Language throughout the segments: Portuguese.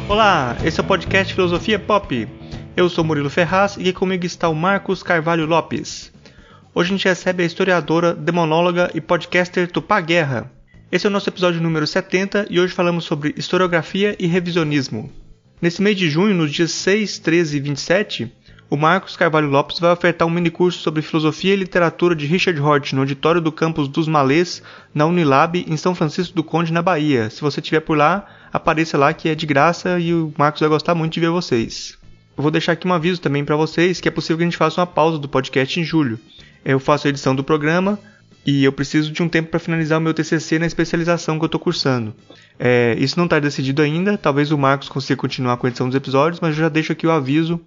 Olá, esse é o podcast Filosofia Pop. Eu sou Murilo Ferraz e aqui comigo está o Marcos Carvalho Lopes. Hoje a gente recebe a historiadora, demonóloga e podcaster Tupá Guerra. Esse é o nosso episódio número 70 e hoje falamos sobre historiografia e revisionismo. Nesse mês de junho, nos dias 6, 13 e 27, o Marcos Carvalho Lopes vai ofertar um minicurso sobre filosofia e literatura de Richard Hort no auditório do campus dos Malês, na Unilab, em São Francisco do Conde, na Bahia. Se você estiver por lá, apareça lá que é de graça e o Marcos vai gostar muito de ver vocês. Eu vou deixar aqui um aviso também para vocês que é possível que a gente faça uma pausa do podcast em julho. Eu faço a edição do programa e eu preciso de um tempo para finalizar o meu TCC na especialização que eu estou cursando. Isso não está decidido ainda, talvez o Marcos consiga continuar com a edição dos episódios, mas eu já deixo aqui o aviso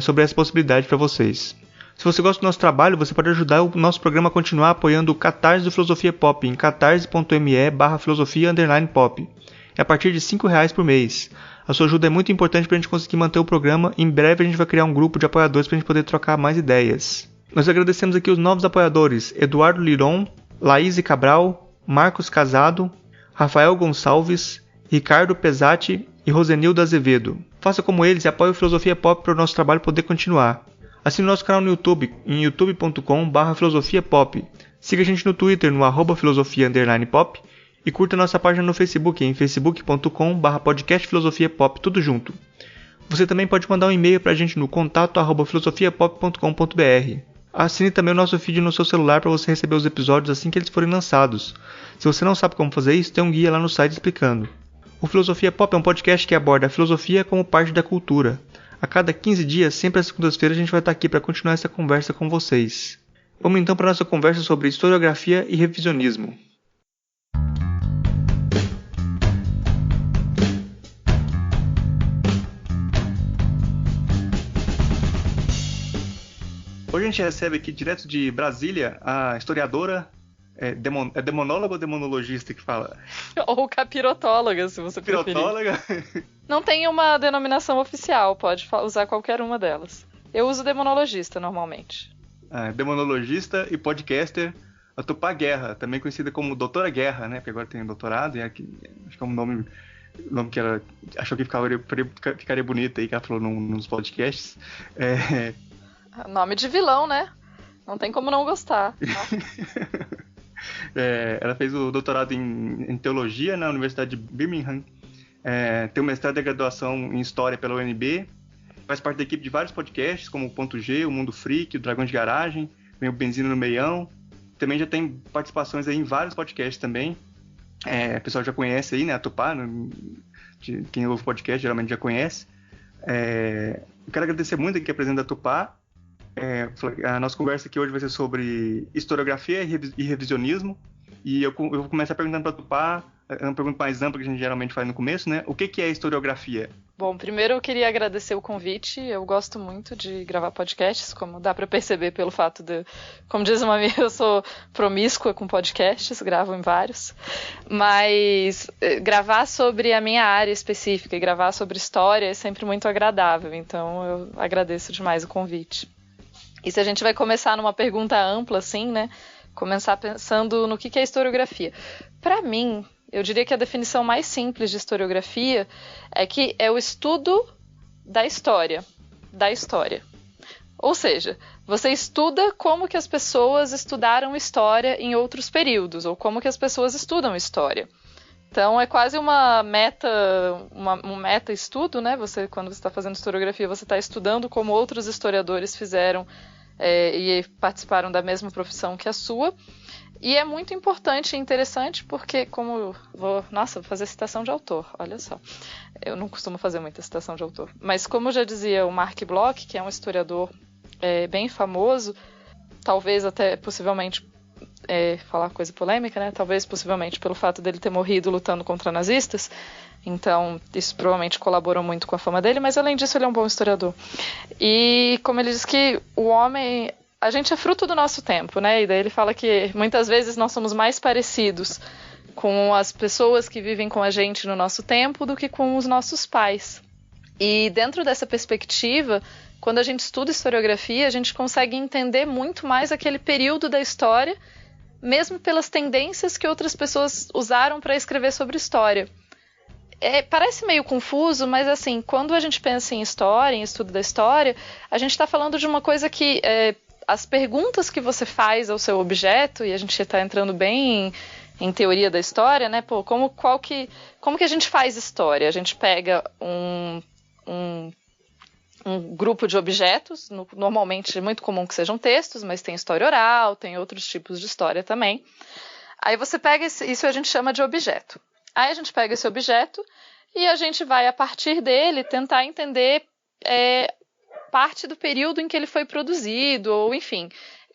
sobre essa possibilidade para vocês. Se você gosta do nosso trabalho, você pode ajudar o nosso programa a continuar apoiando o Catarse do Filosofia Pop em catarse.me/filosofia_pop. É a partir de R$5 por mês. A sua ajuda é muito importante para a gente conseguir manter o programa. Em breve a gente vai criar um grupo de apoiadores para a gente poder trocar mais ideias. Nós agradecemos aqui os novos apoiadores: Eduardo Liron, Laís Cabral, Marcos Casado, Rafael Gonçalves, Ricardo Pesati e Rosenildo Azevedo. Faça como eles e apoie o Filosofia Pop para o nosso trabalho poder continuar. Assine o nosso canal no YouTube, em youtube.com/filosofiapop. Siga a gente no Twitter, no @filosofia_pop. E curta nossa página no Facebook, em facebook.com/podcastfilosofiapop, tudo junto. Você também pode mandar um e-mail para a gente no contato@filosofiapop.com.br. Assine também o nosso feed no seu celular para você receber os episódios assim que eles forem lançados. Se você não sabe como fazer isso, tem um guia lá no site explicando. O Filosofia Pop é um podcast que aborda a filosofia como parte da cultura. A cada 15 dias, sempre às segundas-feiras, a gente vai estar aqui para continuar essa conversa com vocês. Vamos então para a nossa conversa sobre historiografia e revisionismo. Hoje a gente recebe aqui direto de Brasília a historiadora, demonóloga ou demonologista que fala? Ou capirotóloga, se você preferir. Capirotóloga? Não tem uma denominação oficial, pode usar qualquer uma delas. Eu uso demonologista normalmente. Demonologista e podcaster, a Tupá Guerra, também conhecida como Doutora Guerra, né? Porque agora tem doutorado e acho que é um nome que ela achou que ficaria bonito aí, que ela falou nos podcasts. Nome de vilão, né? Não tem como não gostar. Ela fez o doutorado em teologia na Universidade de Birmingham. Tem um mestrado e graduação em história pela UNB. Faz parte da equipe de vários podcasts, como o Ponto G, o Mundo Freak, o Dragão de Garagem, o Benzina no Meião. Também já tem participações aí em vários podcasts também. O pessoal já conhece aí, né? A Tupá, quem ouve podcast geralmente já conhece. Eu quero agradecer muito aqui a presença da Tupá. A nossa conversa aqui hoje vai ser sobre historiografia e revisionismo. E eu vou começar perguntando para a Tupá, uma pergunta mais ampla que a gente geralmente faz no começo, né? O que é historiografia? Bom, primeiro eu queria agradecer o convite. Eu gosto muito de gravar podcasts, como dá para perceber pelo fato de, como diz uma amiga, eu sou promíscua com podcasts, gravo em vários. Mas gravar sobre a minha área específica e gravar sobre história é sempre muito agradável. Então eu agradeço demais o convite. E se a gente vai começar numa pergunta ampla, assim, né? Começar pensando no que é historiografia. Para mim, eu diria que a definição mais simples de historiografia é que é o estudo da história. Ou seja, você estuda como que as pessoas estudaram história em outros períodos, ou como que as pessoas estudam história. Então é quase um meta-estudo, né? Quando você está fazendo historiografia, você está estudando como outros historiadores fizeram e participaram da mesma profissão que a sua. E é muito importante e interessante porque, vou fazer citação de autor, olha só. Eu não costumo fazer muita citação de autor. Mas como já dizia o Mark Bloch, que é um historiador bem famoso, talvez até possivelmente falar coisa polêmica, né? Talvez possivelmente pelo fato dele ter morrido lutando contra nazistas. Então, isso provavelmente colaborou muito com a fama dele, mas além disso ele é um bom historiador. E como ele diz que o homem, a gente é fruto do nosso tempo, né? E daí ele fala que muitas vezes nós somos mais parecidos com as pessoas que vivem com a gente no nosso tempo do que com os nossos pais. E dentro dessa perspectiva, quando a gente estuda historiografia, a gente consegue entender muito mais aquele período da história, mesmo pelas tendências que outras pessoas usaram para escrever sobre história. parece meio confuso, mas assim, quando a gente pensa em história, em estudo da história, a gente está falando de uma coisa que as perguntas que você faz ao seu objeto, e a gente está entrando bem em teoria da história, né? Pô, como que a gente faz história? A gente pega um grupo de objetos, normalmente é muito comum que sejam textos, mas tem história oral, tem outros tipos de história também. Aí você pega isso a gente chama de objeto. Aí a gente pega esse objeto e a gente vai, a partir dele, tentar entender parte do período em que ele foi produzido, ou enfim.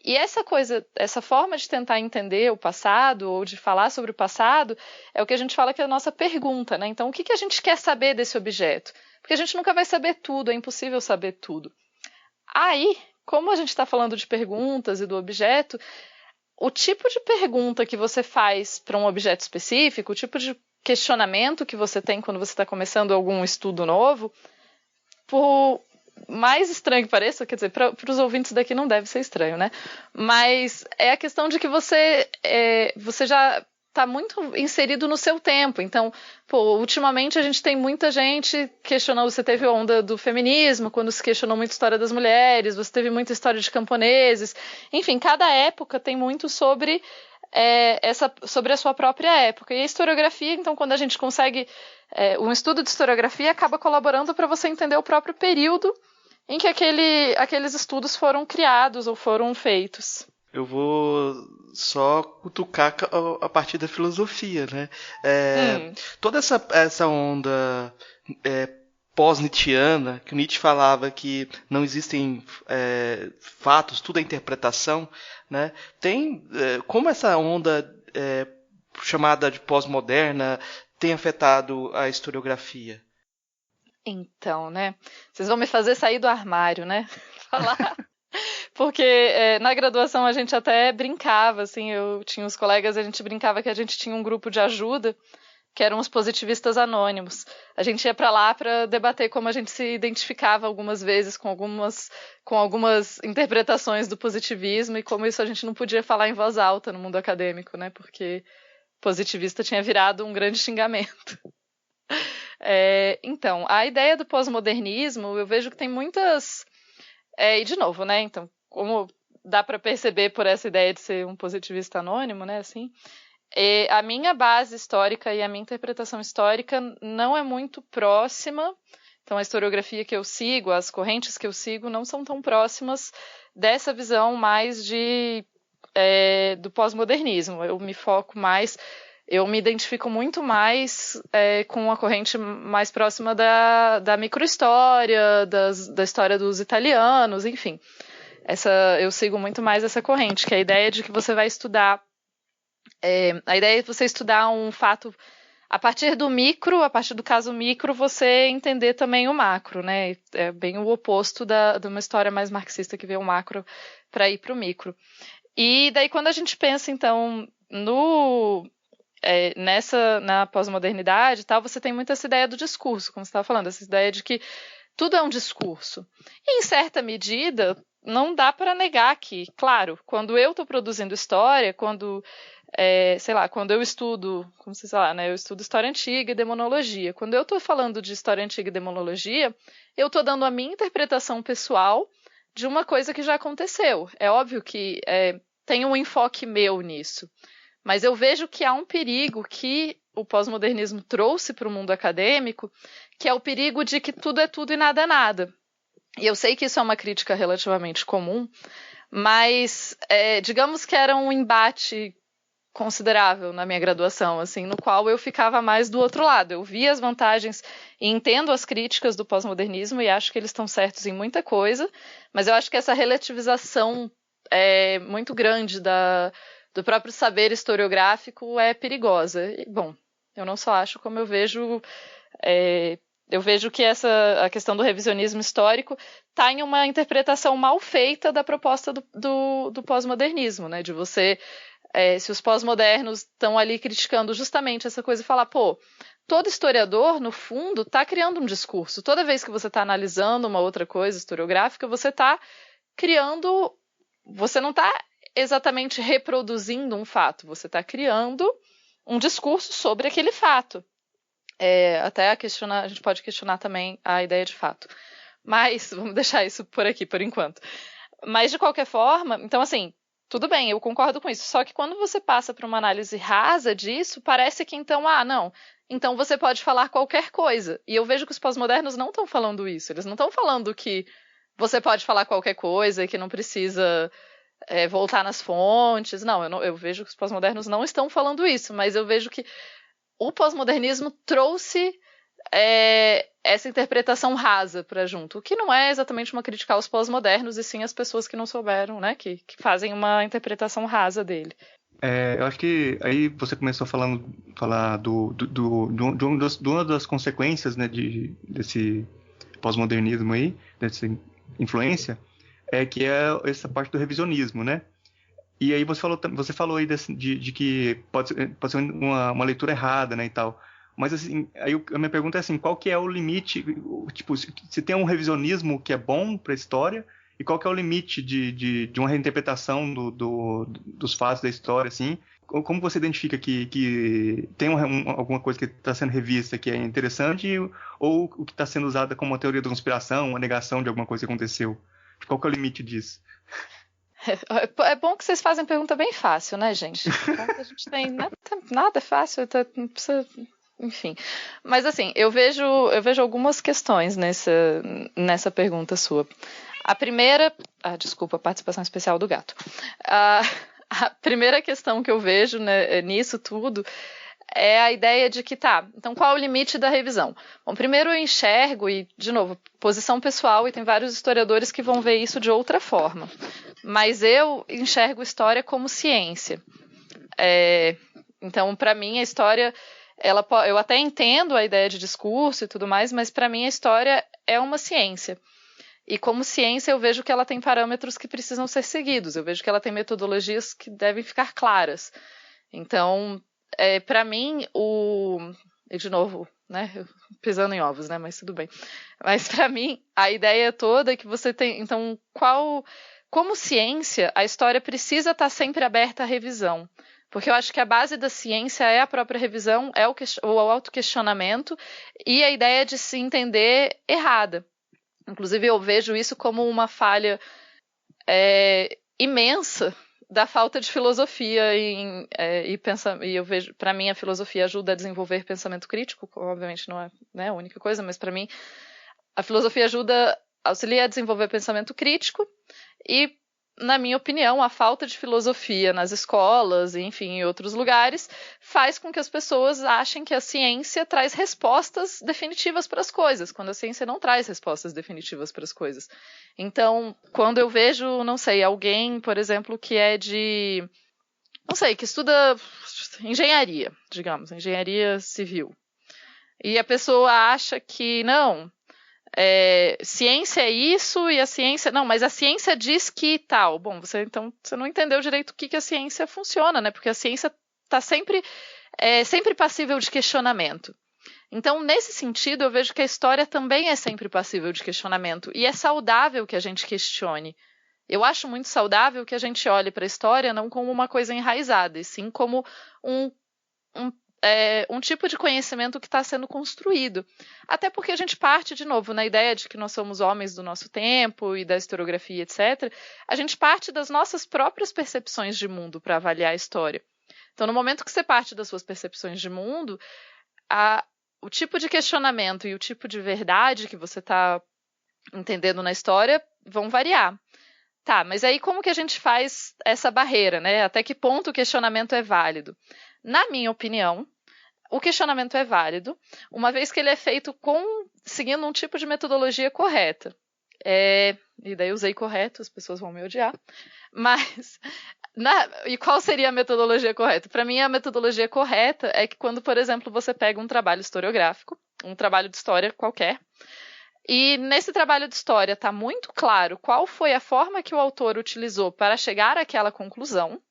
E essa forma de tentar entender o passado, ou de falar sobre o passado, é o que a gente fala que é a nossa pergunta, né? Então, o que a gente quer saber desse objeto? Porque a gente nunca vai saber tudo, é impossível saber tudo. Aí, como a gente está falando de perguntas e do objeto, o tipo de pergunta que você faz para um objeto específico, o tipo de questionamento que você tem quando você está começando algum estudo novo, por mais estranho que pareça, quer dizer, para os ouvintes daqui não deve ser estranho, né? Mas é a questão de que você já está muito inserido no seu tempo. Então, ultimamente a gente tem muita gente questionando. Você teve a onda do feminismo, quando se questionou muito a história das mulheres, você teve muita história de camponeses. Enfim, cada época tem muito sobre a sua própria época. E a historiografia, então, quando a gente consegue um estudo de historiografia, acaba colaborando para você entender o próprio período em que aqueles estudos foram criados ou foram feitos. Eu vou só cutucar a partir da filosofia, né? Toda essa onda pós-Nietzscheana, que o Nietzsche falava que não existem fatos, tudo é interpretação, né? Tem como essa onda chamada de pós-moderna tem afetado a historiografia? Então, né? Vocês vão me fazer sair do armário, né? Falar. Porque na graduação a gente até brincava, assim, eu tinha uns colegas, a gente brincava que a gente tinha um grupo de ajuda, que eram os positivistas anônimos. A gente ia para lá para debater como a gente se identificava algumas vezes com algumas interpretações do positivismo e como isso a gente não podia falar em voz alta no mundo acadêmico, né? Porque positivista tinha virado um grande xingamento. Então, a ideia do pós-modernismo, eu vejo que tem muitas... e de novo, né? Então, como dá para perceber por essa ideia de ser um positivista anônimo, né? Assim, a minha base histórica e a minha interpretação histórica não é muito próxima. Então, a historiografia que eu sigo, as correntes que eu sigo, não são tão próximas dessa visão mais do pós-modernismo. Eu me foco mais... Eu me identifico muito mais com a corrente mais próxima da microhistória, da história dos italianos, enfim. Eu sigo muito mais essa corrente, que é a ideia de que você vai estudar... a ideia é você estudar um fato a partir do micro, a partir do caso micro, você entender também o macro, né? É bem o oposto de uma história mais marxista que vê o macro para ir para o micro. E daí quando a gente pensa, então, na pós-modernidade e tal, você tem muito essa ideia do discurso, como você estava falando, essa ideia de que tudo é um discurso. E, em certa medida, não dá para negar que, claro, quando eu estou produzindo história, quando eu estudo, eu estudo história antiga e demonologia. Quando eu estou falando de história antiga e demonologia, eu estou dando a minha interpretação pessoal de uma coisa que já aconteceu. É óbvio que tem um enfoque meu nisso. Mas eu vejo que há um perigo que o pós-modernismo trouxe para o mundo acadêmico, que é o perigo de que tudo é tudo e nada é nada. E eu sei que isso é uma crítica relativamente comum, mas digamos que era um embate considerável na minha graduação, assim, no qual eu ficava mais do outro lado. Eu via as vantagens e entendo as críticas do pós-modernismo e acho que eles estão certos em muita coisa, mas eu acho que essa relativização muito grande do próprio saber historiográfico é perigosa. E, bom, eu não só acho, como eu vejo que a questão do revisionismo histórico está em uma interpretação mal feita da proposta do pós-modernismo, né? De você, se os pós-modernos estão ali criticando justamente essa coisa e falar, todo historiador, no fundo, está criando um discurso. Toda vez que você está analisando uma outra coisa historiográfica, você está criando... Você não está exatamente reproduzindo um fato, você está criando um discurso sobre aquele fato. Até a gente pode questionar também a ideia de fato. Mas vamos deixar isso por aqui, por enquanto. Mas, de qualquer forma, então, assim, tudo bem, eu concordo com isso. Só que quando você passa para uma análise rasa disso, parece que então, não, então você pode falar qualquer coisa. E eu vejo que os pós-modernos não estão falando isso. Eles não estão falando que você pode falar qualquer coisa e que não precisa voltar nas fontes. Não, eu vejo que os pós-modernos não estão falando isso, mas eu vejo que o pós-modernismo trouxe essa interpretação rasa para junto, o que não é exatamente uma crítica aos pós-modernos, e sim as pessoas que não souberam, né, que fazem uma interpretação rasa dele. Eu acho que aí você começou a falar de uma das consequências, né, desse pós-modernismo aí, dessa influência, que é essa parte do revisionismo, né? E aí você falou aí de que pode ser uma leitura errada, né, e tal. Mas assim, aí a minha pergunta é assim, qual que é o limite, tipo, se tem um revisionismo que é bom para a história, e qual que é o limite de uma reinterpretação dos fatos da história, assim? Como você identifica que tem alguma coisa que está sendo revista que é interessante, ou o que está sendo usado como uma teoria da conspiração, uma negação de alguma coisa que aconteceu? Qual que é o limite disso? É bom que vocês fazem pergunta bem fácil, né, gente? A gente tem nada fácil, não precisa, enfim. Mas assim, eu vejo algumas questões nessa pergunta sua. A primeira, desculpa, a participação especial do gato. A primeira questão que eu vejo, né, nisso tudo é a ideia de que então qual é o limite da revisão? Bom, primeiro eu enxergo, e de novo, posição pessoal, e tem vários historiadores que vão ver isso de outra forma, mas eu enxergo história como ciência. Então, para mim, a história, eu até entendo a ideia de discurso e tudo mais, mas para mim a história é uma ciência. E como ciência eu vejo que ela tem parâmetros que precisam ser seguidos, eu vejo que ela tem metodologias que devem ficar claras. Então, para mim, e de novo, né, pisando em ovos, né, mas tudo bem. Mas para mim, a ideia toda é que você tem, então, como ciência, a história precisa estar sempre aberta à revisão. Porque eu acho que a base da ciência é a própria revisão, é o autoquestionamento e a ideia de se entender errada. Inclusive, eu vejo isso como uma falha imensa da falta de filosofia e eu vejo, para mim, a filosofia ajuda a desenvolver pensamento crítico, obviamente não é, né, a única coisa, mas para mim a filosofia auxilia a desenvolver pensamento crítico e, na minha opinião, a falta de filosofia nas escolas e, enfim, em outros lugares, faz com que as pessoas achem que a ciência traz respostas definitivas para as coisas, quando a ciência não traz respostas definitivas para as coisas. Então, quando eu vejo, não sei, alguém, por exemplo, que que estuda engenharia, digamos, engenharia civil, e a pessoa acha que, não, ciência é isso e a ciência... Não, mas a ciência diz que tal. Bom, você não entendeu direito o que a ciência funciona, né? Porque a ciência está sempre passível de questionamento. Então, nesse sentido, eu vejo que a história também é sempre passível de questionamento. E é saudável que a gente questione. Eu acho muito saudável que a gente olhe para a história não como uma coisa enraizada, e sim como um tipo de conhecimento que está sendo construído. Até porque a gente parte, de novo, na ideia de que nós somos homens do nosso tempo e da historiografia, etc., a gente parte das nossas próprias percepções de mundo para avaliar a história. Então, no momento que você parte das suas percepções de mundo, o tipo de questionamento e o tipo de verdade que você está entendendo na história vão variar. Mas aí como que a gente faz essa barreira, né? Até que ponto o questionamento é válido? Na minha opinião, o questionamento é válido, uma vez que ele é feito seguindo um tipo de metodologia correta. E daí eu usei correto, as pessoas vão me odiar. Mas, e qual seria a metodologia correta? Para mim, a metodologia correta é que quando, por exemplo, você pega um trabalho historiográfico, um trabalho de história qualquer, e nesse trabalho de história está muito claro qual foi a forma que o autor utilizou para chegar àquela conclusão,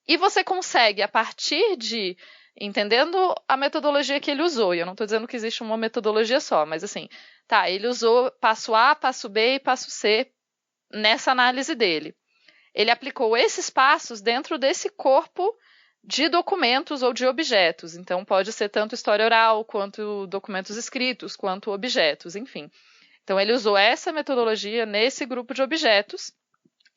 e você consegue, a partir de entendendo a metodologia que ele usou, e eu não estou dizendo que existe uma metodologia só, mas assim, ele usou passo A, passo B e passo C nessa análise dele. Ele aplicou esses passos dentro desse corpo de documentos ou de objetos. Então, pode ser tanto história oral, quanto documentos escritos, quanto objetos, enfim. Então, ele usou essa metodologia nesse grupo de objetos.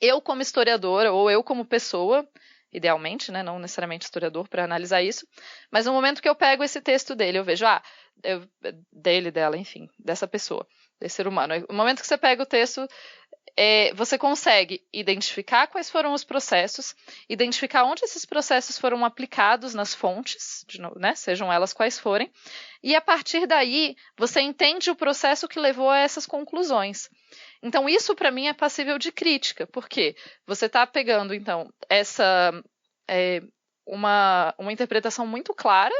Eu, como historiadora, ou eu como pessoa, idealmente, né, não necessariamente historiador para analisar isso, mas no momento que eu pego esse texto dele, eu vejo, dela, enfim, dessa pessoa, desse ser humano. No momento que você pega o texto, você consegue identificar quais foram os processos, identificar onde esses processos foram aplicados nas fontes, né, sejam elas quais forem, e a partir daí você entende o processo que levou a essas conclusões. Então isso para mim é passível de crítica, porque você está pegando então uma interpretação muito clara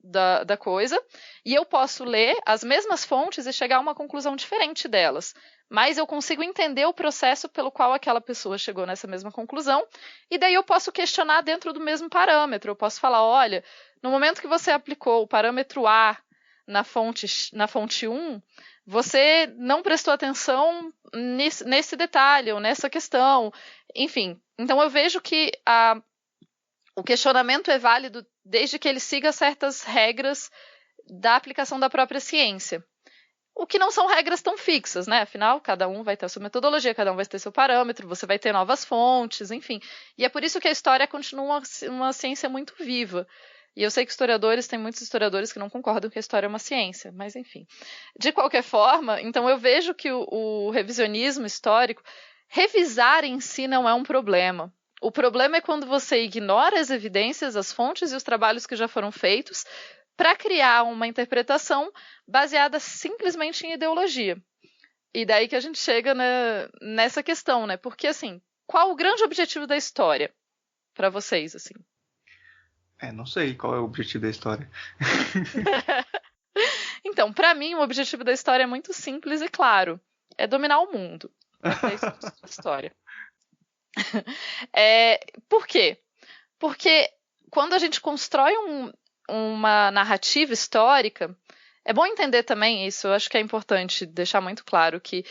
da coisa, e eu posso ler as mesmas fontes e chegar a uma conclusão diferente delas. Mas eu consigo entender o processo pelo qual aquela pessoa chegou nessa mesma conclusão, e daí eu posso questionar dentro do mesmo parâmetro. Eu posso falar, olha, no momento que você aplicou o parâmetro A na fonte 1, você não prestou atenção nesse detalhe ou nessa questão. Enfim, então eu vejo que o questionamento é válido desde que ele siga certas regras da aplicação da própria ciência. O que não são regras tão fixas, né? Afinal, cada um vai ter a sua metodologia, cada um vai ter seu parâmetro, você vai ter novas fontes, enfim. E é por isso que a história continua uma ciência muito viva. E eu sei que tem muitos historiadores que não concordam que a história é uma ciência, mas enfim. De qualquer forma, então eu vejo que o revisionismo histórico, revisar em si não é um problema. O problema é quando você ignora as evidências, as fontes e os trabalhos que já foram feitos para criar uma interpretação baseada simplesmente em ideologia. E daí que a gente chega nessa questão, né? Porque, assim, qual o grande objetivo da história para vocês, assim? Não sei qual é o objetivo da história. Então, para mim, o objetivo da história é muito simples e claro. É dominar o mundo. É isso da história. Por quê? Porque quando a gente constrói uma narrativa histórica, é bom entender também isso, eu acho que é importante deixar muito claro que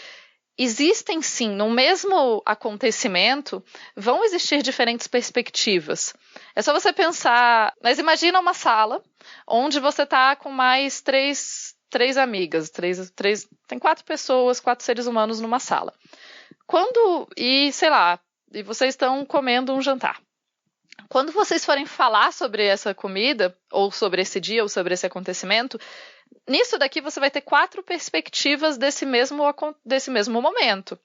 existem sim, no mesmo acontecimento, vão existir diferentes perspectivas. É só você pensar, mas imagina uma sala onde você está com mais três amigas, tem 4 pessoas, 4 seres humanos numa sala. E vocês estão comendo um jantar. Quando vocês forem falar sobre essa comida, ou sobre esse dia, ou sobre esse acontecimento, nisso daqui você vai ter 4 perspectivas desse mesmo momento.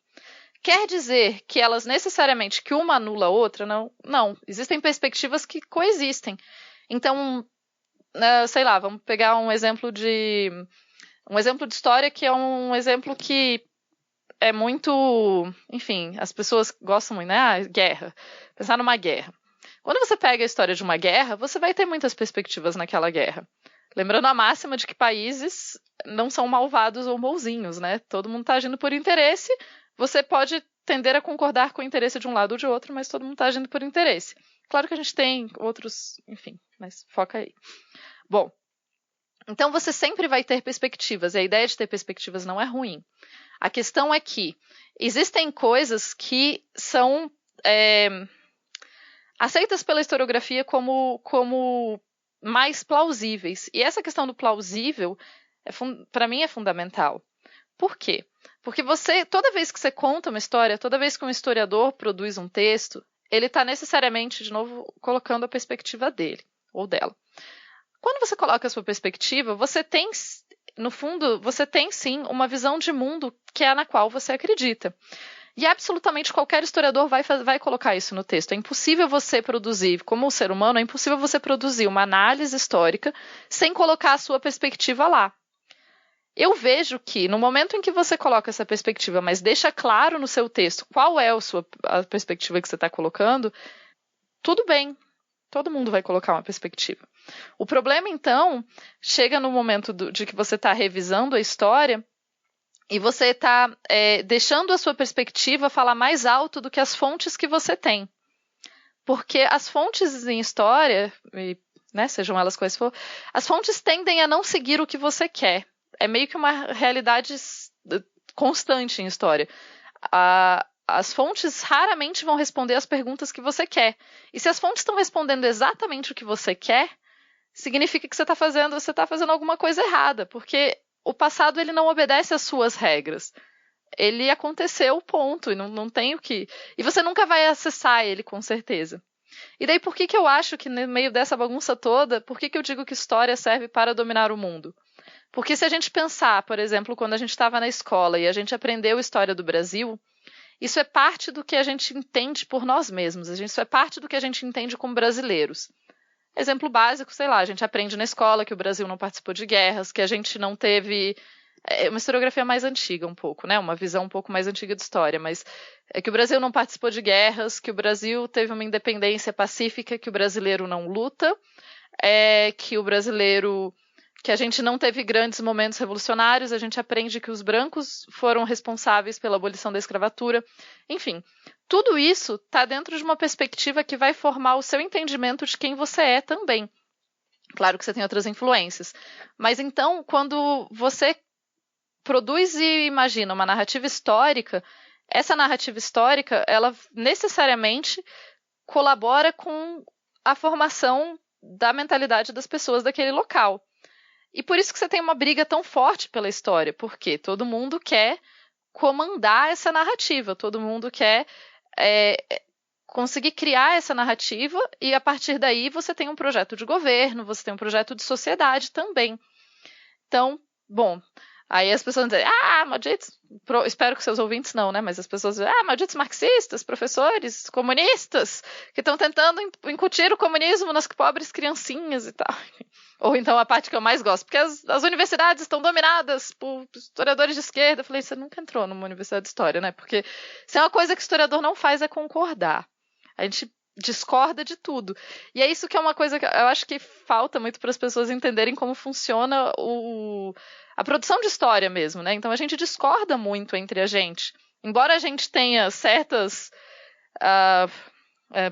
Quer dizer que elas necessariamente, que uma anula a outra? Não. Existem perspectivas que coexistem. Então, vamos pegar um exemplo de história que é um exemplo que é muito, enfim, as pessoas gostam muito, né? Guerra. Pensar numa guerra. Quando você pega a história de uma guerra, você vai ter muitas perspectivas naquela guerra. Lembrando a máxima de que países não são malvados ou bonzinhos, né? Todo mundo está agindo por interesse. Você pode tender a concordar com o interesse de um lado ou de outro, mas todo mundo está agindo por interesse. Claro que a gente tem outros, enfim, mas foca aí. Bom, então você sempre vai ter perspectivas, e a ideia de ter perspectivas não é ruim. A questão é que existem coisas que são aceitas pela historiografia como mais plausíveis. E essa questão do plausível, para mim, é fundamental. Por quê? Porque toda vez que você conta uma história, toda vez que um historiador produz um texto, ele está necessariamente, de novo, colocando a perspectiva dele ou dela. Quando você coloca a sua perspectiva, você tem, no fundo, você tem sim uma visão de mundo que é a na qual você acredita. E absolutamente qualquer historiador vai colocar isso no texto. É impossível você produzir, como um ser humano, é impossível você produzir uma análise histórica sem colocar a sua perspectiva lá. Eu vejo que no momento em que você coloca essa perspectiva, mas deixa claro no seu texto qual é a perspectiva que você está colocando, tudo bem. Todo mundo vai colocar uma perspectiva. O problema, então, chega no momento de que você está revisando a história e você está deixando a sua perspectiva falar mais alto do que as fontes que você tem. Porque as fontes em história, sejam elas quais for, as fontes tendem a não seguir o que você quer. É meio que uma realidade constante em história. as fontes raramente vão responder as perguntas que você quer. E se as fontes estão respondendo exatamente o que você quer, significa que você está fazendo alguma coisa errada, porque o passado ele não obedece às suas regras. Ele aconteceu, ponto, e não tem o que... E você nunca vai acessar ele, com certeza. E daí, por que eu acho que no meio dessa bagunça toda, por que eu digo que história serve para dominar o mundo? Porque se a gente pensar, por exemplo, quando a gente estava na escola e a gente aprendeu história do Brasil, isso é parte do que a gente entende por nós mesmos, isso é parte do que a gente entende como brasileiros. Exemplo básico, sei lá, a gente aprende na escola que o Brasil não participou de guerras, que a gente não teve... É uma historiografia mais antiga um pouco, né? Uma visão um pouco mais antiga de história, mas é que o Brasil não participou de guerras, que o Brasil teve uma independência pacífica, que o brasileiro não luta, que a gente não teve grandes momentos revolucionários, a gente aprende que os brancos foram responsáveis pela abolição da escravatura. Enfim, tudo isso está dentro de uma perspectiva que vai formar o seu entendimento de quem você é também. Claro que você tem outras influências, mas então, quando você produz e imagina uma narrativa histórica, essa narrativa histórica, ela necessariamente colabora com a formação da mentalidade das pessoas daquele local. E por isso que você tem uma briga tão forte pela história, porque todo mundo quer comandar essa narrativa, todo mundo quer conseguir criar essa narrativa e a partir daí você tem um projeto de governo, você tem um projeto de sociedade também. Então, bom... Aí as pessoas dizem, malditos, espero que seus ouvintes não, né? Mas as pessoas dizem, malditos marxistas, professores, comunistas, que estão tentando incutir o comunismo nas pobres criancinhas e tal. Ou então a parte que eu mais gosto, porque as universidades estão dominadas por historiadores de esquerda. Eu falei, você nunca entrou numa universidade de história, né? Porque se é uma coisa que o historiador não faz é concordar. A gente discorda de tudo. E é isso que é uma coisa que eu acho que falta muito para as pessoas entenderem como funciona a produção de história mesmo, né? Então a gente discorda muito entre a gente. Embora a gente tenha certas...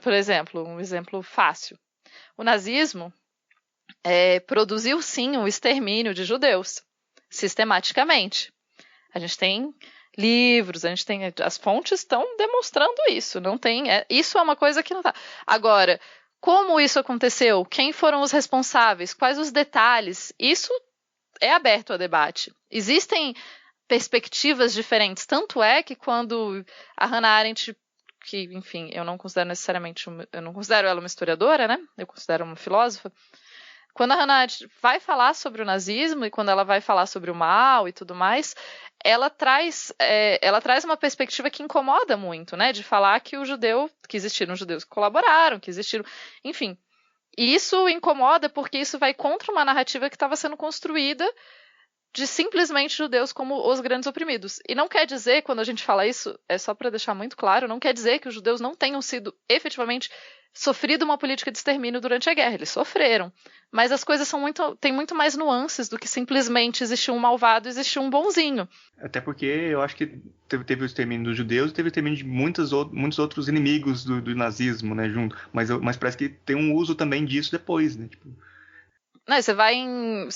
por exemplo, um exemplo fácil. O nazismo produziu, sim, o extermínio de judeus, sistematicamente. A gente tem livros, as fontes estão demonstrando isso. Isso é uma coisa que não está. Agora, como isso aconteceu? Quem foram os responsáveis? Quais os detalhes? Isso é aberto a debate. Existem perspectivas diferentes. Tanto é que quando a Hannah Arendt, que, enfim, eu não considero ela uma historiadora, né? Eu considero uma filósofa. Quando a Hannah Arendt vai falar sobre o nazismo e quando ela vai falar sobre o mal e tudo mais, ela traz uma perspectiva que incomoda muito, né? De falar que existiram judeus que colaboraram, que existiram... Enfim, e isso incomoda porque isso vai contra uma narrativa que estava sendo construída de simplesmente judeus como os grandes oprimidos. E não quer dizer, quando a gente fala isso, é só para deixar muito claro, não quer dizer que os judeus não tenham sido efetivamente sofrido uma política de extermínio durante a guerra. Eles sofreram. Mas as coisas têm muito mais nuances do que simplesmente existir um malvado e existir um bonzinho. Até porque eu acho que teve o extermínio dos judeus e teve o extermínio de muitos outros inimigos do nazismo, né, junto. Mas parece que tem um uso também disso depois, né, tipo... Não, você vai em,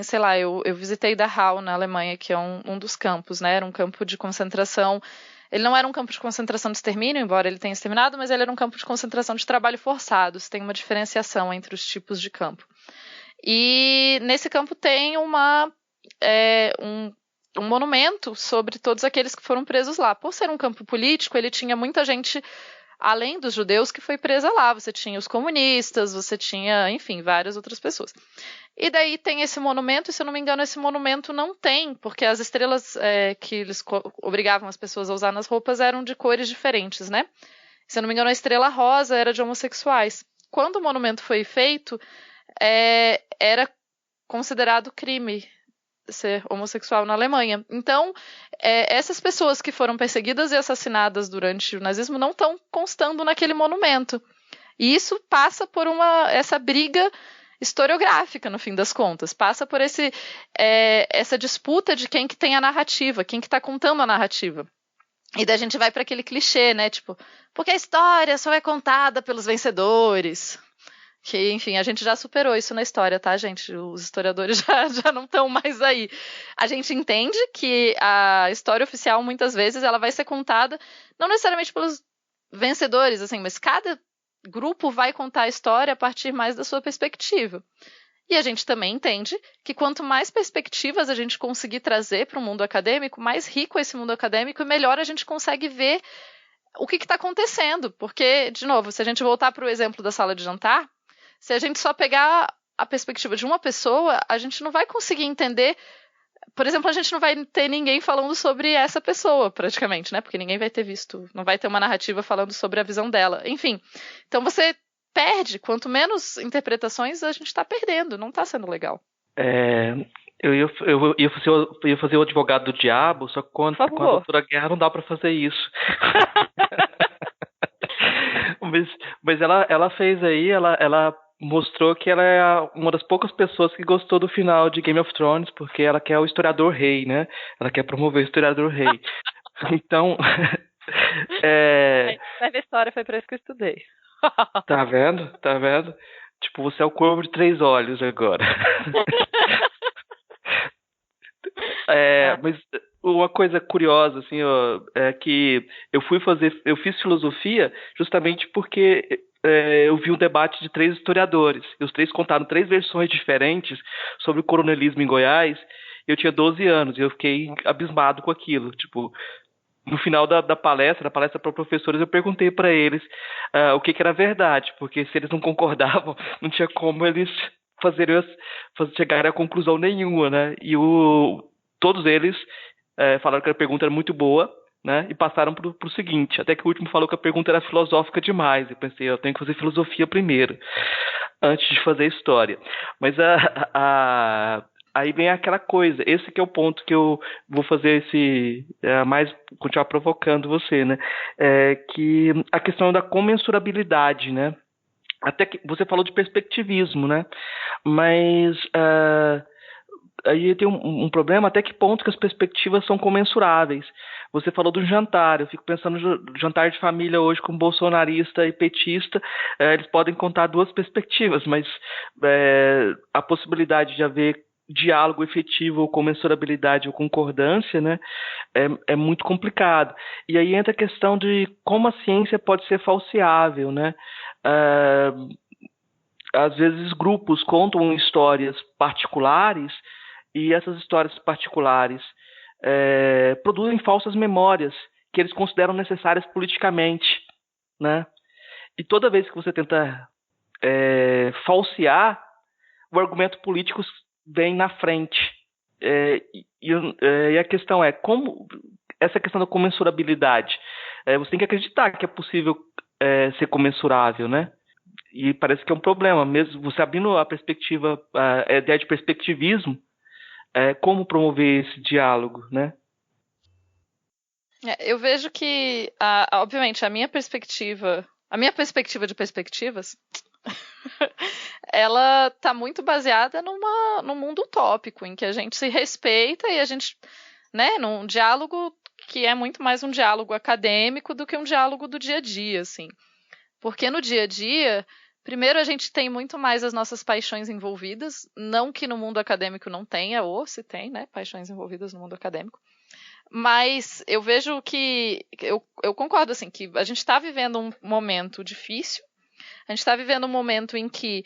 sei lá, eu visitei Dachau na Alemanha, que é um dos campos, né? Era um campo de concentração. Ele não era um campo de concentração de extermínio, embora ele tenha exterminado, mas ele era um campo de concentração de trabalho forçado. Tem uma diferenciação entre os tipos de campo. E nesse campo tem um monumento sobre todos aqueles que foram presos lá. Por ser um campo político, ele tinha muita gente... Além dos judeus que foi presa lá, você tinha os comunistas, você tinha, enfim, várias outras pessoas. E daí tem esse monumento, e se eu não me engano, esse monumento não tem, porque as estrelas que eles obrigavam as pessoas a usar nas roupas eram de cores diferentes, né? Se eu não me engano, a estrela rosa era de homossexuais. Quando o monumento foi feito, era considerado crime ser homossexual na Alemanha. Então, essas pessoas que foram perseguidas e assassinadas durante o nazismo não estão constando naquele monumento. E isso passa por essa briga historiográfica, no fim das contas. Passa por essa disputa de quem que tem a narrativa, quem que está contando a narrativa. E daí a gente vai para aquele clichê, né? Tipo, porque a história só é contada pelos vencedores. Que, enfim, a gente já superou isso na história, tá, gente? Os historiadores já não estão mais aí. A gente entende que a história oficial, muitas vezes, ela vai ser contada, não necessariamente pelos vencedores, assim, mas cada grupo vai contar a história a partir mais da sua perspectiva. E a gente também entende que quanto mais perspectivas a gente conseguir trazer para o mundo acadêmico, mais rico é esse mundo acadêmico e melhor a gente consegue ver o que está acontecendo. Porque, de novo, se a gente voltar para o exemplo da sala de jantar, se a gente só pegar a perspectiva de uma pessoa, a gente não vai conseguir entender. Por exemplo, a gente não vai ter ninguém falando sobre essa pessoa, praticamente, né? Porque ninguém vai ter visto, não vai ter uma narrativa falando sobre a visão dela. Enfim, então você perde. Quanto menos interpretações, a gente está perdendo. Não está sendo legal. Eu ia fazer o advogado do diabo, só que com a Doutora Guerra não dá para fazer isso. mas ela fez aí, ela mostrou que ela é uma das poucas pessoas que gostou do final de Game of Thrones, porque ela quer o historiador rei, né? Ela quer promover o historiador rei. Então... Escreve a história, foi para isso que eu estudei. Tá vendo? Tipo, você é o corvo de 3 olhos agora. Mas uma coisa curiosa, assim, é que eu fiz filosofia justamente porque eu vi um debate de 3 historiadores. E os 3 contaram 3 versões diferentes sobre o coronelismo em Goiás. Eu tinha 12 anos e eu fiquei abismado com aquilo. Tipo, no final da palestra para professores, eu perguntei para eles o que era verdade, porque se eles não concordavam, não tinha como eles chegarem a conclusão nenhuma, né? E todos eles falaram que a pergunta era muito boa, né? E passaram para o seguinte, até que o último falou que a pergunta era filosófica demais. Eu pensei, eu tenho que fazer filosofia primeiro, antes de fazer história. Mas aí vem aquela coisa, esse que é o ponto que eu vou fazer continuar provocando você, né? Que a questão da comensurabilidade, né? Até que você falou de perspectivismo, né? Mas aí tem um problema, até que ponto que as perspectivas são comensuráveis. Você falou do jantar, eu fico pensando no jantar de família hoje com bolsonarista e petista, eles podem contar 2 perspectivas, mas a possibilidade de haver diálogo efetivo ou comensurabilidade ou concordância, né, é muito complicado. E aí entra a questão de como a ciência pode ser falseável, né? Às vezes grupos contam histórias particulares e essas histórias particulares produzem falsas memórias que eles consideram necessárias politicamente, né? E toda vez que você tenta falsear, o argumento político vem na frente. E a questão é como essa questão da comensurabilidade. Você tem que acreditar que é possível ser comensurável, né? E parece que é um problema, mesmo você abrindo a perspectiva, a ideia de perspectivismo, como promover esse diálogo, né? Eu vejo que, obviamente, a minha perspectiva de perspectivas, ela está muito baseada num mundo utópico, em que a gente se respeita e a gente, né, num diálogo que é muito mais um diálogo acadêmico do que um diálogo do dia a dia, assim. Porque no dia a dia, primeiro a gente tem muito mais as nossas paixões envolvidas, não que no mundo acadêmico não tenha, ou se tem, né, paixões envolvidas no mundo acadêmico. Mas eu vejo que, eu concordo, assim, que a gente está vivendo um momento difícil, a gente está vivendo um momento em que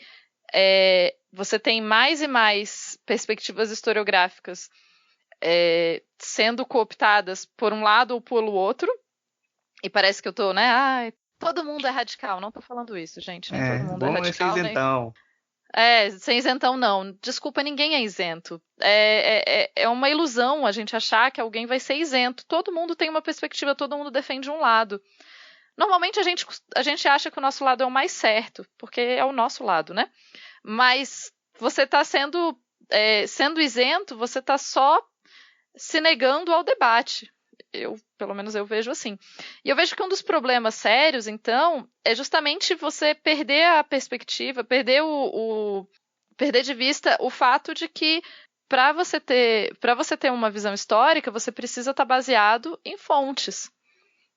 você tem mais e mais perspectivas historiográficas sendo cooptadas por um lado ou pelo outro, e parece que eu tô, né, todo mundo é radical, não tô falando isso, gente, nem todo mundo é radical. Ser isentão. Sem isentão não, desculpa, ninguém é isento, é uma ilusão a gente achar que alguém vai ser isento, todo mundo tem uma perspectiva, todo mundo defende um lado. Normalmente a gente acha que o nosso lado é o mais certo, porque é o nosso lado, né? Mas você está sendo isento, você está só se negando ao debate. Pelo menos eu vejo assim. E eu vejo que um dos problemas sérios, então, é justamente você perder a perspectiva, perder de vista o fato de que para você ter uma visão histórica, você precisa estar baseado em fontes.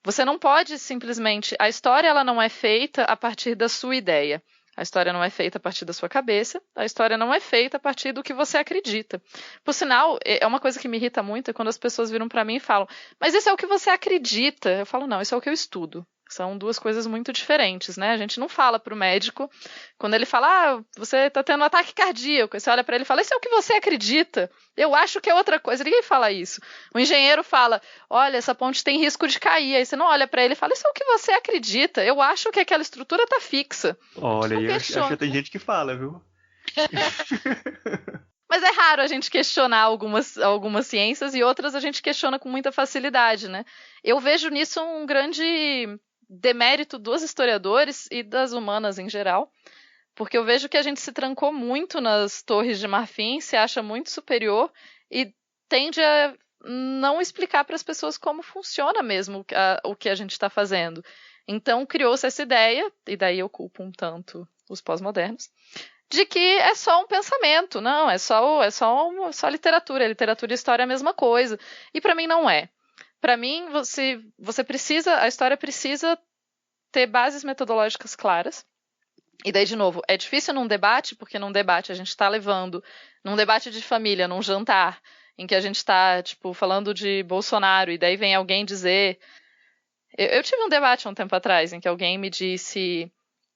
Você não pode simplesmente... A história ela não é feita a partir da sua ideia. A história não é feita a partir da sua cabeça, a história não é feita a partir do que você acredita. Por sinal, é uma coisa que me irrita muito é quando as pessoas viram para mim e falam, mas isso é o que você acredita. Eu falo, não, isso é o que eu estudo. São duas coisas muito diferentes, né? A gente não fala para o médico, quando ele fala, você está tendo um ataque cardíaco, você olha para ele e fala, isso é o que você acredita. Eu acho que é outra coisa. Ninguém fala isso. O engenheiro fala, olha, essa ponte tem risco de cair. Aí você não olha para ele e fala, isso é o que você acredita. Eu acho que aquela estrutura está fixa. Olha, eu acho que tem gente que fala, viu? Mas é raro a gente questionar algumas ciências e outras a gente questiona com muita facilidade, né? Eu vejo nisso um grande demérito dos historiadores e das humanas em geral, porque eu vejo que a gente se trancou muito nas torres de marfim, se acha muito superior e tende a não explicar para as pessoas como funciona mesmo o que a gente está fazendo. Então criou-se essa ideia, e daí eu culpo um tanto os pós-modernos, de que é só um pensamento, não, é só literatura, literatura e história é a mesma coisa. E para mim não é. Para mim, a história precisa ter bases metodológicas claras. E daí, de novo, é difícil num debate, porque num debate a gente está levando, num debate de família, num jantar, em que a gente está, falando de Bolsonaro, e daí vem alguém dizer... Eu tive um debate há um tempo atrás, em que alguém me disse...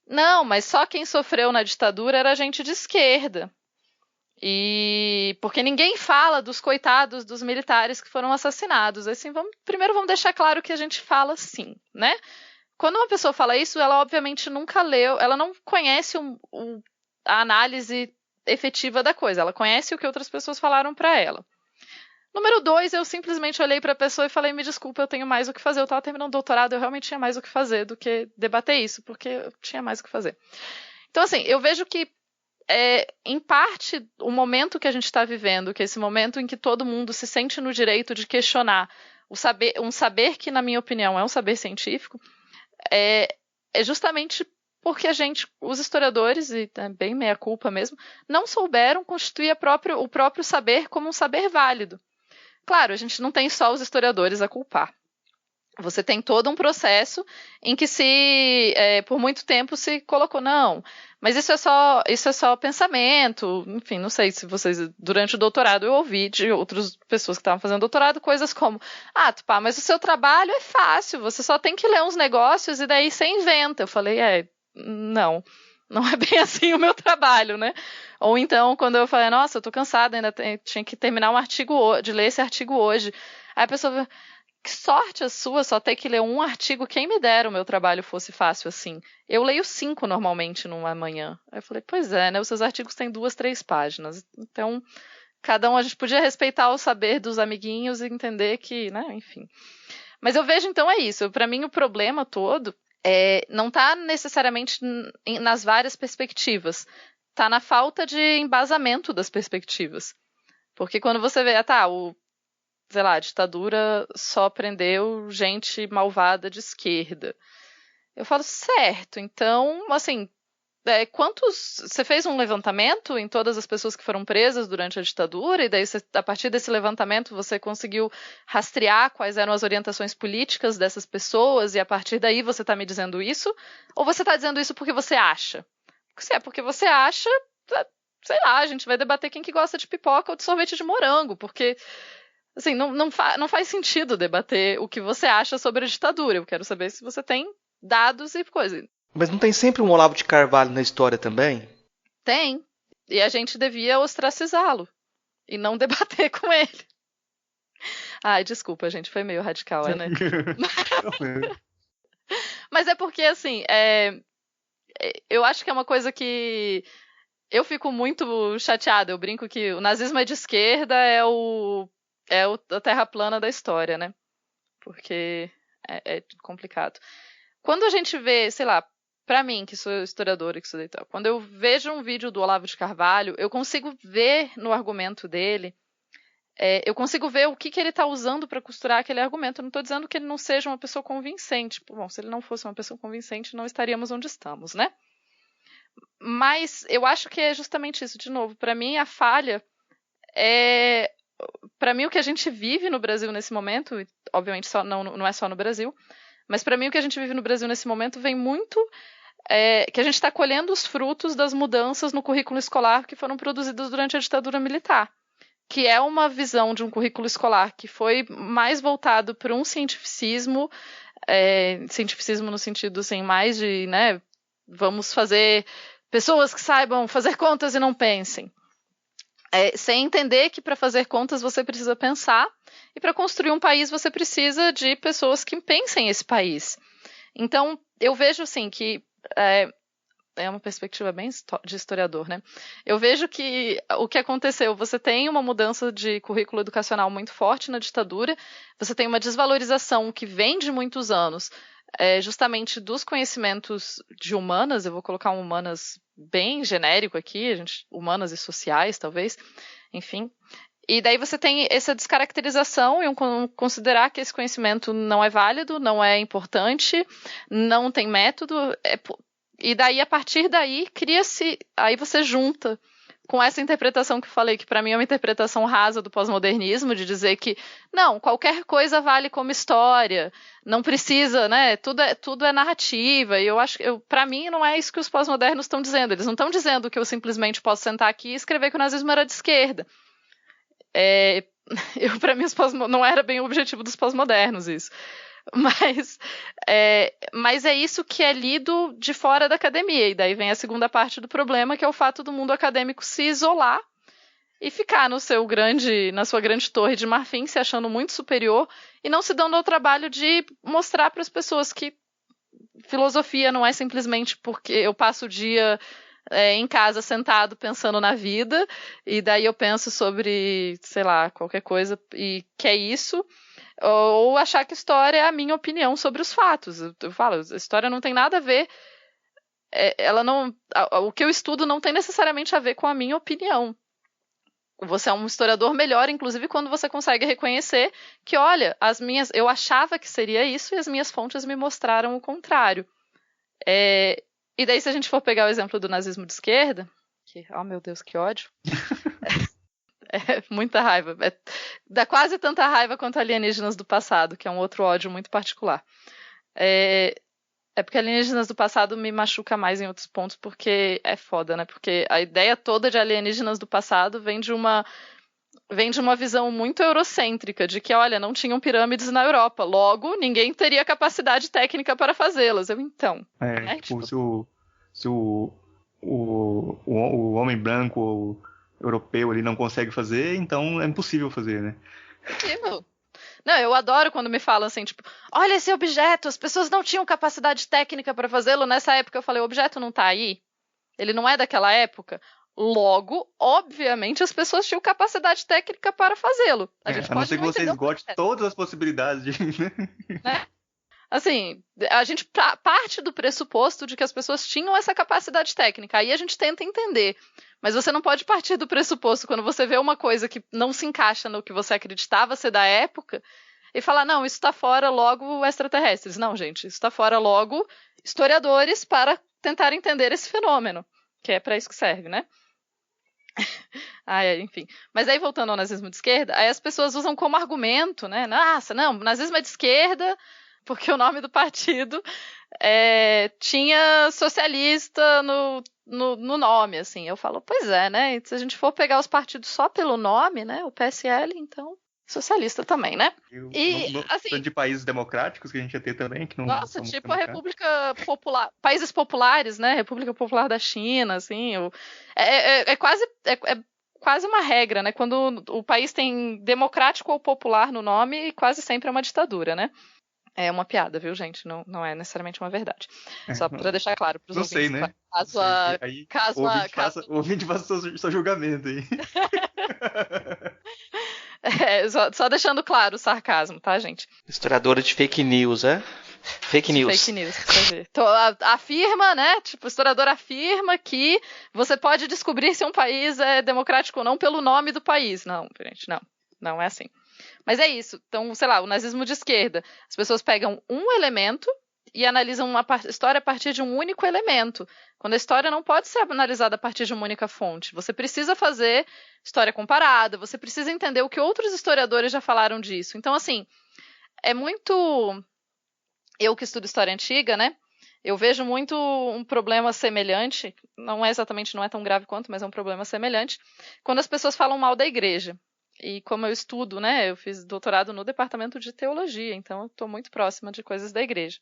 Não, mas só quem sofreu na ditadura era gente de esquerda. E porque ninguém fala dos coitados dos militares que foram assassinados. Assim, primeiro vamos deixar claro que a gente fala sim, né? Quando uma pessoa fala isso, ela obviamente nunca leu, ela não conhece a análise efetiva da coisa, ela conhece o que outras pessoas falaram para ela. Número 2, eu simplesmente olhei para a pessoa e falei, me desculpa, eu tenho mais o que fazer. Eu estava terminando o doutorado, eu realmente tinha mais o que fazer do que debater isso, porque eu tinha mais o que fazer. Então, assim, eu vejo que, em parte, o momento que a gente está vivendo, que é esse momento em que todo mundo se sente no direito de questionar um saber que, na minha opinião, é um saber científico, é justamente porque os historiadores, e é bem meia culpa mesmo, não souberam constituir o próprio saber como um saber válido. Claro, a gente não tem só os historiadores a culpar. Você tem todo um processo em que por muito tempo se colocou, não, mas isso é só pensamento, enfim, não sei se vocês, durante o doutorado eu ouvi de outras pessoas que estavam fazendo doutorado, coisas como, Tupá, mas o seu trabalho é fácil, você só tem que ler uns negócios e daí você inventa. Eu falei, não é bem assim o meu trabalho, né? Ou então, quando eu falei, nossa, eu tô cansada, ainda tinha que terminar de ler esse artigo hoje. Aí a pessoa, que sorte a sua, só ter que ler um artigo, quem me dera o meu trabalho fosse fácil assim. Eu leio 5 normalmente numa manhã. Aí eu falei, pois é, né? Os seus artigos têm 2, 3 páginas. Então, a gente podia respeitar o saber dos amiguinhos e entender que, né, enfim. Mas eu vejo, então, é isso. Para mim, o problema todo não está necessariamente nas várias perspectivas. Está na falta de embasamento das perspectivas. Porque quando você vê, a ditadura só prendeu gente malvada de esquerda. Eu falo, certo, então, assim, você fez um levantamento em todas as pessoas que foram presas durante a ditadura, e daí, a partir desse levantamento, você conseguiu rastrear quais eram as orientações políticas dessas pessoas, e a partir daí você está me dizendo isso? Ou você está dizendo isso porque você acha? Se é porque você acha, sei lá, a gente vai debater quem que gosta de pipoca ou de sorvete de morango, porque... Assim, não faz sentido debater o que você acha sobre a ditadura. Eu quero saber se você tem dados e coisa. Mas não tem sempre um Olavo de Carvalho na história também? Tem. E a gente devia ostracizá-lo. E não debater com ele. Ai, desculpa, gente. Foi meio radical, né? Mas é porque, assim, eu acho que é uma coisa que... Eu fico muito chateada. Eu brinco que o nazismo é de esquerda, é a terra plana da história, né? Porque é complicado. Quando a gente vê, sei lá, pra mim, que sou historiadora, que estudei tal, quando eu vejo um vídeo do Olavo de Carvalho, eu consigo ver no argumento dele, eu consigo ver o que ele tá usando para costurar aquele argumento. Eu não tô dizendo que ele não seja uma pessoa convincente. Bom, se ele não fosse uma pessoa convincente, não estaríamos onde estamos, né? Mas eu acho que é justamente isso. De novo, para mim, a falha para mim, o que a gente vive no Brasil nesse momento, obviamente não é só no Brasil, mas para mim o que a gente vive no Brasil nesse momento vem muito que a gente está colhendo os frutos das mudanças no currículo escolar que foram produzidas durante a ditadura militar, que é uma visão de um currículo escolar que foi mais voltado para um cientificismo no sentido assim, mais de, né, vamos fazer pessoas que saibam fazer contas e não pensem. Sem entender que para fazer contas você precisa pensar, e para construir um país você precisa de pessoas que pensem esse país. Então, eu vejo assim que é uma perspectiva bem de historiador, né? Eu vejo que o que aconteceu, você tem uma mudança de currículo educacional muito forte na ditadura, você tem uma desvalorização que vem de muitos anos, justamente dos conhecimentos de humanas, eu vou colocar um humanas bem genérico aqui, humanas e sociais, talvez, enfim. E daí você tem essa descaracterização e considerar que esse conhecimento não é válido, não é importante, não tem método. E daí, a partir daí, cria-se... Aí você junta com essa interpretação que eu falei, que para mim é uma interpretação rasa do pós-modernismo, de dizer que, não, qualquer coisa vale como história, não precisa, né? Tudo é narrativa. E eu acho que, para mim, não é isso que os pós-modernos estão dizendo. Eles não estão dizendo que eu simplesmente posso sentar aqui e escrever que o nazismo era de esquerda. Para mim, não era bem o objetivo dos pós-modernos isso. Mas é isso que é lido de fora da academia. E daí vem a segunda parte do problema, que é o fato do mundo acadêmico se isolar e ficar na sua grande torre de marfim, se achando muito superior e não se dando ao trabalho de mostrar para as pessoas que filosofia não é simplesmente porque eu passo o dia em casa sentado pensando na vida e daí eu penso sobre, sei lá, qualquer coisa e que é isso. Ou achar que história é a minha opinião sobre os fatos. Eu falo, a história não tem nada a ver. O que eu estudo não tem necessariamente a ver com a minha opinião. Você é um historiador melhor, inclusive, quando você consegue reconhecer que, olha, eu achava que seria isso e as minhas fontes me mostraram o contrário. E daí, se a gente for pegar o exemplo do nazismo de esquerda, oh meu Deus, que ódio. Muita raiva. Dá quase tanta raiva quanto Alienígenas do Passado, que é um outro ódio muito particular. Porque Alienígenas do Passado me machuca mais em outros pontos, porque é foda, né? Porque a ideia toda de Alienígenas do Passado vem de uma visão muito eurocêntrica, de que, olha, não tinham pirâmides na Europa, logo, ninguém teria capacidade técnica para fazê-las. Se o homem branco europeu ele não consegue fazer, então é impossível fazer, né? Não, eu adoro quando me falam assim, tipo, olha esse objeto, as pessoas não tinham capacidade técnica para fazê-lo. Nessa época eu falei, o objeto não tá aí? Ele não é daquela época? Logo, obviamente, as pessoas tinham capacidade técnica para fazê-lo. A não ser que você esgote todas as possibilidades de... né? Assim, a gente parte do pressuposto de que as pessoas tinham essa capacidade técnica. Aí a gente tenta entender. Mas você não pode partir do pressuposto quando você vê uma coisa que não se encaixa no que você acreditava ser da época e falar, não, isso está fora, logo extraterrestres. Não, gente, isso está fora, logo historiadores para tentar entender esse fenômeno. Que é para isso que serve, né? Enfim. Mas aí, voltando ao nazismo de esquerda, aí as pessoas usam como argumento, né? Nossa, não, o nazismo é de esquerda porque o nome do partido tinha socialista no nome, assim. Eu falo, pois é, né? Se a gente for pegar os partidos só pelo nome, né? O PSL, então, socialista também, né? Assim, de países democráticos que a gente ia ter também, que não. Nossa, tipo a República Popular, países populares, né? República Popular da China, assim. É quase uma regra, né? Quando o país tem democrático ou popular no nome, quase sempre é uma ditadura, né? É uma piada, viu, gente? Não é necessariamente uma verdade. Só para deixar claro para os ouvintes. Não sei, né? Caso o ouvinte faça o seu julgamento aí. Só deixando claro o sarcasmo, tá, gente? Historiadora de fake news, é? Fake news. Fake news, pra ver. Então, afirma, né? Tipo, o historiador afirma que você pode descobrir se um país é democrático ou não pelo nome do país. Não, gente, não. Não é assim. Mas é isso. Então, sei lá, o nazismo de esquerda. As pessoas pegam um elemento e analisam uma história a partir de um único elemento. Quando a história não pode ser analisada a partir de uma única fonte. Você precisa fazer história comparada, você precisa entender o que outros historiadores já falaram disso. Então, assim, é muito... Eu que estudo história antiga, né? Eu vejo muito um problema semelhante, não é tão grave quanto, mas é um problema semelhante, quando as pessoas falam mal da igreja. E como eu estudo, né, eu fiz doutorado no departamento de teologia, então eu estou muito próxima de coisas da igreja.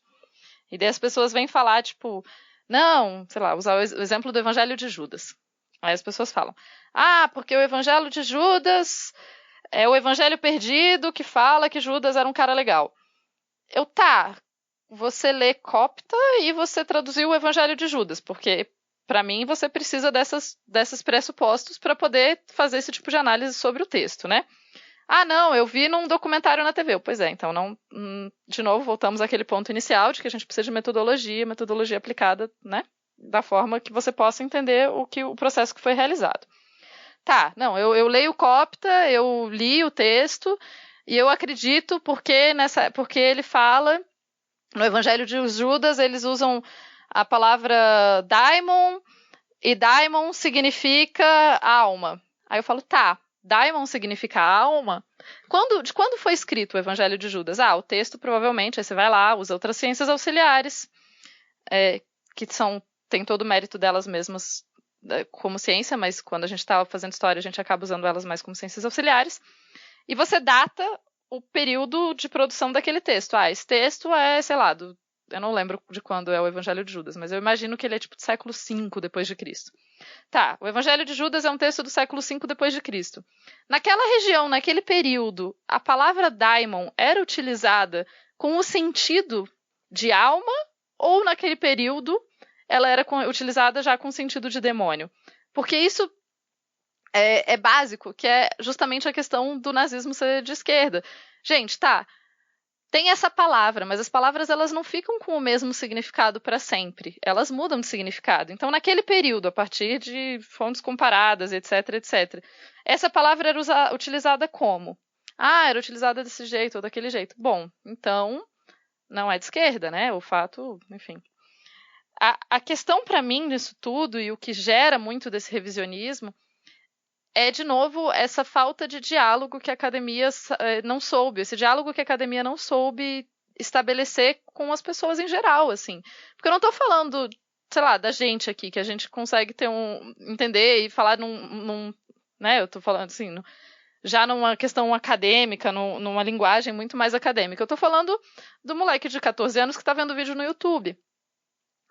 E daí as pessoas vêm falar, tipo, não, sei lá, usar o exemplo do Evangelho de Judas. Aí as pessoas falam, porque o Evangelho de Judas é o evangelho perdido que fala que Judas era um cara legal. Você lê Copta e você traduziu o Evangelho de Judas, porque, para mim, você precisa desses pressupostos para poder fazer esse tipo de análise sobre o texto, né? Não, eu vi num documentário na TV. Pois é, então, de novo, voltamos àquele ponto inicial de que a gente precisa de metodologia aplicada, né? Da forma que você possa entender o processo que foi realizado. Eu leio Copta, eu li o texto, e eu acredito porque ele fala... No Evangelho de Judas, eles usam a palavra daimon, e daimon significa alma. Aí eu falo, daimon significa alma? De quando foi escrito o Evangelho de Judas? O texto provavelmente, aí você vai lá, usa outras ciências auxiliares, que tem todo o mérito delas mesmas como ciência, mas quando a gente está fazendo história, a gente acaba usando elas mais como ciências auxiliares. E você data o período de produção daquele texto. Esse texto é, sei lá, eu não lembro de quando é o Evangelho de Judas, mas eu imagino que ele é tipo do século V depois de Cristo. O Evangelho de Judas é um texto do século V depois de Cristo. Naquela região, naquele período, a palavra daimon era utilizada com o sentido de alma, ou naquele período ela era utilizada já com o sentido de demônio? Porque isso é básico, que é justamente a questão do nazismo ser de esquerda. Gente, tem essa palavra, mas as palavras elas não ficam com o mesmo significado para sempre. Elas mudam de significado. Então, naquele período, a partir de fontes comparadas, etc., etc., essa palavra era utilizada como? Era utilizada desse jeito ou daquele jeito. Bom, então, não é de esquerda, né? O fato, enfim. A questão para mim disso tudo, e o que gera muito desse revisionismo, é, de novo, essa falta de diálogo que a academia não soube, esse diálogo que a academia não soube estabelecer com as pessoas em geral, assim. Porque eu não estou falando, sei lá, da gente aqui, que a gente consegue entender e falar né, eu estou falando assim, já numa questão acadêmica, numa linguagem muito mais acadêmica. Eu estou falando do moleque de 14 anos que está vendo vídeo no YouTube.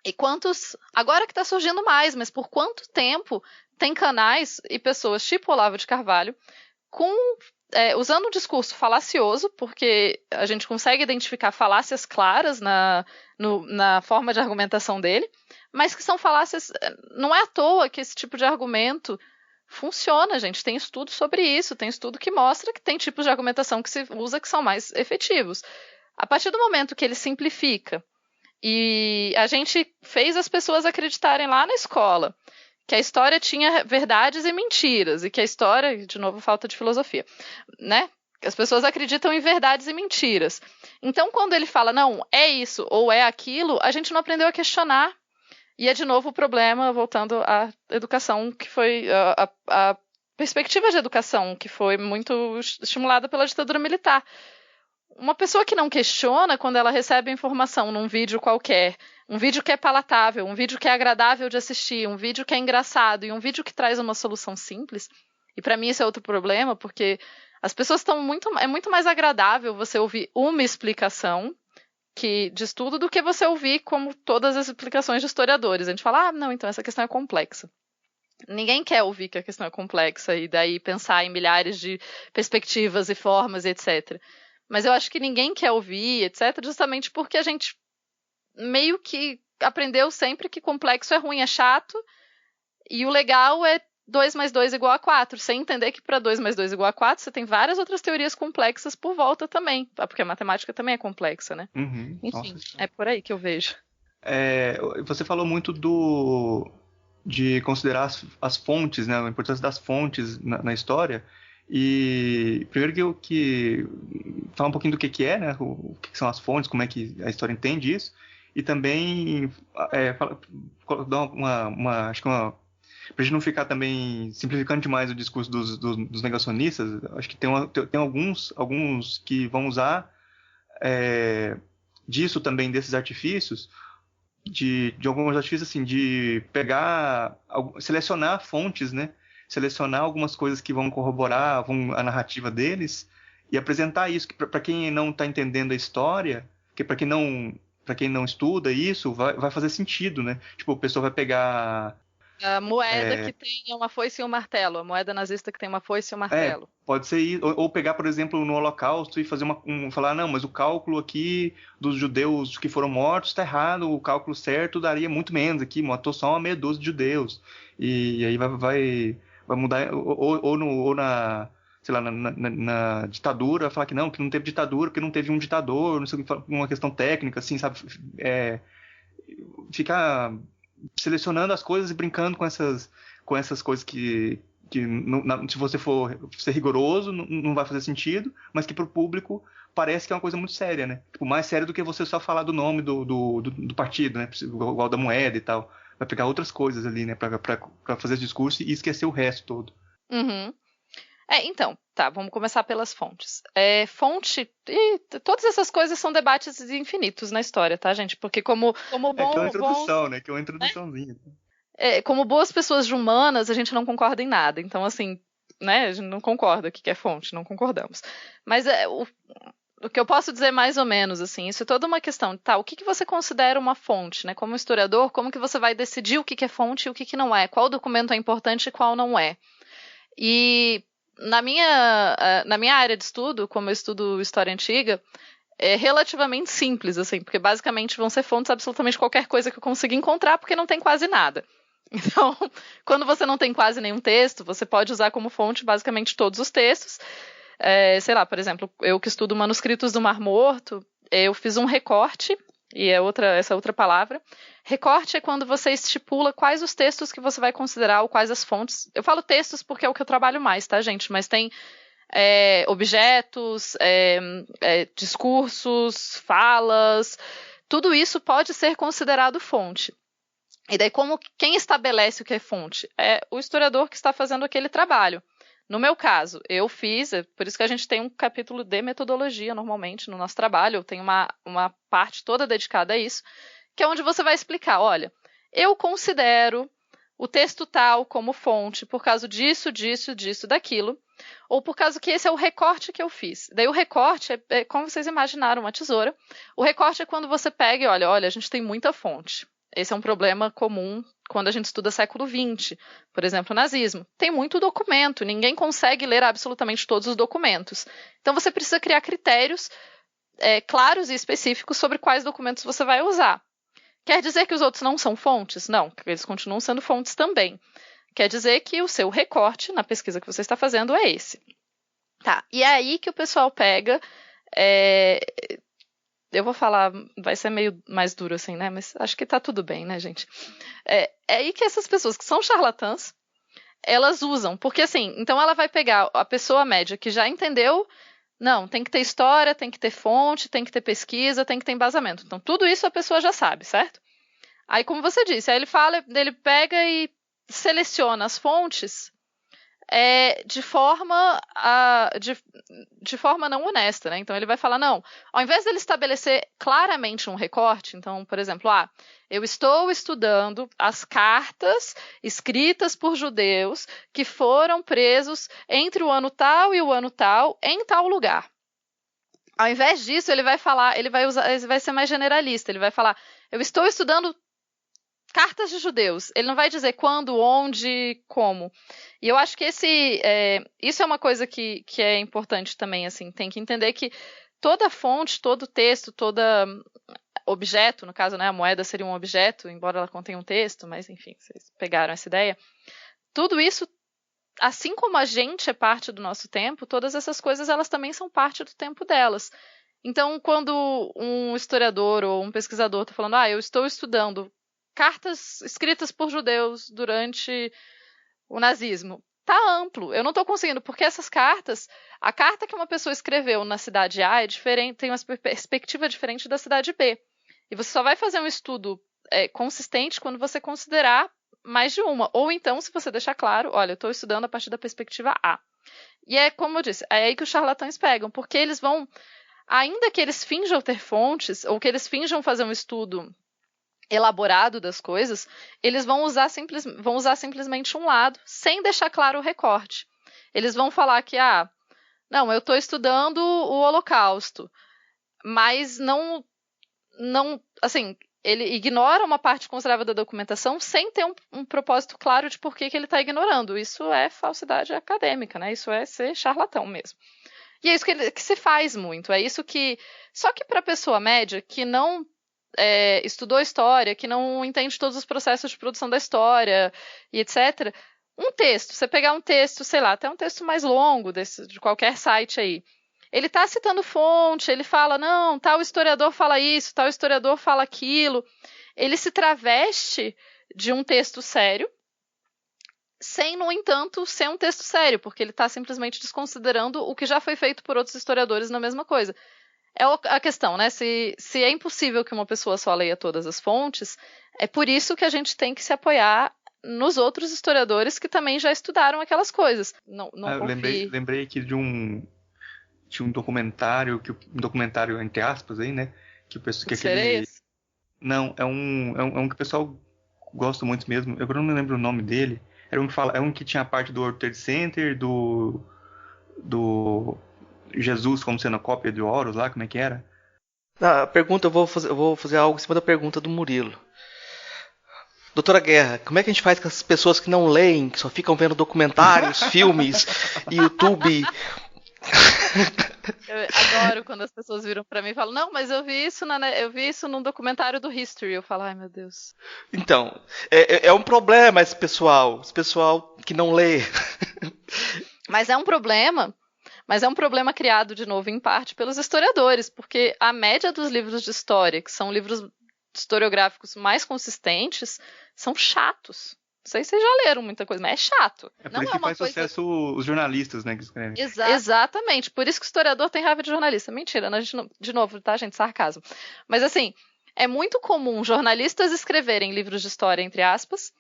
E agora que está surgindo mais, mas por quanto tempo tem canais e pessoas tipo Olavo de Carvalho usando um discurso falacioso, porque a gente consegue identificar falácias claras na forma de argumentação dele, mas que são falácias... Não é à toa que esse tipo de argumento funciona, gente. Tem estudo sobre isso, tem estudo que mostra que tem tipos de argumentação que se usa que são mais efetivos. A partir do momento que ele simplifica, e a gente fez as pessoas acreditarem lá na escola que a história tinha verdades e mentiras, e que a história, de novo, falta de filosofia, né? As pessoas acreditam em verdades e mentiras. Então, quando ele fala, não, é isso ou é aquilo, a gente não aprendeu a questionar. E é, de novo, o problema, voltando à educação, que foi a perspectiva de educação, que foi muito estimulada pela ditadura militar. Uma pessoa que não questiona, quando ela recebe informação num vídeo qualquer, um vídeo que é palatável, um vídeo que é agradável de assistir, um vídeo que é engraçado e um vídeo que traz uma solução simples, e para mim esse é outro problema, porque as pessoas é muito mais agradável você ouvir uma explicação de estudo do que você ouvir como todas as explicações de historiadores. A gente fala, não, então essa questão é complexa. Ninguém quer ouvir que a questão é complexa e daí pensar em milhares de perspectivas e formas, etc. Mas eu acho que ninguém quer ouvir, etc., justamente porque a gente meio que aprendeu sempre que complexo é ruim, é chato, e o legal é 2 mais 2 igual a 4, sem entender que para 2 mais 2 igual a 4 você tem várias outras teorias complexas por volta também, porque a matemática também é complexa, né? Uhum. Enfim, Nossa. é por aí que eu vejo. Você falou muito de considerar as fontes, né, a importância das fontes na história. E primeiro que falar um pouquinho do que é, né, o que são as fontes, como é que a história entende isso, e também dar acho que pra gente não ficar também simplificando demais o discurso dos negacionistas, acho que tem alguns que vão usar disso também, desses artifícios, de alguns artifícios, assim, de pegar, selecionar fontes, né? Selecionar algumas coisas que vão corroborar a narrativa deles e apresentar isso, que para quem não está entendendo a história, que para quem não estuda isso, vai fazer sentido, né? Tipo, a pessoa vai pegar... A moeda que tem uma foice e um martelo, a moeda nazista que tem uma foice e um martelo. Pode ser isso. Ou pegar, por exemplo, no Holocausto e fazer falar, não, mas o cálculo aqui dos judeus que foram mortos está errado, o cálculo certo daria muito menos aqui, matou só uma meia dúzia de judeus. E aí vai mudar, ou na, sei lá, na ditadura, falar que não teve ditadura, porque não teve um ditador, não sei o que, uma questão técnica, assim, sabe? Ficar selecionando as coisas e brincando com essas coisas que se você for ser rigoroso, não vai fazer sentido, mas que pro público parece que é uma coisa muito séria, né? Tipo, mais séria do que você só falar do nome do partido, né? Igual da moeda e tal. Vai pegar outras coisas ali, né? Pra fazer esse discurso e esquecer o resto todo. Uhum. Então, tá, vamos começar pelas fontes. Fonte, e todas essas coisas são debates infinitos na história, tá, gente? Porque como que é uma introdução, né? Que é uma introduçãozinha. Como boas pessoas de humanas, a gente não concorda em nada. Então, assim, né, a gente não concorda o que é fonte, não concordamos. Mas o que eu posso dizer mais ou menos, assim, isso é toda uma questão, tá, o que você considera uma fonte, né? Como historiador, como que você vai decidir o que é fonte e o que não é? Qual documento é importante e qual não é? E na minha área de estudo, como eu estudo história antiga, é relativamente simples, assim, porque basicamente vão ser fontes absolutamente qualquer coisa que eu consiga encontrar, porque não tem quase nada. Então, quando você não tem quase nenhum texto, você pode usar como fonte basicamente todos os textos. Sei lá, por exemplo, eu que estudo manuscritos do Mar Morto, eu fiz um recorte, e essa outra palavra. Recorte é quando você estipula quais os textos que você vai considerar ou quais as fontes. Eu falo textos porque é o que eu trabalho mais, tá, gente? Mas tem objetos, discursos, falas, tudo isso pode ser considerado fonte. E daí, quem estabelece o que é fonte? É o historiador que está fazendo aquele trabalho. No meu caso, eu fiz, por isso que a gente tem um capítulo de metodologia, normalmente, no nosso trabalho, eu tenho uma parte toda dedicada a isso, que é onde você vai explicar, olha, eu considero o texto tal como fonte por causa disso, disso, disso, daquilo, ou por causa que esse é o recorte que eu fiz. Daí o recorte é como vocês imaginaram, uma tesoura. O recorte é quando você pega e olha, a gente tem muita fonte. Esse é um problema comum quando a gente estuda século XX, por exemplo, o nazismo. Tem muito documento, ninguém consegue ler absolutamente todos os documentos. Então você precisa criar critérios claros e específicos sobre quais documentos você vai usar. Quer dizer que os outros não são fontes? Não, eles continuam sendo fontes também. Quer dizer que o seu recorte na pesquisa que você está fazendo é esse. Tá, e é aí que o pessoal pega... Eu vou falar, vai ser meio mais duro assim, né? Mas acho que tá tudo bem, né, gente? É aí que essas pessoas que são charlatãs, elas usam. Porque assim, então ela vai pegar a pessoa média que já entendeu, não, tem que ter história, tem que ter fonte, tem que ter pesquisa, tem que ter embasamento. Então tudo isso a pessoa já sabe, certo? Aí como você disse, aí ele pega e seleciona as fontes de forma não honesta, né? Então ele vai falar, não, ao invés dele estabelecer claramente um recorte, então, por exemplo, eu estou estudando as cartas escritas por judeus que foram presos entre o ano tal e o ano tal em tal lugar. Ao invés disso, ele vai ser mais generalista, ele vai falar, eu estou estudando cartas de judeus. Ele não vai dizer quando, onde, como. E eu acho que isso é uma coisa que é importante também, assim, tem que entender que toda fonte, todo texto, todo objeto, no caso, né, a moeda seria um objeto, embora ela contenha um texto, mas enfim, vocês pegaram essa ideia. Tudo isso, assim como a gente é parte do nosso tempo, todas essas coisas, elas também são parte do tempo delas. Então, quando um historiador ou um pesquisador está falando, eu estou estudando cartas escritas por judeus durante o nazismo. Tá amplo. Eu não estou conseguindo, porque essas cartas, a carta que uma pessoa escreveu na cidade A é diferente, tem uma perspectiva diferente da cidade B. E você só vai fazer um estudo consistente quando você considerar mais de uma. Ou então, se você deixar claro, olha, eu estou estudando a partir da perspectiva A. E como eu disse, é aí que os charlatães pegam, porque eles vão, ainda que eles finjam ter fontes, ou que eles finjam fazer um estudo elaborado das coisas, eles vão usar simplesmente um lado, sem deixar claro o recorte. Eles vão falar que, não, eu estou estudando o Holocausto, mas não, assim, ele ignora uma parte considerável da documentação sem ter um propósito claro de por que ele está ignorando. Isso é falsidade acadêmica, né? Isso é ser charlatão mesmo. E é isso que se faz muito. É isso que... Só que para a pessoa média, que não estudou história, que não entende todos os processos de produção da história e etc., um texto, você pegar um texto, sei lá, até um texto mais longo de qualquer site aí, ele está citando fonte, ele fala, não, tal historiador fala isso, tal historiador fala aquilo, ele se traveste de um texto sério, sem, no entanto, ser um texto sério, porque ele está simplesmente desconsiderando o que já foi feito por outros historiadores na mesma coisa. É a questão, né? Se é impossível que uma pessoa só leia todas as fontes, é por isso que a gente tem que se apoiar nos outros historiadores que também já estudaram aquelas coisas. Não eu lembrei aqui de um documentário, um documentário entre aspas aí, né? Que o pessoal Não, é um que o pessoal gosta muito mesmo. Eu agora não me lembro o nome dele. É um que tinha a parte do World Trade Center, do Jesus como sendo a cópia de Horus lá, como é que era? A pergunta, eu vou fazer algo em cima da pergunta do Murilo. Doutora Guerra, como é que a gente faz com as pessoas que não leem, que só ficam vendo documentários, filmes, YouTube? Eu adoro quando as pessoas viram pra mim e falam, não, mas eu vi isso num documentário do History. Eu falo, ai meu Deus. Então, é um problema esse pessoal que não lê. Mas é um problema criado, de novo, em parte, pelos historiadores, porque a média dos livros de história, que são livros historiográficos mais consistentes, são chatos. Não sei se vocês já leram muita coisa, mas é chato. É por isso que faz sucesso os jornalistas, né, que escrevem. Exatamente, por isso que o historiador tem raiva de jornalista. Mentira, né? A gente não... De novo, tá, gente? Sarcasmo. Mas assim, é muito comum jornalistas escreverem livros de história, entre aspas,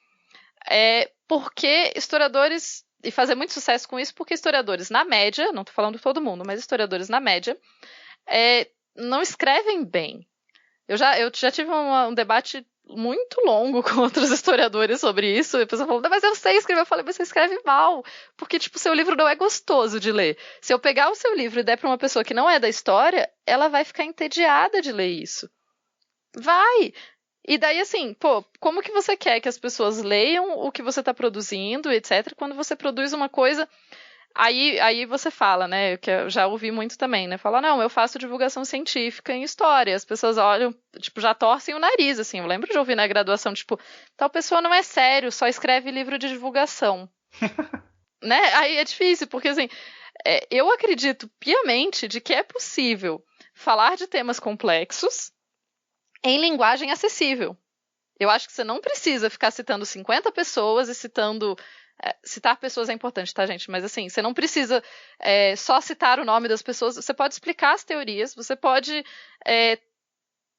porque historiadores... E fazer muito sucesso com isso, porque historiadores, na média, não estou falando de todo mundo, mas historiadores, na média, não escrevem bem. Eu já tive um debate muito longo com outros historiadores sobre isso, e a pessoa falou, mas eu sei escrever. Eu falei, mas você escreve mal, porque, tipo, seu livro não é gostoso de ler. Se eu pegar o seu livro e der para uma pessoa que não é da história, ela vai ficar entediada de ler isso. Vai! E daí, assim, como que você quer que as pessoas leiam o que você está produzindo, etc., quando você produz uma coisa... Aí você fala, né, que eu já ouvi muito também, né, fala, não, eu faço divulgação científica em história, as pessoas olham, tipo, já torcem o nariz, assim, eu lembro de ouvir na graduação, tipo, tal pessoa não é sério, só escreve livro de divulgação, né, aí é difícil, porque, assim, eu acredito piamente de que é possível falar de temas complexos em linguagem acessível. Eu acho que você não precisa ficar citando 50 pessoas e citar pessoas é importante, tá, gente? Mas, assim, você não precisa só citar o nome das pessoas, você pode explicar as teorias, você pode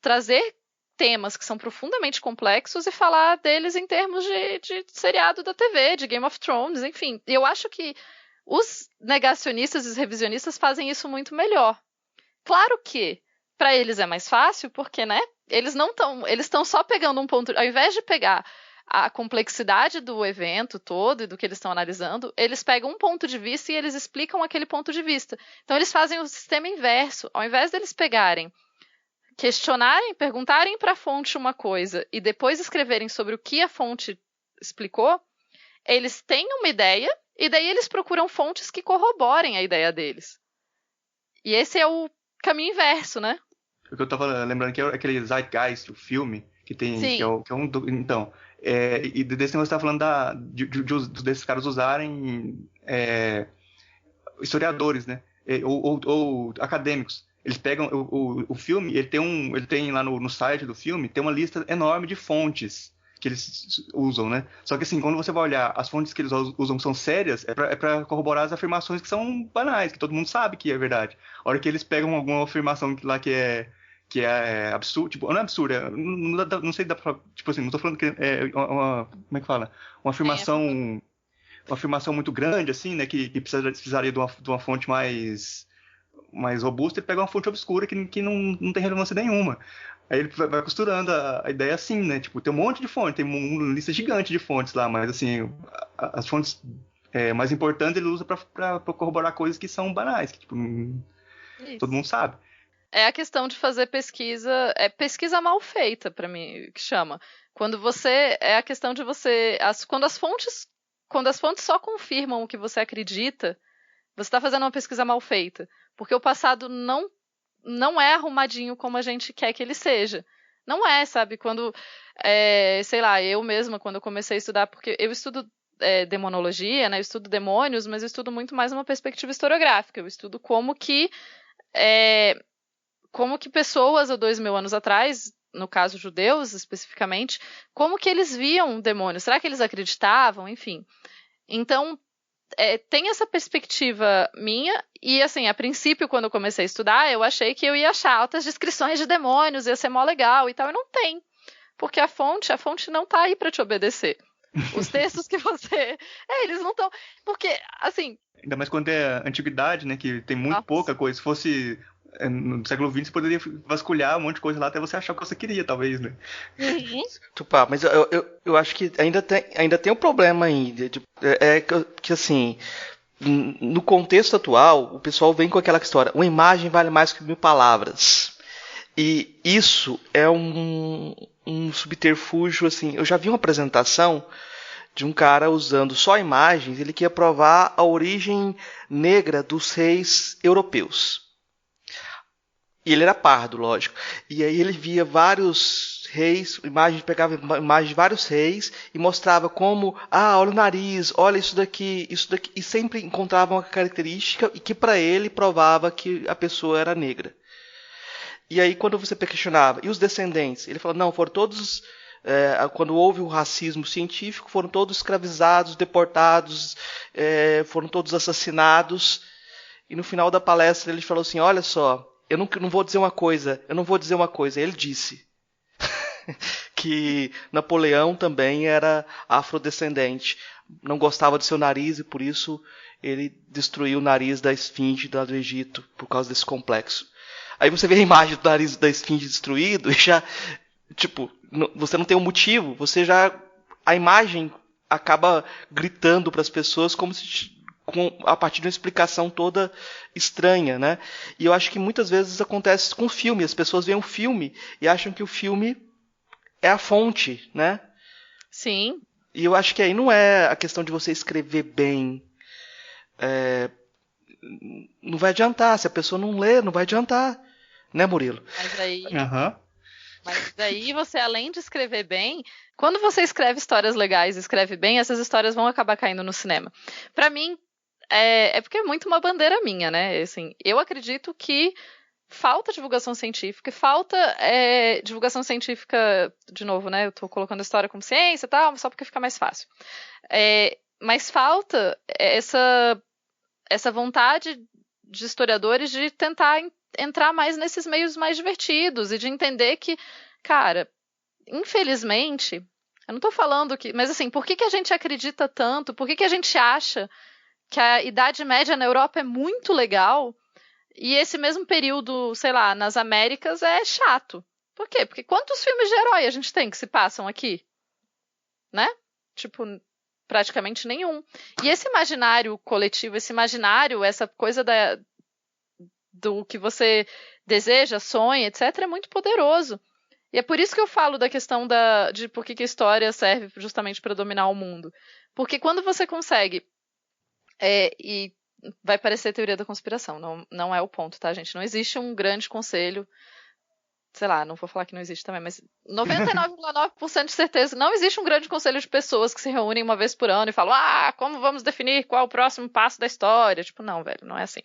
trazer temas que são profundamente complexos e falar deles em termos de seriado da TV, de Game of Thrones, enfim. E eu acho que os negacionistas e os revisionistas fazem isso muito melhor. Claro que para eles é mais fácil, porque, né, eles estão só pegando um ponto, ao invés de pegar a complexidade do evento todo e do que eles estão analisando, eles pegam um ponto de vista e eles explicam aquele ponto de vista. Então eles fazem o sistema inverso, ao invés deles pegarem, questionarem, perguntarem para a fonte uma coisa e depois escreverem sobre o que a fonte explicou, eles têm uma ideia e daí eles procuram fontes que corroborem a ideia deles. E esse é o caminho inverso, né? O que eu tava lembrando que é aquele Zeitgeist, o filme, que tem. Sim. Que é um. Então. E desse negócio você tá falando desses caras usarem historiadores, né? Ou acadêmicos. Eles pegam o filme, ele tem lá no site do filme, tem uma lista enorme de fontes que eles usam, né? Só que assim, quando você vai olhar, as fontes que eles usam são sérias, é pra corroborar as afirmações que são banais, que todo mundo sabe que é verdade. A hora que eles pegam alguma afirmação lá que é absurdo, tipo, não é absurda, não sei se dá pra, tipo assim, não tô falando que como é que fala? Uma afirmação muito grande, assim, né, que precisaria de uma fonte mais robusta, e pega uma fonte obscura que não tem relevância nenhuma. Aí ele vai costurando a ideia assim, né? Tipo, tem um monte de fontes, tem uma lista gigante de fontes lá, mas assim, as fontes mais importantes ele usa pra corroborar coisas que são banais, que tipo, todo mundo sabe. É a questão de fazer pesquisa, pesquisa mal feita, pra mim, que chama. É a questão de você, quando as fontes só confirmam o que você acredita, você está fazendo uma pesquisa mal feita, porque o passado não é arrumadinho como a gente quer que ele seja. Não é, sabe? Sei lá, eu mesma, quando eu comecei a estudar, porque eu estudo demonologia, né? Eu estudo demônios, mas eu estudo muito mais uma perspectiva historiográfica. Eu estudo como que pessoas há 2.000 anos atrás, no caso judeus especificamente, como que eles viam demônios? Será que eles acreditavam? Enfim. Então, tem essa perspectiva minha, e assim, a princípio, quando eu comecei a estudar, eu achei que eu ia achar altas descrições de demônios, ia ser mó legal e tal, e não tem. Porque a fonte não tá aí para te obedecer. Os textos que você... eles não estão... Porque, assim... Ainda mais quando é antiguidade, né, que tem muito pouca coisa. Se fosse no século XX, você poderia vasculhar um monte de coisa lá até você achar o que você queria, talvez, né? Tupá, mas eu acho que ainda tem um problema ainda. Que assim, no contexto atual, o pessoal vem com aquela história, uma imagem vale mais que 1.000 palavras. E isso é um subterfúgio, assim. Eu já vi uma apresentação de um cara usando só imagens, ele queria provar a origem negra dos reis europeus. E ele era pardo, lógico. E aí ele via vários reis, pegava imagens de vários reis e mostrava como, olha o nariz, olha isso daqui, e sempre encontrava uma característica e que para ele provava que a pessoa era negra. E aí quando você questionava, e os descendentes? Ele falou, não, foram todos, quando houve o racismo científico, foram todos escravizados, deportados, foram todos assassinados. E no final da palestra ele falou assim, olha só, eu não vou dizer uma coisa. Ele disse que Napoleão também era afrodescendente. Não gostava do seu nariz e por isso ele destruiu o nariz da esfinge do Egito, por causa desse complexo. Aí você vê a imagem do nariz da esfinge destruído e já, tipo, você não tem um motivo, a imagem acaba gritando para as pessoas como se... a partir de uma explicação toda estranha, né? E eu acho que muitas vezes acontece com o filme. As pessoas veem um filme e acham que o filme é a fonte, né? Sim. E eu acho que aí não é a questão de você escrever bem. Não vai adiantar. Se a pessoa não lê, não vai adiantar. Né, Murilo? Mas daí você, além de escrever bem, quando você escreve histórias legais e escreve bem, essas histórias vão acabar caindo no cinema. Pra mim, porque é muito uma bandeira minha, né? Assim, eu acredito que falta divulgação científica, divulgação científica, de novo, né? Eu tô colocando a história como ciência e tal, só porque fica mais fácil. Mas falta essa vontade de historiadores de tentar entrar mais nesses meios mais divertidos e de entender que, cara, infelizmente, eu não tô falando que... Mas assim, por que a gente acredita tanto? Por que a gente acha que a Idade Média na Europa é muito legal e esse mesmo período, sei lá, nas Américas é chato? Por quê? Porque quantos filmes de herói a gente tem que se passam aqui? Né? Tipo, praticamente nenhum. E esse imaginário coletivo, essa coisa do que você deseja, sonha, etc., é muito poderoso. E é por isso que eu falo da questão de por que a história serve justamente para dominar o mundo. Porque quando você consegue... e vai parecer teoria da conspiração, não é o ponto, tá, gente? Não existe um grande conselho, sei lá, não vou falar que não existe também, mas 99,9% de certeza não existe um grande conselho de pessoas que se reúnem uma vez por ano e falam, como vamos definir qual é o próximo passo da história? Tipo, não, velho, não é assim.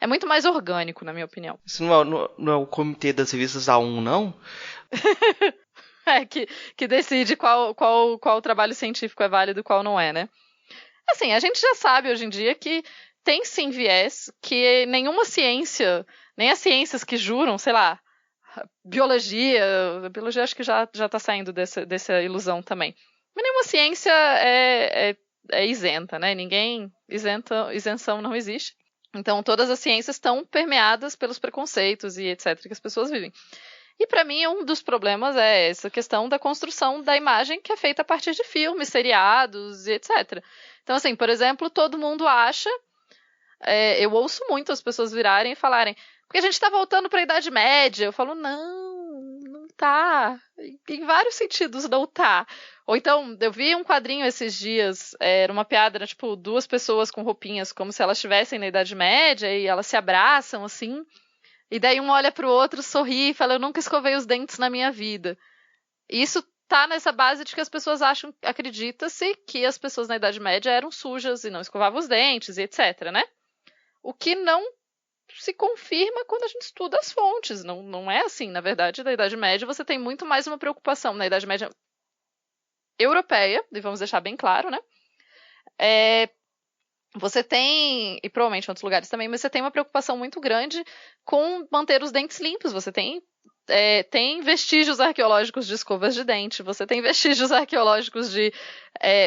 É muito mais orgânico, na minha opinião. Isso não é o comitê das revistas A1, não? Que decide qual trabalho científico é válido e qual não é, né? Assim, a gente já sabe hoje em dia que tem sim viés, que nenhuma ciência, nem as ciências que juram, sei lá, biologia acho que já tá saindo dessa ilusão também. Mas nenhuma ciência é isenta, né? Isenção não existe. Então, todas as ciências estão permeadas pelos preconceitos e etc. que as pessoas vivem. E para mim, um dos problemas é essa questão da construção da imagem que é feita a partir de filmes, seriados e etc. Então, assim, por exemplo, todo mundo acha... eu ouço muito as pessoas virarem e falarem porque a gente tá voltando para a Idade Média. Eu falo, não tá. Em vários sentidos não tá. Ou então, eu vi um quadrinho esses dias, era uma piada, era tipo duas pessoas com roupinhas como se elas estivessem na Idade Média e elas se abraçam assim. E daí um olha pro outro, sorri e fala, eu nunca escovei os dentes na minha vida. E isso tá nessa base de que as pessoas acredita-se que as pessoas na Idade Média eram sujas e não escovavam os dentes e etc, né? O que não se confirma quando a gente estuda as fontes. Não é assim. Na verdade, na Idade Média você tem muito mais uma preocupação. Na Idade Média europeia, e vamos deixar bem claro, né? Você tem, e provavelmente em outros lugares também, mas você tem uma preocupação muito grande com manter os dentes limpos. Você tem vestígios arqueológicos de escovas de dente, você tem vestígios arqueológicos de...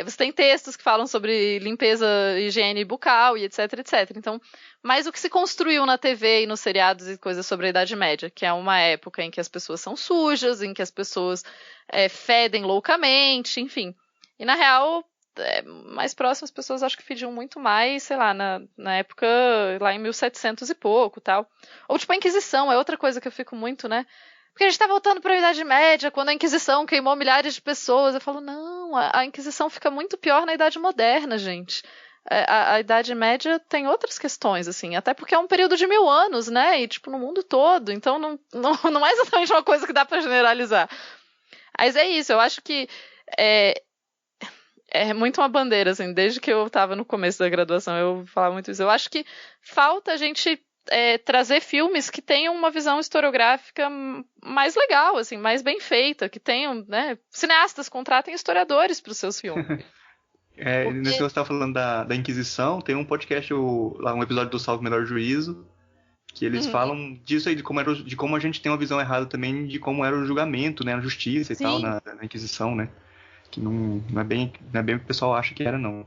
você tem textos que falam sobre limpeza, higiene bucal e etc, etc. Então, mas o que se construiu na TV e nos seriados e coisas sobre a Idade Média, que é uma época em que as pessoas são sujas, em que as pessoas fedem loucamente, enfim. E na real... mais próximas, as pessoas acho que fediam muito mais, sei lá, na época, lá em 1700 e pouco, tal. Ou tipo a Inquisição, é outra coisa que eu fico muito, né? Porque a gente tá voltando para a Idade Média, quando a Inquisição queimou milhares de pessoas. Eu falo, não, a Inquisição fica muito pior na Idade Moderna, gente. A Idade Média tem outras questões, assim, até porque é um período de 1000 anos, né? E tipo, no mundo todo, então não é exatamente uma coisa que dá para generalizar. Mas é isso, eu acho que é muito uma bandeira, assim, desde que eu estava no começo da graduação, eu falava muito isso. Eu acho que falta a gente trazer filmes que tenham uma visão historiográfica mais legal, assim, mais bem feita, que tenham, né, cineastas contratem historiadores para os seus filmes. Nesse que você estava falando da Inquisição, tem um podcast, lá um episódio do Salve Melhor Juízo, que eles falam disso aí, de como a gente tem uma visão errada também de como era o julgamento, né, a justiça e Sim. tal, na Inquisição, né? Que não é bem o que o pessoal acha que era, não.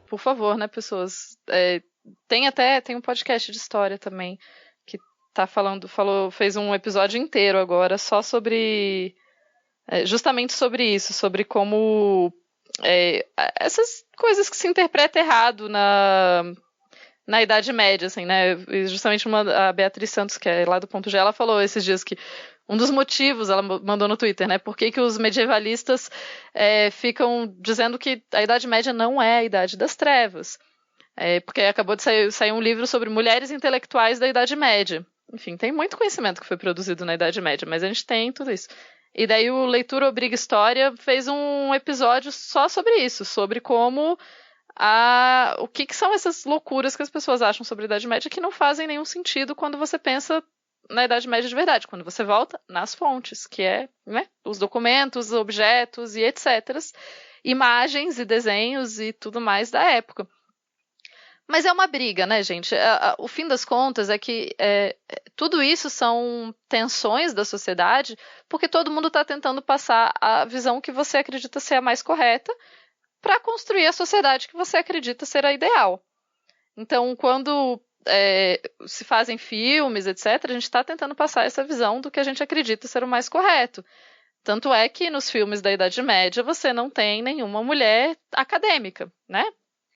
Por favor, né, pessoas. Tem um podcast de história também que tá fez um episódio inteiro agora só sobre justamente sobre isso, sobre como essas coisas que se interpreta errado na Idade Média, assim, né? E justamente a Beatriz Santos, que é lá do Ponto G, ela falou esses dias que um dos motivos, ela mandou no Twitter, né? Por que os medievalistas ficam dizendo que a Idade Média não é a Idade das Trevas? Porque acabou de sair um livro sobre mulheres intelectuais da Idade Média. Enfim, tem muito conhecimento que foi produzido na Idade Média, mas a gente tem tudo isso. E daí o Leitura Obriga História fez um episódio só sobre isso, sobre como... o que são essas loucuras que as pessoas acham sobre a Idade Média que não fazem nenhum sentido quando você pensa na Idade Média de verdade, quando você volta nas fontes, que né, os documentos, objetos e etc. Imagens e desenhos e tudo mais da época. Mas é uma briga, né, gente? O fim das contas é que tudo isso são tensões da sociedade, porque todo mundo está tentando passar a visão que você acredita ser a mais correta para construir a sociedade que você acredita ser a ideal. Então, quando se fazem filmes, etc., a gente está tentando passar essa visão do que a gente acredita ser o mais correto. Tanto é que nos filmes da Idade Média você não tem nenhuma mulher acadêmica, né?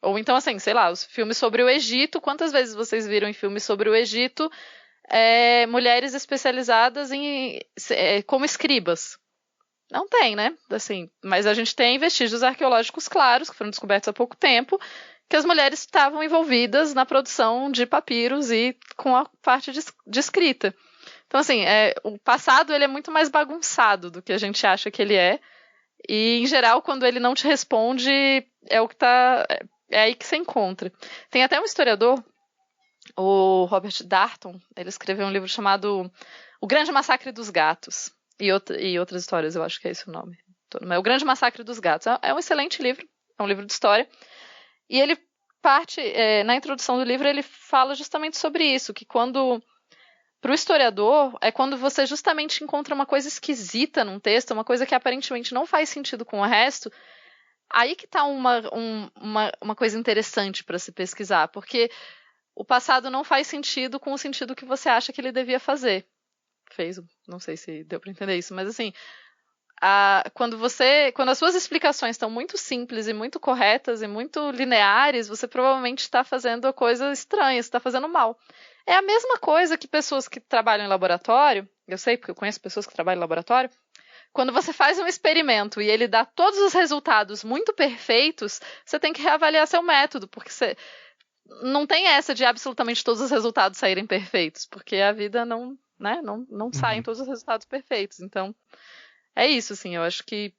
Ou então, assim, sei lá, os filmes sobre o Egito, quantas vezes vocês viram em filmes sobre o Egito mulheres especializadas como escribas? Não tem, né? Assim, mas a gente tem vestígios arqueológicos claros, que foram descobertos há pouco tempo, que as mulheres estavam envolvidas na produção de papiros e com a parte de escrita. Então, assim, o passado ele é muito mais bagunçado do que a gente acha que ele é. E, em geral, quando ele não te responde, é aí que você encontra. Tem até um historiador, o Robert Darnton, ele escreveu um livro chamado O Grande Massacre dos Gatos. E outras histórias, eu acho que é esse o nome. O Grande Massacre dos Gatos. É um excelente livro, é um livro de história. E ele na introdução do livro, ele fala justamente sobre isso, que para o historiador, é quando você justamente encontra uma coisa esquisita num texto, uma coisa que aparentemente não faz sentido com o resto, aí que está uma coisa interessante para se pesquisar, porque o passado não faz sentido com o sentido que você acha que ele devia fazer. fez, não sei se deu para entender isso, mas assim, quando as suas explicações estão muito simples e muito corretas e muito lineares, você provavelmente está fazendo a coisa estranha, você está fazendo mal. É a mesma coisa que pessoas que trabalham em laboratório, eu sei porque eu conheço pessoas que trabalham em laboratório, quando você faz um experimento e ele dá todos os resultados muito perfeitos, você tem que reavaliar seu método, porque você não tem essa de absolutamente todos os resultados saírem perfeitos, porque a vida não saem todos os resultados perfeitos. Então, é isso, assim, eu acho que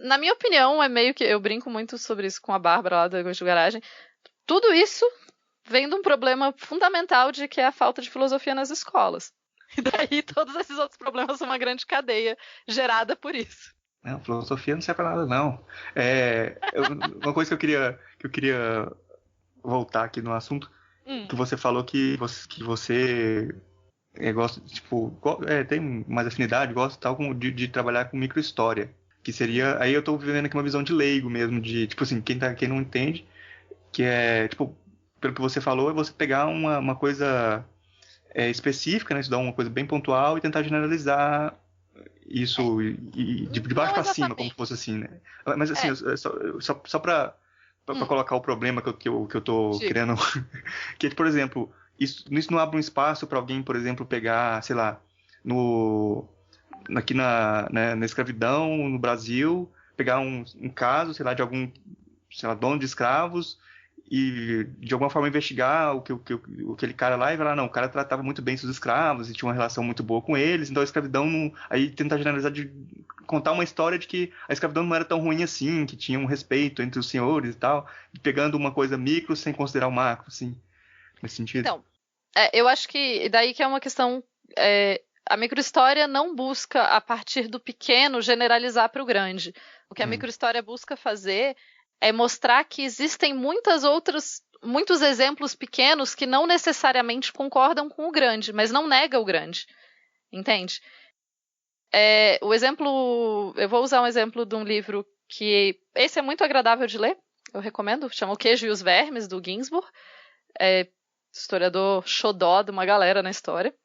na minha opinião, é meio que, eu brinco muito sobre isso com a Bárbara lá da Gosto de Garagem, tudo isso vem de um problema fundamental de que é a falta de filosofia nas escolas. E daí todos esses outros problemas são uma grande cadeia gerada por isso. Não, filosofia não serve pra nada, não. Uma coisa que eu queria voltar aqui no assunto, que você falou que você gosta, tipo, tem mais afinidade, gosta tal de trabalhar com microhistória. Que seria, aí eu tô vivendo aqui uma visão de leigo mesmo, de, tipo assim, quem não entende, que é, tipo, pelo que você falou, é você pegar uma coisa específica, né, estudar uma coisa bem pontual e tentar generalizar isso de baixo para cima, como se fosse assim, né? Mas assim, só para colocar o problema que eu tô querendo, que por exemplo, isso não abre um espaço para alguém, por exemplo, pegar, sei lá, aqui na escravidão no Brasil, pegar um caso, sei lá, de algum, sei lá, dono de escravos e de alguma forma investigar aquele cara lá e falar, não, o cara tratava muito bem seus escravos e tinha uma relação muito boa com eles, então a escravidão aí tentar generalizar, de contar uma história de que a escravidão não era tão ruim assim, que tinha um respeito entre os senhores e tal, pegando uma coisa micro sem considerar o macro, assim, nesse sentido. Então, eu acho que daí que é uma questão, a microhistória não busca, a partir do pequeno, generalizar para o grande. O que a microhistória busca fazer é mostrar que existem muitos exemplos pequenos que não necessariamente concordam com o grande, mas não nega o grande. Entende? Eu vou usar um exemplo de um livro que esse é muito agradável de ler, eu recomendo, chama O Queijo e os Vermes, do Ginsburg, historiador xodó de uma galera na história.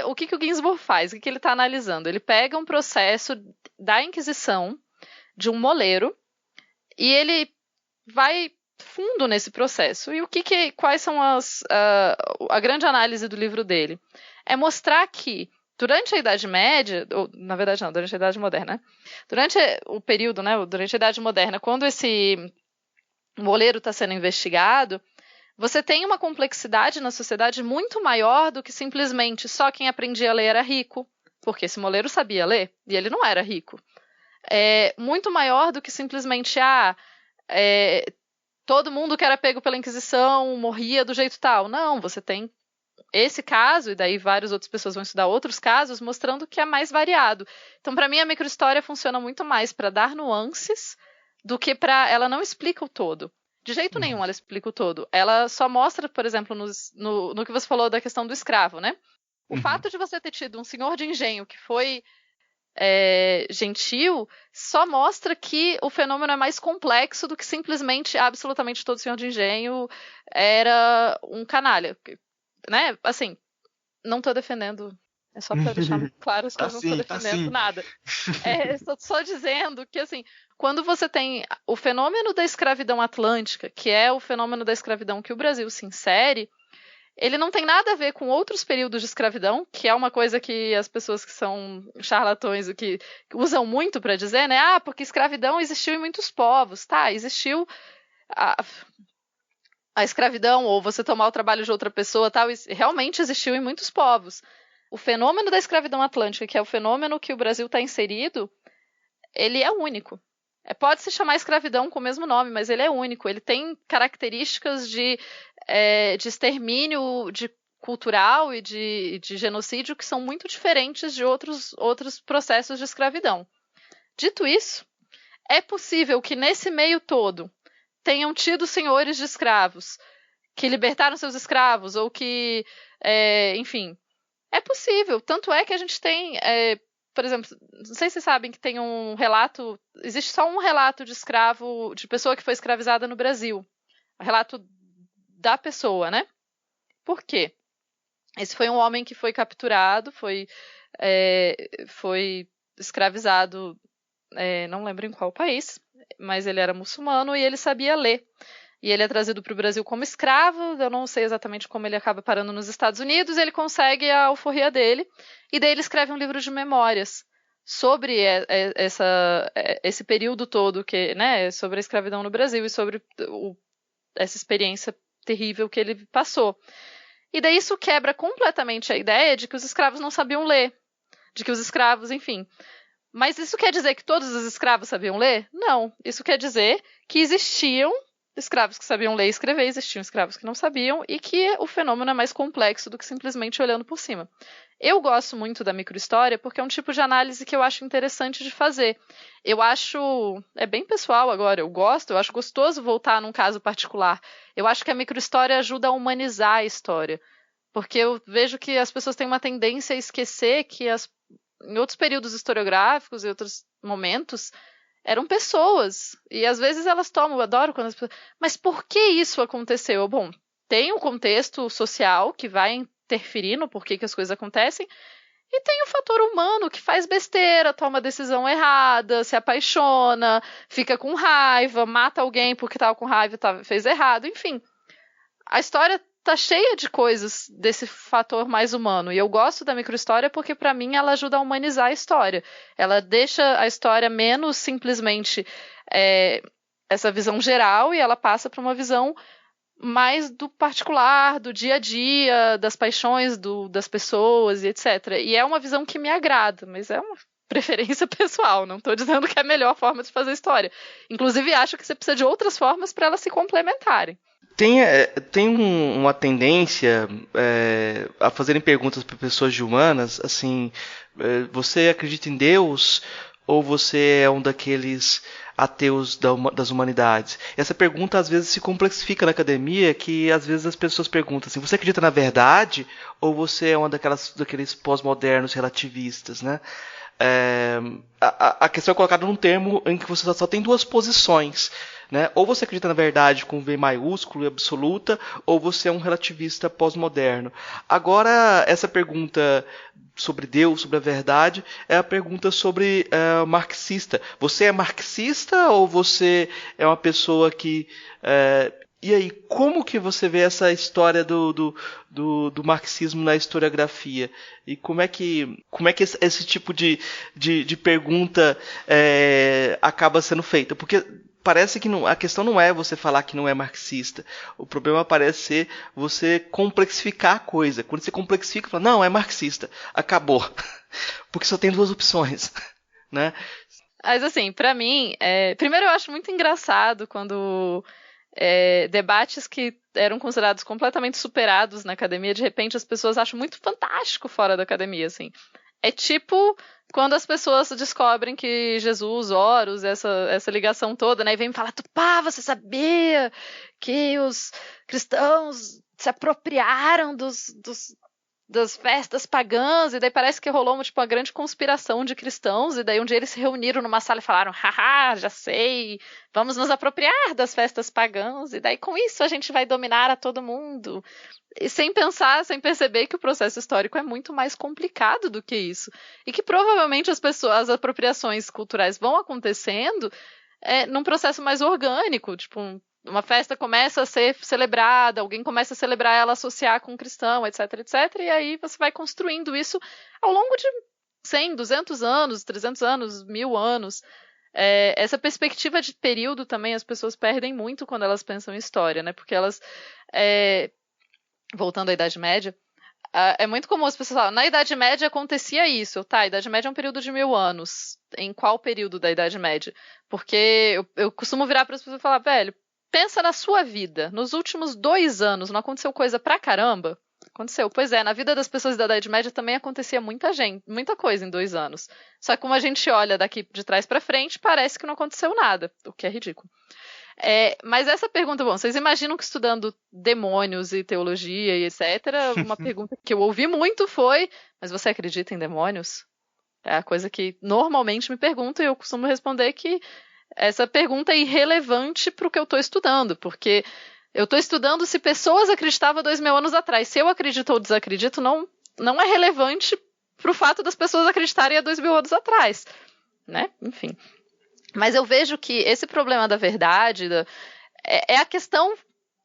O que o Ginsburg faz? O que ele está analisando? Ele pega um processo da Inquisição de um moleiro e ele vai fundo nesse processo. E quais são a grande análise do livro dele? É mostrar que durante a Idade Média, ou na verdade não, durante a Idade Moderna, né? Durante o período, né, durante a Idade Moderna, quando esse moleiro está sendo investigado, você tem uma complexidade na sociedade muito maior do que simplesmente só quem aprendia a ler era rico, porque esse moleiro sabia ler e ele não era rico. Muito maior do que simplesmente todo mundo que era pego pela Inquisição morria do jeito tal. Não, você tem esse caso, e daí várias outras pessoas vão estudar outros casos, mostrando que é mais variado. Então, para mim, a microhistória funciona muito mais para dar nuances do que ela não explica o todo. De jeito nenhum ela explica o todo. Ela só mostra, por exemplo, no que você falou da questão do escravo, né? O fato de você ter tido um senhor de engenho que foi gentil só mostra que o fenômeno é mais complexo do que simplesmente, absolutamente todo senhor de engenho era um canalha. Né? Assim, não estou defendendo. É só para deixar claro que eu não estou defendendo nada. Estou só dizendo que, assim, quando você tem o fenômeno da escravidão atlântica, que é o fenômeno da escravidão que o Brasil se insere, ele não tem nada a ver com outros períodos de escravidão, que é uma coisa que as pessoas que são charlatões que usam muito para dizer, né? Porque escravidão existiu em muitos povos. Tá, existiu a escravidão, ou você tomar o trabalho de outra pessoa, tal, realmente existiu em muitos povos. O fenômeno da escravidão atlântica, que é o fenômeno que o Brasil está inserido, ele é único. Pode se chamar escravidão com o mesmo nome, mas ele é único. Ele tem características de extermínio cultural e de genocídio que são muito diferentes de outros processos de escravidão. Dito isso, é possível que nesse meio todo tenham tido senhores de escravos que libertaram seus escravos ou que, enfim, é possível. Tanto é que a gente tem, por exemplo, não sei se vocês sabem que tem um relato, existe só um relato de escravo, de pessoa que foi escravizada no Brasil. O relato da pessoa, né? Por quê? Esse foi um homem que foi capturado, foi escravizado, não lembro em qual país, mas ele era muçulmano e ele sabia ler. E ele é trazido para o Brasil como escravo, eu não sei exatamente como ele acaba parando nos Estados Unidos, ele consegue a alforria dele, e daí ele escreve um livro de memórias sobre esse período todo, sobre a escravidão no Brasil e sobre essa experiência terrível que ele passou. E daí isso quebra completamente a ideia de que os escravos não sabiam ler, de que os escravos, enfim... Mas isso quer dizer que todos os escravos sabiam ler? Não. Isso quer dizer que existiam escravos que sabiam ler e escrever, existiam escravos que não sabiam, e que o fenômeno é mais complexo do que simplesmente olhando por cima. Eu gosto muito da microhistória porque é um tipo de análise que eu acho interessante de fazer. Eu acho... É bem pessoal agora, eu acho gostoso voltar num caso particular. Eu acho que a microhistória ajuda a humanizar a história. Porque eu vejo que as pessoas têm uma tendência a esquecer que em outros períodos historiográficos e outros momentos, eram pessoas. E às vezes elas tomam, eu adoro quando as pessoas... Mas por que isso aconteceu? Bom, tem um contexto social que vai interferir no porquê que as coisas acontecem, e tem o fator humano que faz besteira, toma decisão errada, se apaixona, fica com raiva, mata alguém porque estava com raiva e fez errado, enfim. A história tá cheia de coisas desse fator mais humano. E eu gosto da microhistória porque, para mim, ela ajuda a humanizar a história. Ela deixa a história menos simplesmente essa visão geral e ela passa para uma visão mais do particular, do dia a dia, das paixões das pessoas e etc. E é uma visão que me agrada, mas é uma preferência pessoal. Não estou dizendo que é a melhor forma de fazer história. Inclusive, acho que você precisa de outras formas para elas se complementarem. Tem uma tendência a fazerem perguntas para pessoas de humanas, assim, você acredita em Deus ou você é um daqueles ateus das humanidades? Essa pergunta às vezes se complexifica na academia, que às vezes as pessoas perguntam assim, você acredita na verdade ou você é uma daqueles pós-modernos relativistas, né? A questão é colocada num termo em que você só tem duas posições, né? Ou você acredita na verdade com V maiúsculo e absoluta, ou você é um relativista pós-moderno. Agora, essa pergunta sobre Deus, sobre a verdade, é a pergunta sobre marxista. Você é marxista ou você é uma pessoa que... E aí, como que você vê essa história do marxismo na historiografia? E como é que esse tipo de pergunta acaba sendo feita? Porque parece que a questão não é você falar que não é marxista. O problema parece ser você complexificar a coisa. Quando você complexifica, fala, não, é marxista. Acabou. Porque só tem duas opções, né? Mas assim, pra mim, primeiro eu acho muito engraçado quando... debates que eram considerados completamente superados na academia, de repente as pessoas acham muito fantástico fora da academia, assim. É tipo quando as pessoas descobrem que Jesus, Horus, essa ligação toda, né, e vem me falar, pá, você sabia que os cristãos se apropriaram das festas pagãs, e daí parece que rolou uma grande conspiração de cristãos, e daí um dia eles se reuniram numa sala e falaram, haha, já sei, vamos nos apropriar das festas pagãs, e daí com isso a gente vai dominar a todo mundo. E sem pensar, sem perceber que o processo histórico é muito mais complicado do que isso. E que provavelmente as apropriações culturais vão acontecendo num processo mais orgânico, tipo... Uma festa começa a ser celebrada, alguém começa a celebrar ela, associar com um cristão, etc, etc. E aí você vai construindo isso ao longo de 100, 200 anos, 300 anos, 1000 anos. Essa perspectiva de período também as pessoas perdem muito quando elas pensam em história, né? Porque elas, voltando à Idade Média, é muito comum as pessoas falarem, na Idade Média acontecia isso. Tá, a Idade Média é um período de 1000 anos. Em qual período da Idade Média? Porque eu costumo virar para as pessoas e falar, velho, pensa na sua vida. Nos últimos 2 anos não aconteceu coisa pra caramba? Aconteceu. Pois é, na vida das pessoas da Idade Média também acontecia muita coisa em 2 anos. Só que como a gente olha daqui de trás pra frente, parece que não aconteceu nada, o que é ridículo. Mas essa pergunta, bom, vocês imaginam que estudando demônios e teologia e etc., uma pergunta que eu ouvi muito foi, mas você acredita em demônios? É a coisa que normalmente me perguntam e eu costumo responder que essa pergunta é irrelevante para o que eu estou estudando, porque Eu estou estudando se pessoas acreditavam 2.000 anos atrás. Se eu acredito ou desacredito, não é relevante para o fato das pessoas acreditarem há 2.000 anos atrás, né? Enfim. Mas eu vejo que esse problema da verdade é a questão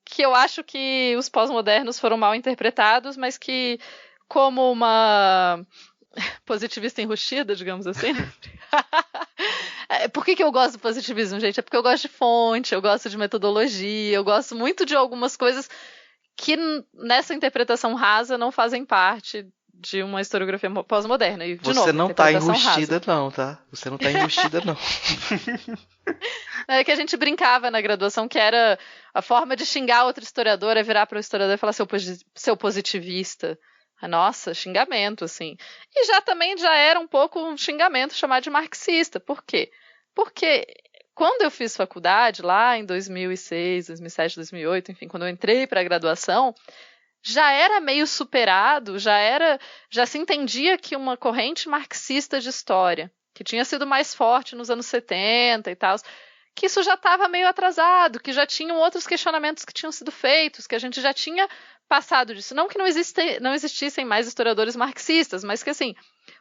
que eu acho que os pós-modernos foram mal interpretados, mas que, como uma positivista enrustida, digamos assim. Por que eu gosto do positivismo, gente? É porque eu gosto de fonte, eu gosto de metodologia, eu gosto muito de algumas coisas que nessa interpretação rasa não fazem parte de uma historiografia pós-moderna. E, Você não tá enrustida não, tá? Você não tá enrustida não. É que a gente brincava na graduação que era a forma de xingar outro historiador é virar para o historiador e falar seu positivista. Nossa, xingamento, assim. E também já era um pouco um xingamento chamar de marxista. Por quê? Porque quando eu fiz faculdade, lá em 2006, 2007, 2008, enfim, quando eu entrei para a graduação, já era meio superado, já se entendia que uma corrente marxista de história, que tinha sido mais forte nos anos 70 e tal, que isso já estava meio atrasado, que já tinham outros questionamentos que tinham sido feitos, que a gente já tinha passado disso. Não que não existissem mais historiadores marxistas, mas que, assim,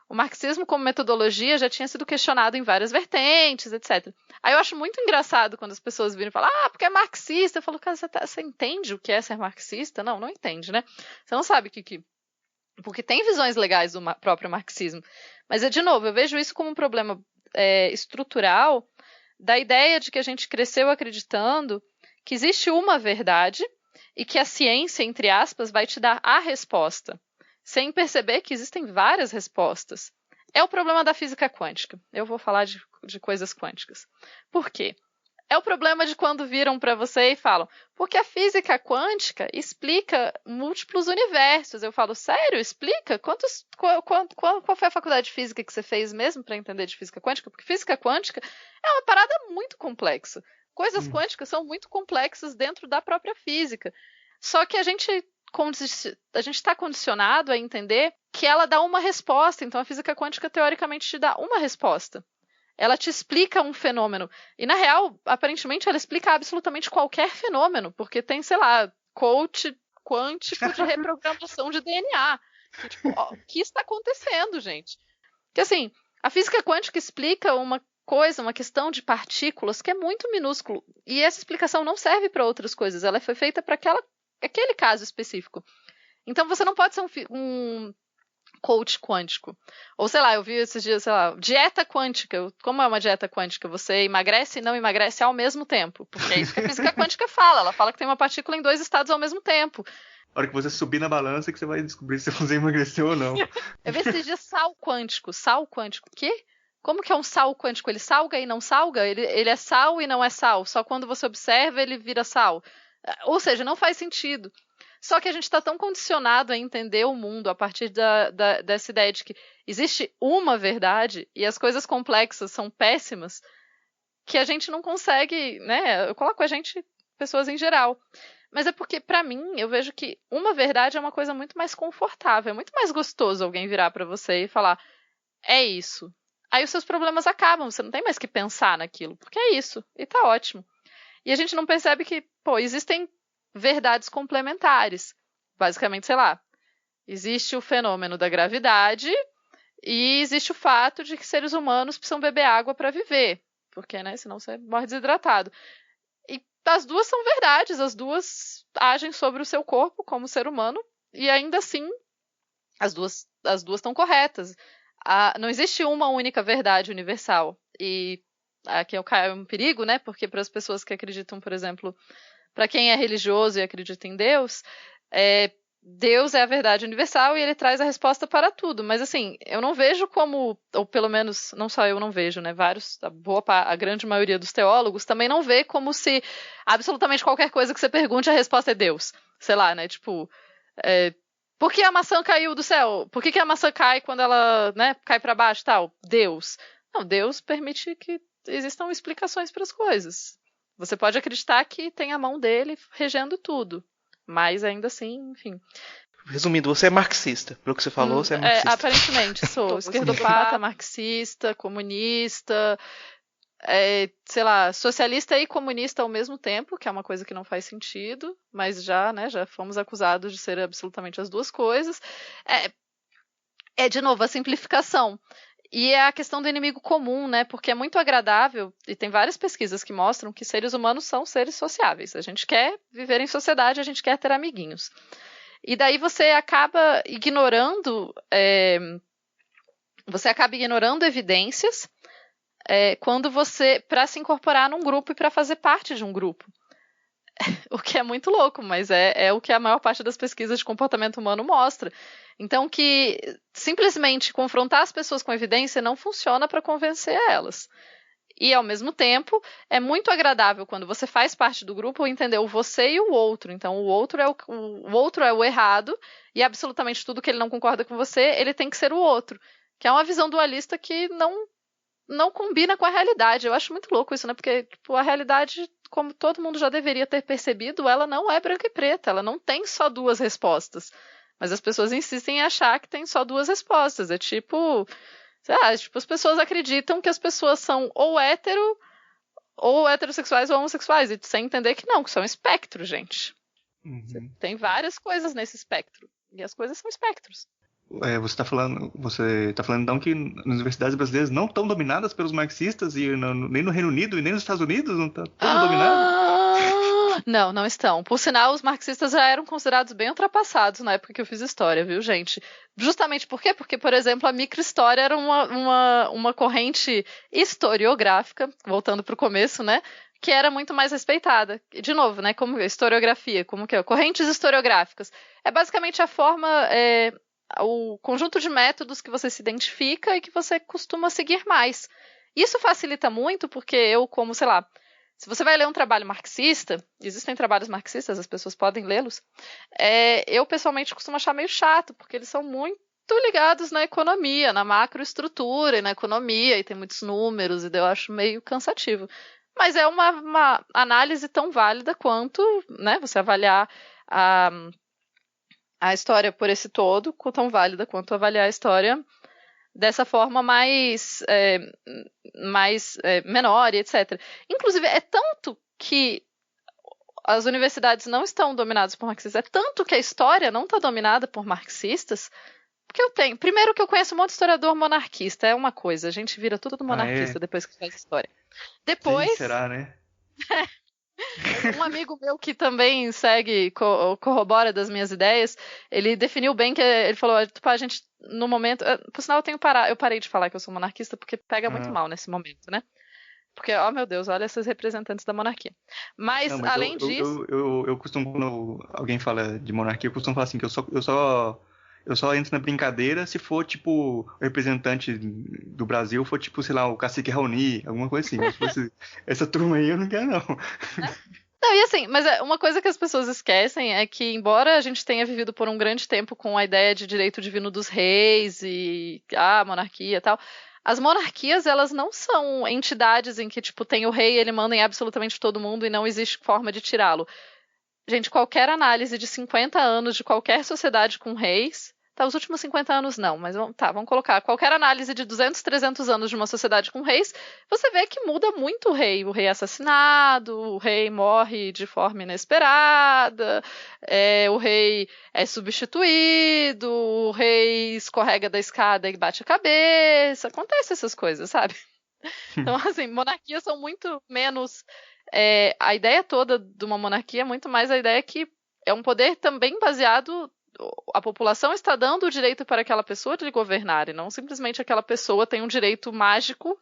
o marxismo como metodologia já tinha sido questionado em várias vertentes, etc. Aí eu acho muito engraçado quando as pessoas viram e falam, porque é marxista. Eu falo, cara, você entende o que é ser marxista? Não entende, né? Você não sabe porque tem visões legais do próprio marxismo. Mas, de novo, eu vejo isso como um problema estrutural da ideia de que a gente cresceu acreditando que existe uma verdade e que a ciência, entre aspas, vai te dar a resposta, sem perceber que existem várias respostas. É o problema da física quântica. Eu vou falar de coisas quânticas. Por quê? É o problema de quando viram para você e falam, porque a física quântica explica múltiplos universos. Eu falo, sério? Explica? Qual foi a faculdade de física que você fez mesmo para entender de física quântica? Porque física quântica é uma parada muito complexa. Coisas quânticas são muito complexas dentro da própria física. Só que a gente está condicionado a entender que ela dá uma resposta. Então, a física quântica, teoricamente, te dá uma resposta. Ela te explica um fenômeno. E, na real, aparentemente, ela explica absolutamente qualquer fenômeno. Porque tem, sei lá, coach quântico de reprogramação de DNA. Que, tipo, o que está acontecendo, gente? Que, assim, a física quântica explica uma questão de partículas que é muito minúsculo. E essa explicação não serve para outras coisas. Ela foi feita para aquele caso específico. Então, você não pode ser um coach quântico. Ou, sei lá, eu vi esses dias, sei lá, dieta quântica. Como é uma dieta quântica? Você emagrece e não emagrece ao mesmo tempo. Porque é isso que a física quântica fala. Ela fala que tem uma partícula em 2 estados ao mesmo tempo. A hora que você subir na balança que você vai descobrir se você emagreceu ou não. Eu vi esses dias sal quântico. Sal quântico. O quê? Como que é um sal quântico? Ele salga e não salga? Ele é sal e não é sal. Só quando você observa ele vira sal. Ou seja, não faz sentido. Só que a gente está tão condicionado a entender o mundo a partir dessa ideia de que existe uma verdade e as coisas complexas são péssimas, que a gente não consegue, né? Eu coloco a gente, pessoas em geral. Mas é porque, para mim, eu vejo que uma verdade é uma coisa muito mais confortável. É muito mais gostoso alguém virar para você e falar, é isso. Aí os seus problemas acabam, você não tem mais que pensar naquilo, porque é isso, e tá ótimo. E a gente não percebe que, existem verdades complementares. Basicamente, sei lá, existe o fenômeno da gravidade e existe o fato de que seres humanos precisam beber água para viver, porque, né, senão você morre desidratado. E as duas são verdades, as duas agem sobre o seu corpo como ser humano e ainda assim as duas estão corretas. Não existe uma única verdade universal. E aqui é um perigo, né? Porque para as pessoas que acreditam, por exemplo, para quem é religioso e acredita em Deus, Deus é a verdade universal e ele traz a resposta para tudo. Mas, assim, eu não vejo como, ou pelo menos, não só eu não vejo, né? A grande maioria dos teólogos também não vê como se absolutamente qualquer coisa que você pergunte, a resposta é Deus. Sei lá, né? Tipo, por que a maçã caiu do céu? Por que a maçã cai quando ela, né, cai para baixo e tal? Deus. Não, Deus permite que existam explicações para as coisas. Você pode acreditar que tem a mão dele regendo tudo, mas ainda assim, enfim. Resumindo, você é marxista. Pelo que você falou, você é marxista. Aparentemente, sou esquerdopata, marxista, comunista, sei lá, socialista e comunista ao mesmo tempo, que é uma coisa que não faz sentido, mas já fomos acusados de ser absolutamente as duas coisas. De novo, a simplificação. E é a questão do inimigo comum, né? Porque é muito agradável, e tem várias pesquisas que mostram que seres humanos são seres sociáveis. A gente quer viver em sociedade, a gente quer ter amiguinhos. E daí você acaba ignorando evidências quando para se incorporar num grupo e para fazer parte de um grupo. O que é muito louco, mas é o que a maior parte das pesquisas de comportamento humano mostra. Então, que simplesmente confrontar as pessoas com evidência não funciona para convencer elas. E, ao mesmo tempo, é muito agradável quando você faz parte do grupo entender o você e o outro. Então, o outro é o errado e absolutamente tudo que ele não concorda com você, ele tem que ser o outro. Que é uma visão dualista que não combina com a realidade. Eu acho muito louco isso, né? Porque tipo, a realidade, como todo mundo já deveria ter percebido, ela não é branca e preta. Ela não tem só duas respostas. Mas as pessoas insistem em achar que tem só duas respostas. É tipo... as pessoas acreditam que as pessoas são ou heterossexuais ou homossexuais, e sem entender que não, que são espectros, gente. Uhum. Tem várias coisas nesse espectro, e as coisas são espectros. Você está falando então que as universidades brasileiras não estão dominadas pelos marxistas, e nem no Reino Unido e nem nos Estados Unidos não estão dominadas? Não estão. Por sinal, os marxistas já eram considerados bem ultrapassados na época que eu fiz história, viu, gente? Justamente por quê? Porque, por exemplo, a microhistória era uma corrente historiográfica, voltando para o começo, né? Que era muito mais respeitada. De novo, né? Como historiografia, como que é? Correntes historiográficas. É basicamente a forma, o conjunto de métodos que você se identifica e que você costuma seguir mais. Isso facilita muito porque eu, como, sei lá, se você vai ler um trabalho marxista, existem trabalhos marxistas, as pessoas podem lê-los, eu pessoalmente costumo achar meio chato, porque eles são muito ligados na economia, na macroestrutura e na economia, e tem muitos números, e eu acho meio cansativo. Mas é uma análise tão válida quanto, né, você avaliar a história por esse todo, tão válida quanto avaliar a história dessa forma mais menor e etc. Inclusive, é tanto que as universidades não estão dominadas por marxistas, é tanto que a história não está dominada por marxistas, porque primeiro que eu conheço um monte de historiador monarquista, é uma coisa, a gente vira tudo do monarquista depois que faz história. Depois... Sim, será, né? Um amigo meu que também corrobora das minhas ideias, ele definiu bem que ele falou, a gente, no momento, por sinal eu parei de falar que eu sou monarquista porque pega muito mal nesse momento, né? Porque, meu Deus, olha esses representantes da monarquia. Mas além disso... Eu costumo, quando alguém fala de monarquia, eu costumo falar assim, que eu só entro na brincadeira se for, tipo, o representante do Brasil for, tipo, sei lá, o cacique Raoni, alguma coisa assim. Mas se fosse essa turma aí, eu não quero, não. Não, e assim, mas uma coisa que as pessoas esquecem é que, embora a gente tenha vivido por um grande tempo com a ideia de direito divino dos reis e monarquia e tal, as monarquias, elas não são entidades em que, tipo, tem o rei, ele manda em absolutamente todo mundo e não existe forma de tirá-lo. Gente, qualquer análise de 50 anos de qualquer sociedade com reis... Os últimos 50 anos não, mas vamos colocar. Qualquer análise de 200, 300 anos de uma sociedade com reis, você vê que muda muito o rei. O rei é assassinado, o rei morre de forma inesperada, o rei é substituído, o rei escorrega da escada e bate a cabeça. Acontece essas coisas, sabe? Então, assim, monarquias são muito menos... a ideia toda de uma monarquia é muito mais a ideia que é um poder também baseado... A população está dando o direito para aquela pessoa de governar, e não simplesmente aquela pessoa tem um direito mágico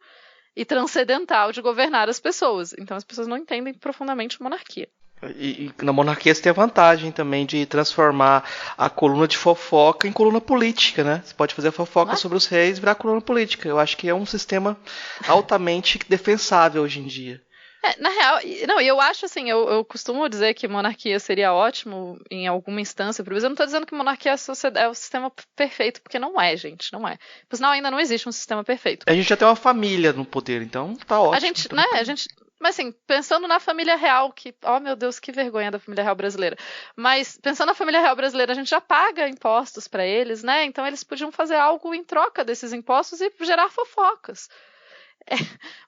e transcendental de governar as pessoas. Então as pessoas não entendem profundamente monarquia. E na monarquia você tem a vantagem também de transformar a coluna de fofoca em coluna política, né? Você pode fazer a fofoca sobre os reis e virar coluna política. Eu acho que é um sistema altamente defensável hoje em dia. Na real, não, eu acho assim, eu costumo dizer que monarquia seria ótimo em alguma instância, por exemplo, eu não estou dizendo que monarquia é o sistema perfeito, porque não é, gente, não é. Por sinal, ainda não existe um sistema perfeito. A gente já tem uma família no poder, então tá ótimo. Mas assim, pensando na família real, que, meu Deus, que vergonha da família real brasileira. Mas pensando na família real brasileira, a gente já paga impostos para eles, né? Então eles podiam fazer algo em troca desses impostos e gerar fofocas.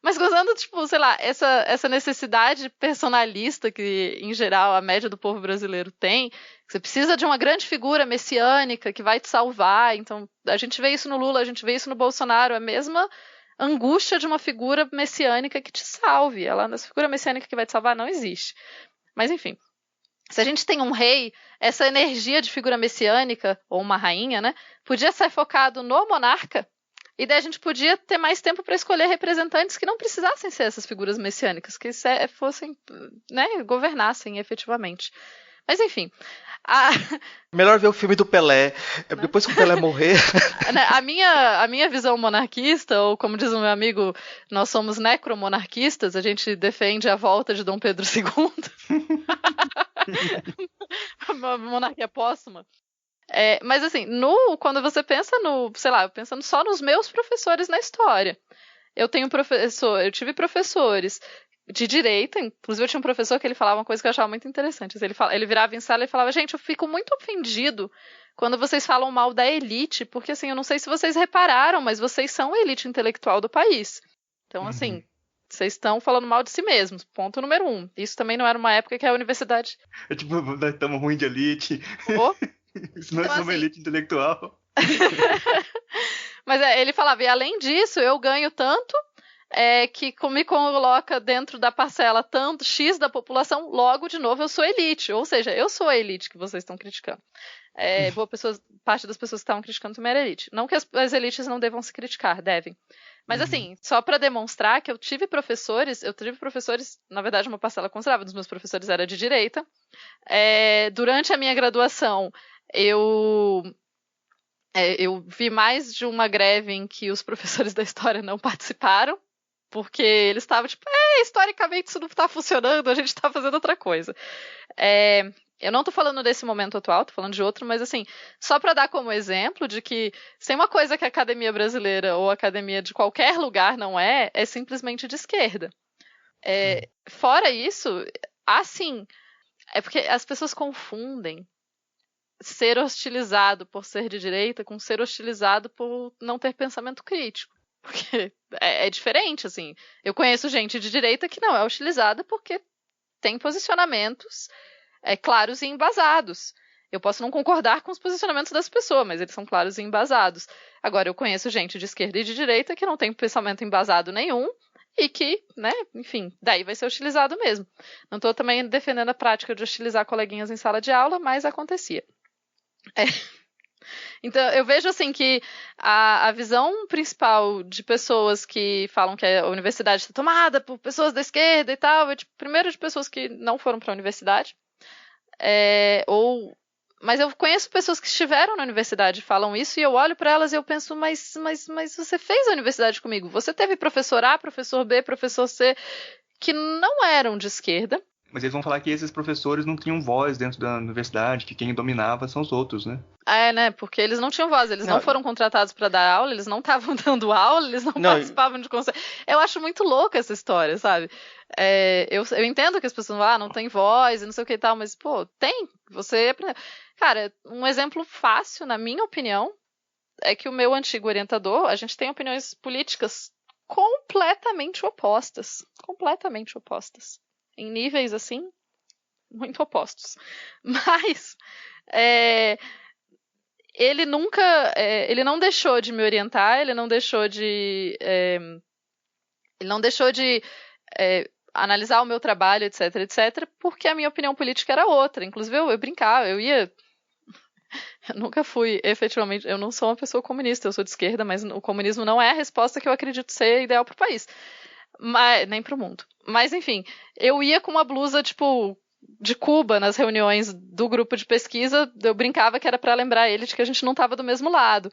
Mas gozando, tipo, sei lá, essa necessidade personalista que, em geral, a média do povo brasileiro tem, que você precisa de uma grande figura messiânica que vai te salvar. Então, a gente vê isso no Lula, a gente vê isso no Bolsonaro, a mesma angústia de uma figura messiânica que te salve. Essa figura messiânica que vai te salvar não existe. Mas, enfim, se a gente tem um rei, essa energia de figura messiânica, ou uma rainha, né, podia ser focado no monarca. E daí a gente podia ter mais tempo para escolher representantes que não precisassem ser essas figuras messiânicas, que fossem, né, governassem efetivamente. Mas enfim. Melhor ver o filme do Pelé. Né? Depois que o Pelé morrer. A minha visão monarquista, ou como diz o meu amigo, nós somos necromonarquistas, a gente defende a volta de Dom Pedro II. A monarquia póstuma. Mas assim, quando você pensa sei lá, pensando só nos meus professores na história. Eu tive professores de direita, inclusive eu tinha um professor que ele falava uma coisa que eu achava muito interessante. Ele virava em sala e falava, gente, eu fico muito ofendido quando vocês falam mal da elite, porque assim, eu não sei se vocês repararam, mas vocês são a elite intelectual do país. Então, assim, vocês estão falando mal de si mesmos, ponto número 1. Isso também não era uma época que a universidade... nós estamos ruim de elite. Isso não é uma elite intelectual. Mas ele falava, e além disso, eu ganho tanto que me coloca dentro da parcela tanto X da população, logo, de novo, eu sou elite. Ou seja, eu sou a elite que vocês estão criticando. Parte das pessoas que estavam criticando também era elite. Não que as elites não devam se criticar, devem. Mas assim, só para demonstrar que eu tive professores, na verdade uma parcela considerável dos meus professores era de direita. Durante a minha graduação, eu vi mais de uma greve em que os professores da história não participaram, porque eles estavam tipo, historicamente isso não está funcionando, a gente está fazendo outra coisa. Eu não estou falando desse momento atual, estou falando de outro, mas assim, só para dar como exemplo de que se tem uma coisa que a academia brasileira ou a academia de qualquer lugar não é simplesmente de esquerda. Fora isso, assim, é porque as pessoas confundem ser hostilizado por ser de direita com ser hostilizado por não ter pensamento crítico. Porque é diferente, assim. Eu conheço gente de direita que não é hostilizada porque tem posicionamentos claros e embasados. Eu posso não concordar com os posicionamentos das pessoas, mas eles são claros e embasados. Agora, eu conheço gente de esquerda e de direita que não tem pensamento embasado nenhum e que, né, enfim, daí vai ser hostilizado mesmo. Não estou também defendendo a prática de hostilizar coleguinhas em sala de aula, mas acontecia. Então, eu vejo assim que a visão principal de pessoas que falam que a universidade está tomada por pessoas da esquerda e tal, primeiro de pessoas que não foram para a universidade, mas eu conheço pessoas que estiveram na universidade e falam isso, e eu olho para elas e eu penso, mas você fez a universidade comigo, você teve professor A, professor B, professor C, que não eram de esquerda. Mas eles vão falar que esses professores não tinham voz dentro da universidade, que quem dominava são os outros, né? Né? Porque eles não tinham voz, eles não foram contratados para dar aula, eles não estavam dando aula, eles não participavam de conselho. Eu acho muito louca essa história, sabe? Eu entendo que as pessoas falam, não tem voz e não sei o que e tal, mas, pô, tem. Você aprendeu. Cara, um exemplo fácil, na minha opinião, é que o meu antigo orientador, a gente tem opiniões políticas completamente opostas. Completamente opostas. Em níveis, assim, muito opostos. Mas ele não deixou de me orientar, ele não deixou de analisar o meu trabalho, etc, etc, porque a minha opinião política era outra. Inclusive, eu brincava, eu nunca fui, efetivamente, eu não sou uma pessoa comunista, eu sou de esquerda, mas o comunismo não é a resposta que eu acredito ser ideal para o país. Nem para o mundo. Mas, enfim, eu ia com uma blusa, tipo, de Cuba nas reuniões do grupo de pesquisa, eu brincava que era para lembrar ele de que a gente não estava do mesmo lado.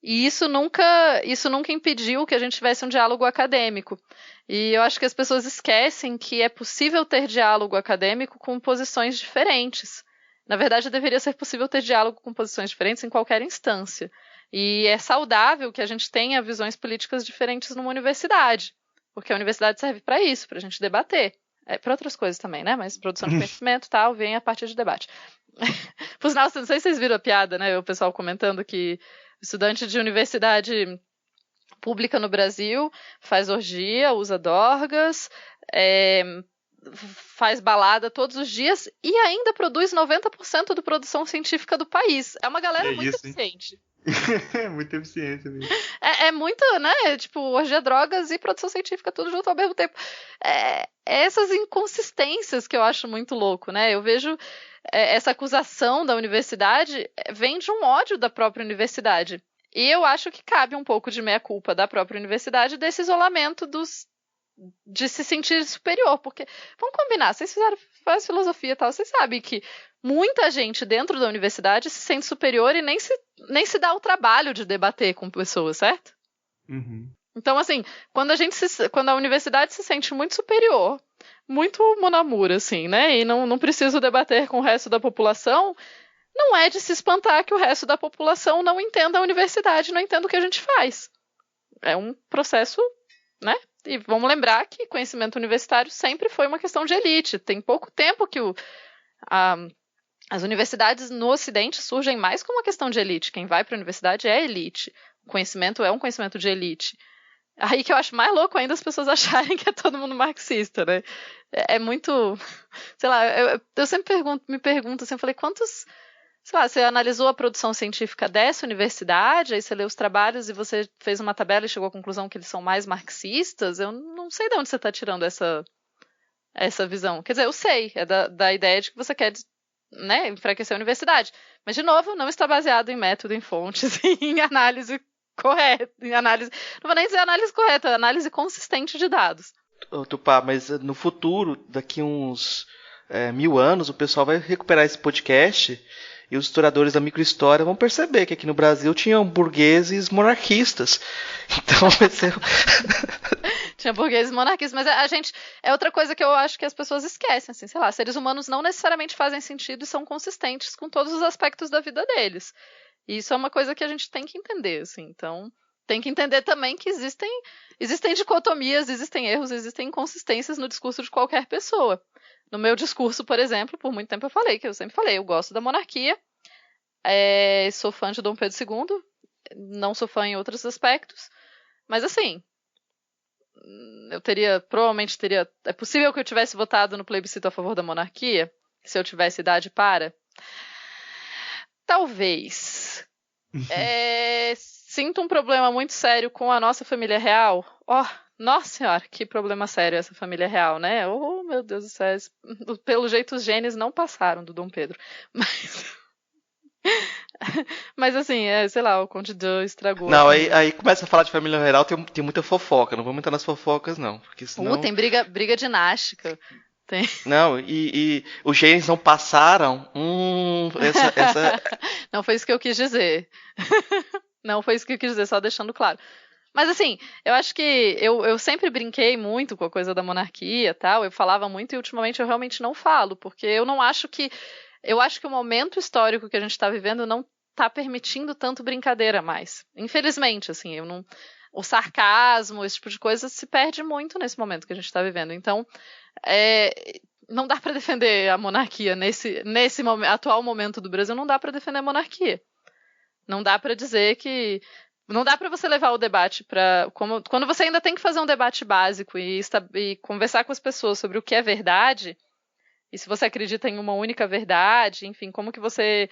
E isso nunca impediu que a gente tivesse um diálogo acadêmico. E eu acho que as pessoas esquecem que é possível ter diálogo acadêmico com posições diferentes. Na verdade, deveria ser possível ter diálogo com posições diferentes em qualquer instância. E é saudável que a gente tenha visões políticas diferentes numa universidade. Porque a universidade serve para isso, para a gente debater. Para outras coisas também, né? Mas produção de conhecimento e tal, vem a partir de debate. Por sinal, não sei se vocês viram a piada, né? O pessoal comentando que o estudante de universidade pública no Brasil, faz orgia, usa dorgas, faz balada todos os dias e ainda produz 90% da produção científica do país. É uma galera muito eficiente. É muita eficiência mesmo. É muito, né? Tipo, orgia, drogas e produção científica tudo junto ao mesmo tempo. Essas inconsistências que eu acho muito louco, né? Eu vejo essa acusação da universidade vem de um ódio da própria universidade. E eu acho que cabe um pouco de meia-culpa da própria universidade desse isolamento de se sentir superior. Porque, vamos combinar, vocês fazem filosofia e tal, vocês sabem que muita gente dentro da universidade se sente superior e nem se dá o trabalho de debater com pessoas, certo? Uhum. Então, assim, quando a universidade se sente muito superior, muito monamura, assim, né? E não preciso debater com o resto da população, não é de se espantar que o resto da população não entenda a universidade, não entenda o que a gente faz. É um processo, né? E vamos lembrar que conhecimento universitário sempre foi uma questão de elite. Tem pouco tempo que as universidades no Ocidente surgem mais como uma questão de elite. Quem vai para a universidade é elite. O conhecimento é um conhecimento de elite. Aí que eu acho mais louco ainda as pessoas acharem que é todo mundo marxista, né? É muito... Sei lá, eu sempre me pergunto assim, eu falei, sei lá, você analisou a produção científica dessa universidade, aí você leu os trabalhos e você fez uma tabela e chegou à conclusão que eles são mais marxistas? Eu não sei de onde você está tirando essa visão. Quer dizer, eu sei, é da ideia de que você quer, né, enfraquecer a universidade. Mas, de novo, não está baseado em método, em fontes, em análise correta, não vou nem dizer análise correta, análise consistente de dados. Tupá, mas no futuro, daqui uns 1000 anos, o pessoal vai recuperar esse podcast e os historiadores da microhistória vão perceber que aqui no Brasil tinham burgueses monarquistas. Então vai ser... Tinha burgueses monarquistas, mas a gente... É outra coisa que eu acho que as pessoas esquecem, assim, sei lá, seres humanos não necessariamente fazem sentido e são consistentes com todos os aspectos da vida deles. E isso é uma coisa que a gente tem que entender, assim, então... Tem que entender também que existem dicotomias, existem erros, existem inconsistências no discurso de qualquer pessoa. No meu discurso, por exemplo, por muito tempo eu sempre falei, eu gosto da monarquia, sou fã de Dom Pedro II, não sou fã em outros aspectos, mas assim, provavelmente teria, é possível que eu tivesse votado no plebiscito a favor da monarquia, se eu tivesse idade para? Talvez. Sinto um problema muito sério com a nossa família real. Nossa senhora, que problema sério essa família real, né? Oh, meu Deus do céu. Pelo jeito, os genes não passaram do Dom Pedro. Mas assim, sei lá, o Conde Dan estragou. Não, aí começa a falar de família real, tem muita fofoca. Não vamos entrar nas fofocas, não. Porque senão... tem briga dinástica. Tem. Não, e os genes não passaram. Essa... Não foi isso que eu quis dizer. Não foi isso que eu quis dizer, só deixando claro. Mas assim, eu acho que eu sempre brinquei muito com a coisa da monarquia e tal, eu falava muito e ultimamente eu realmente não falo, porque eu acho que o momento histórico que a gente está vivendo não está permitindo tanto brincadeira mais. Infelizmente, assim, o sarcasmo, esse tipo de coisa se perde muito nesse momento que a gente está vivendo. Então, não dá para defender a monarquia nesse atual momento do Brasil, não dá para defender a monarquia. Não dá para dizer que... Não dá para você levar o debate para... Quando você ainda tem que fazer um debate básico e conversar com as pessoas sobre o que é verdade, e se você acredita em uma única verdade, enfim, como que você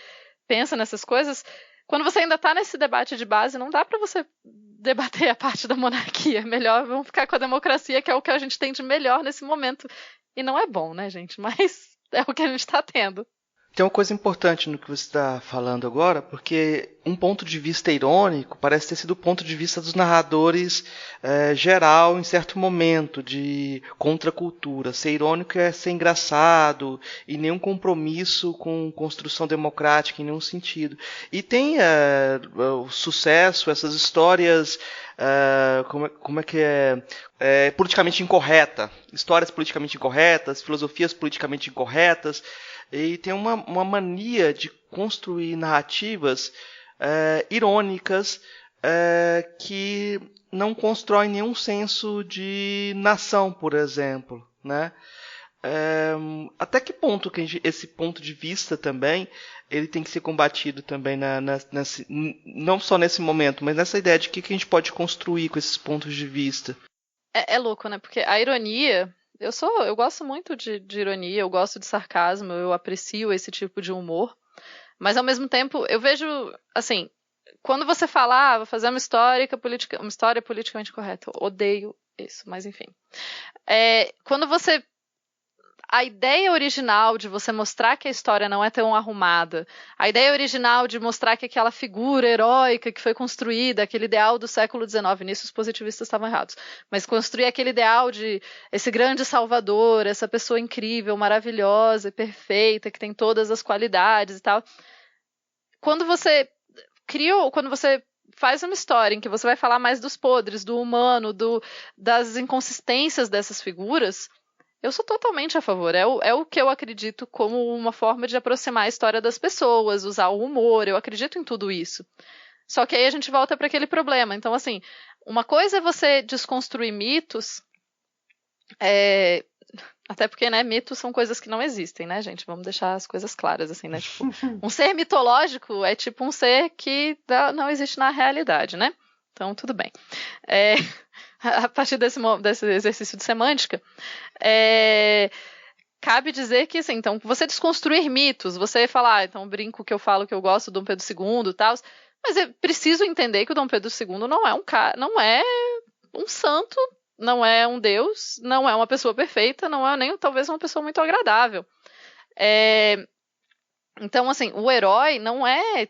pensa nessas coisas, quando você ainda está nesse debate de base, não dá para você debater a parte da monarquia. Melhor, vamos ficar com a democracia, que é o que a gente tem de melhor nesse momento. E não é bom, né, gente? Mas é o que a gente está tendo. Tem uma coisa importante no que você está falando agora, porque um ponto de vista irônico parece ter sido o ponto de vista dos narradores geral em certo momento de contracultura. Ser irônico é ser engraçado e nenhum compromisso com construção democrática em nenhum sentido. E tem o sucesso, essas histórias, como é que é politicamente incorreta, histórias politicamente incorretas, filosofias politicamente incorretas. E tem uma mania de construir narrativas irônicas que não constroem nenhum senso de nação, por exemplo, né? Até que ponto que esse ponto de vista também ele tem que ser combatido também não só nesse momento, mas nessa ideia de que a gente pode construir com esses pontos de vista. É louco, né? Porque a ironia, eu gosto muito de ironia, eu gosto de sarcasmo, eu aprecio esse tipo de humor, mas ao mesmo tempo eu vejo, assim, quando você fala, vou fazer uma história politicamente correta, eu odeio isso, mas enfim. Quando você a ideia original de você mostrar que a história não é tão arrumada, a ideia original de mostrar que aquela figura heróica que foi construída, aquele ideal do século XIX, nisso os positivistas estavam errados, mas construir aquele ideal de esse grande salvador, essa pessoa incrível, maravilhosa, perfeita, que tem todas as qualidades e tal. Quando você faz uma história em que você vai falar mais dos podres, do humano, das inconsistências dessas figuras, eu sou totalmente a favor. É o que eu acredito como uma forma de aproximar a história das pessoas, usar o humor. Eu acredito em tudo isso. Só que aí a gente volta para aquele problema. Então, assim, uma coisa é você desconstruir mitos, até porque, né, mitos são coisas que não existem, né, gente? Vamos deixar as coisas claras, assim, né? Tipo, um ser mitológico é tipo um ser que não existe na realidade, né? Então, tudo bem. A partir desse exercício de semântica, cabe dizer que, assim, então, você desconstruir mitos, você falar, então, brinco que eu falo que eu gosto do Dom Pedro II e tal, mas é preciso entender que o Dom Pedro II não é um santo, não é um deus, não é uma pessoa perfeita, não é nem talvez uma pessoa muito agradável. Então, assim, o herói não é...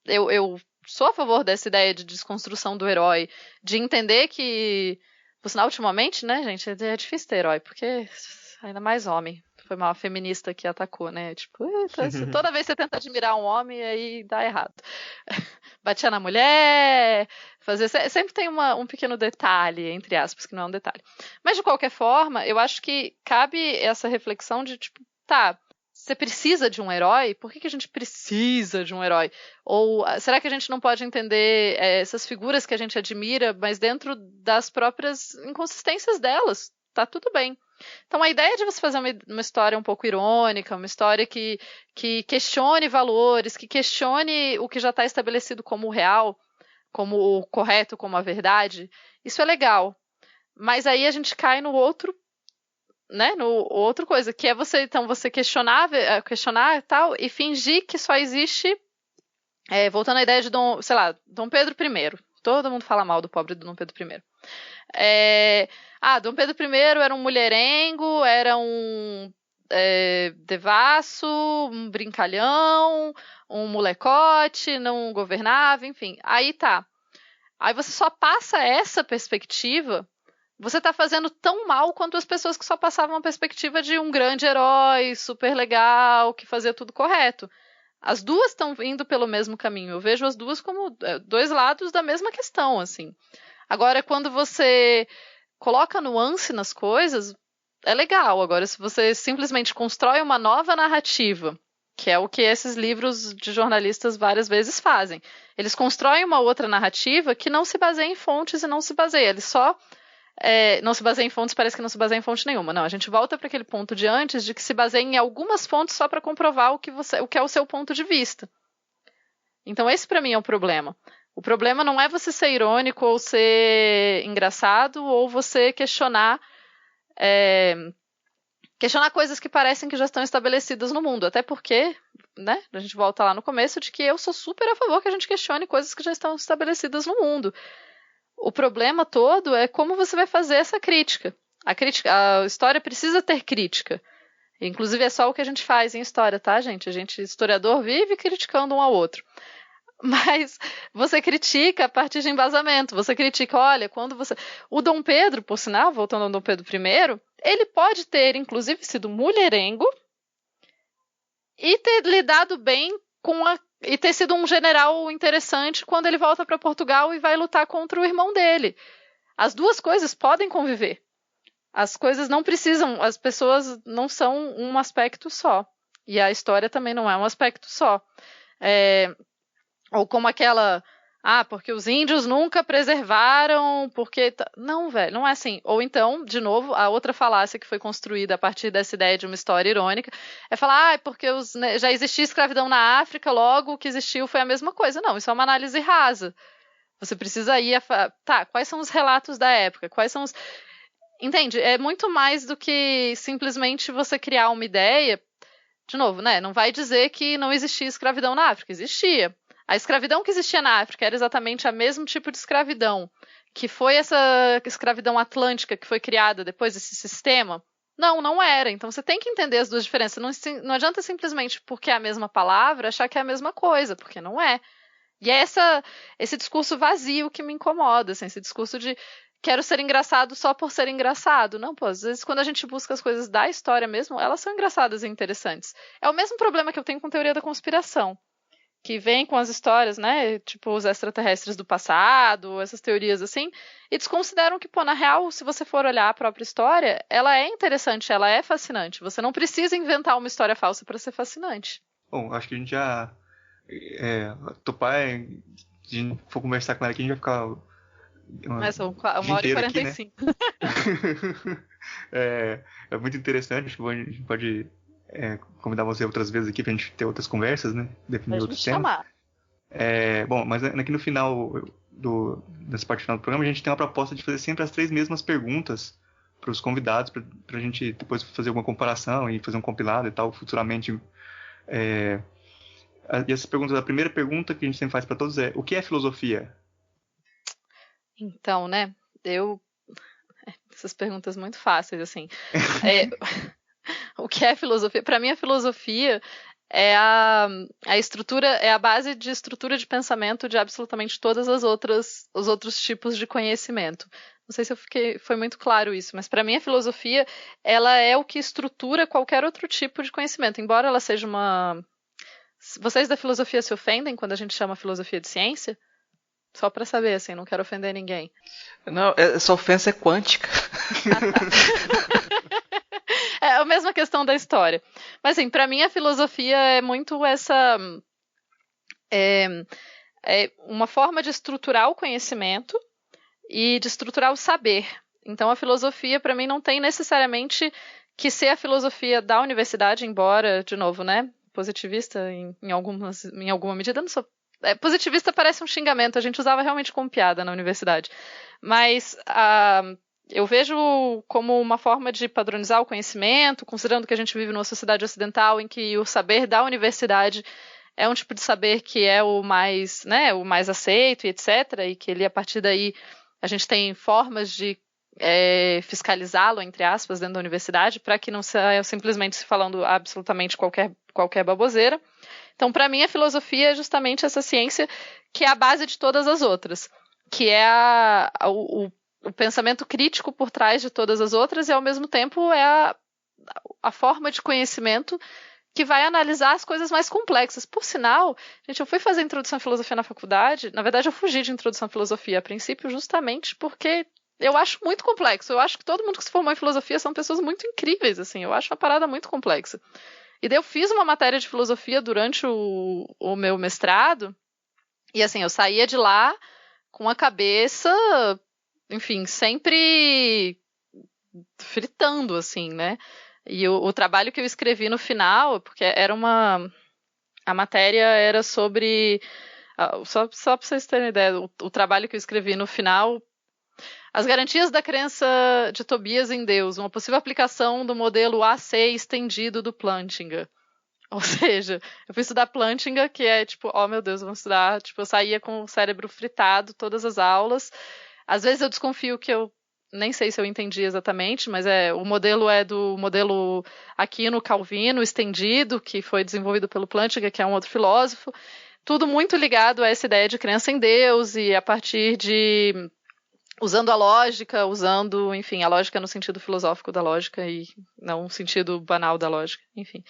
Eu sou a favor dessa ideia de desconstrução do herói, de entender que, por sinal, ultimamente, né, gente, é difícil ter herói, porque ainda mais homem. Foi uma feminista que atacou, né? Tipo, toda vez que você tenta admirar um homem, aí dá errado. Batia na mulher, sempre tem um pequeno detalhe, entre aspas, que não é um detalhe. Mas, de qualquer forma, eu acho que cabe essa reflexão de, tipo, tá, você precisa de um herói? Por que a gente precisa de um herói? Ou será que a gente não pode entender essas figuras que a gente admira, mas dentro das próprias inconsistências delas? Tá tudo bem. Então, a ideia de você fazer uma história um pouco irônica, uma história que questione valores, que questione o que já está estabelecido como o real, como o correto, como a verdade, isso é legal. Mas aí a gente cai no outro, né, no outra coisa, que é você questionar e tal, e fingir que só existe, voltando à ideia de Dom Pedro I. Todo mundo fala mal do pobre Dom Pedro I. Dom Pedro I era um mulherengo, era um devasso, um brincalhão, um molecote, não governava, enfim. Aí tá. Aí você só passa essa perspectiva, você tá fazendo tão mal quanto as pessoas que só passavam a perspectiva de um grande herói, super legal, que fazia tudo correto. As duas estão indo pelo mesmo caminho. Eu vejo as duas como dois lados da mesma questão, assim. Agora, quando você coloca nuance nas coisas, é legal. Agora, se você simplesmente constrói uma nova narrativa, que é o que esses livros de jornalistas várias vezes fazem, eles constroem uma outra narrativa que não se baseia em fontes e não se baseia. Eles só não se baseia em fontes, parece que não se baseia em fonte nenhuma. Não, a gente volta para aquele ponto de antes, de que se baseia em algumas fontes só para comprovar o que é o seu ponto de vista. Então, esse para mim é o problema. O problema não é você ser irônico ou ser engraçado ou você questionar coisas que parecem que já estão estabelecidas no mundo. Até porque, né, a gente volta lá no começo de que eu sou super a favor que a gente questione coisas que já estão estabelecidas no mundo. O problema todo é como você vai fazer essa crítica. A história precisa ter crítica. Inclusive é só o que a gente faz em história, tá, gente? Historiador, vive criticando um ao outro. Mas você critica a partir de embasamento. Você critica, olha, o Dom Pedro, por sinal, voltando ao Dom Pedro I, ele pode ter, inclusive, sido mulherengo e ter lidado bem e ter sido um general interessante quando ele volta para Portugal e vai lutar contra o irmão dele. As duas coisas podem conviver. As coisas não precisam, as pessoas não são um aspecto só. E a história também não é um aspecto só. Ou como aquela Porque os índios nunca preservaram, porque... Não, velho, não é assim. Ou então, de novo, a outra falácia que foi construída a partir dessa ideia de uma história irônica é falar, porque já existia escravidão na África, logo o que existiu foi a mesma coisa. Não, isso é uma análise rasa. Você precisa ir quais são os relatos da época? Quais são os... Entende? É muito mais do que simplesmente você criar uma ideia. De novo, né? Não vai dizer que não existia escravidão na África. Existia. A escravidão que existia na África era exatamente o mesmo tipo de escravidão que foi essa escravidão atlântica que foi criada depois desse sistema? Não, não era. Então você tem que entender as duas diferenças. Não adianta simplesmente porque é a mesma palavra achar que é a mesma coisa, porque não é. E é esse discurso vazio que me incomoda, assim, esse discurso de quero ser engraçado só por ser engraçado. Não, às vezes quando a gente busca as coisas da história mesmo, elas são engraçadas e interessantes. É o mesmo problema que eu tenho com teoria da conspiração, que vem com as histórias, né, tipo os extraterrestres do passado, essas teorias assim, e desconsideram que, na real, se você for olhar a própria história, ela é interessante, ela é fascinante. Você não precisa inventar uma história falsa para ser fascinante. Bom, acho que a gente já... Topar, se a gente for conversar com ela aqui, a gente vai ficar... São 1h45. É muito interessante, acho que a gente pode convidar você outras vezes aqui pra gente ter outras conversas, né? Definir outros temas. Bom, mas aqui no final nessa parte final do programa, a gente tem uma proposta de fazer sempre as 3 mesmas perguntas para os convidados, pra gente depois fazer alguma comparação e fazer um compilado e tal, futuramente. E essas perguntas, a primeira pergunta que a gente sempre faz para todos é: o que é filosofia? Então, né, essas perguntas muito fáceis, assim. O que é filosofia? Para mim, a filosofia é a estrutura, é a base de estrutura de pensamento de absolutamente todas os outros tipos de conhecimento. Não sei se foi muito claro isso, mas para mim a filosofia, ela é o que estrutura qualquer outro tipo de conhecimento, embora ela seja uma... Vocês da filosofia se ofendem quando a gente chama filosofia de ciência? Só pra saber, assim, não quero ofender ninguém. Não, essa ofensa é quântica. É a mesma questão da história. Mas, assim, pra mim a filosofia é muito essa... É uma forma de estruturar o conhecimento e de estruturar o saber. Então, a filosofia, pra mim, não tem necessariamente que ser a filosofia da universidade, embora, de novo, né, positivista em alguma medida, não sou... Positivista parece um xingamento, a gente usava realmente como piada na universidade. Mas eu vejo como uma forma de padronizar o conhecimento, considerando que a gente vive numa sociedade ocidental em que o saber da universidade é um tipo de saber que é o mais aceito e etc. E que ele, a partir daí, a gente tem formas de fiscalizá-lo, entre aspas, dentro da universidade, para que não saia simplesmente se falando absolutamente qualquer baboseira. Então, para mim, a filosofia é justamente essa ciência que é a base de todas as outras, que é o pensamento crítico por trás de todas as outras e, ao mesmo tempo, é a forma de conhecimento que vai analisar as coisas mais complexas. Por sinal, gente, eu fui fazer introdução à filosofia na faculdade, na verdade eu fugi de introdução à filosofia a princípio justamente porque eu acho muito complexo. Eu acho que todo mundo que se formou em filosofia são pessoas muito incríveis, assim, eu acho uma parada muito complexa. E daí eu fiz uma matéria de filosofia durante o meu mestrado, e assim, eu saía de lá com a cabeça, enfim, sempre fritando, assim, né? E o trabalho que eu escrevi no final, porque a matéria era sobre... Só para vocês terem ideia, o trabalho que eu escrevi no final... As garantias da crença de Tobias em Deus, uma possível aplicação do modelo AC estendido do Plantinga. Ou seja, eu fui estudar Plantinga, que é tipo, oh meu Deus, vamos estudar. Tipo, eu saía com o cérebro fritado todas as aulas. Às vezes eu desconfio que eu nem sei se eu entendi exatamente, mas o modelo é do modelo Aquino Calvino estendido, que foi desenvolvido pelo Plantinga, que é um outro filósofo. Tudo muito ligado a essa ideia de crença em Deus e a partir de... Usando a lógica, enfim, a lógica no sentido filosófico da lógica e não no sentido banal da lógica, enfim.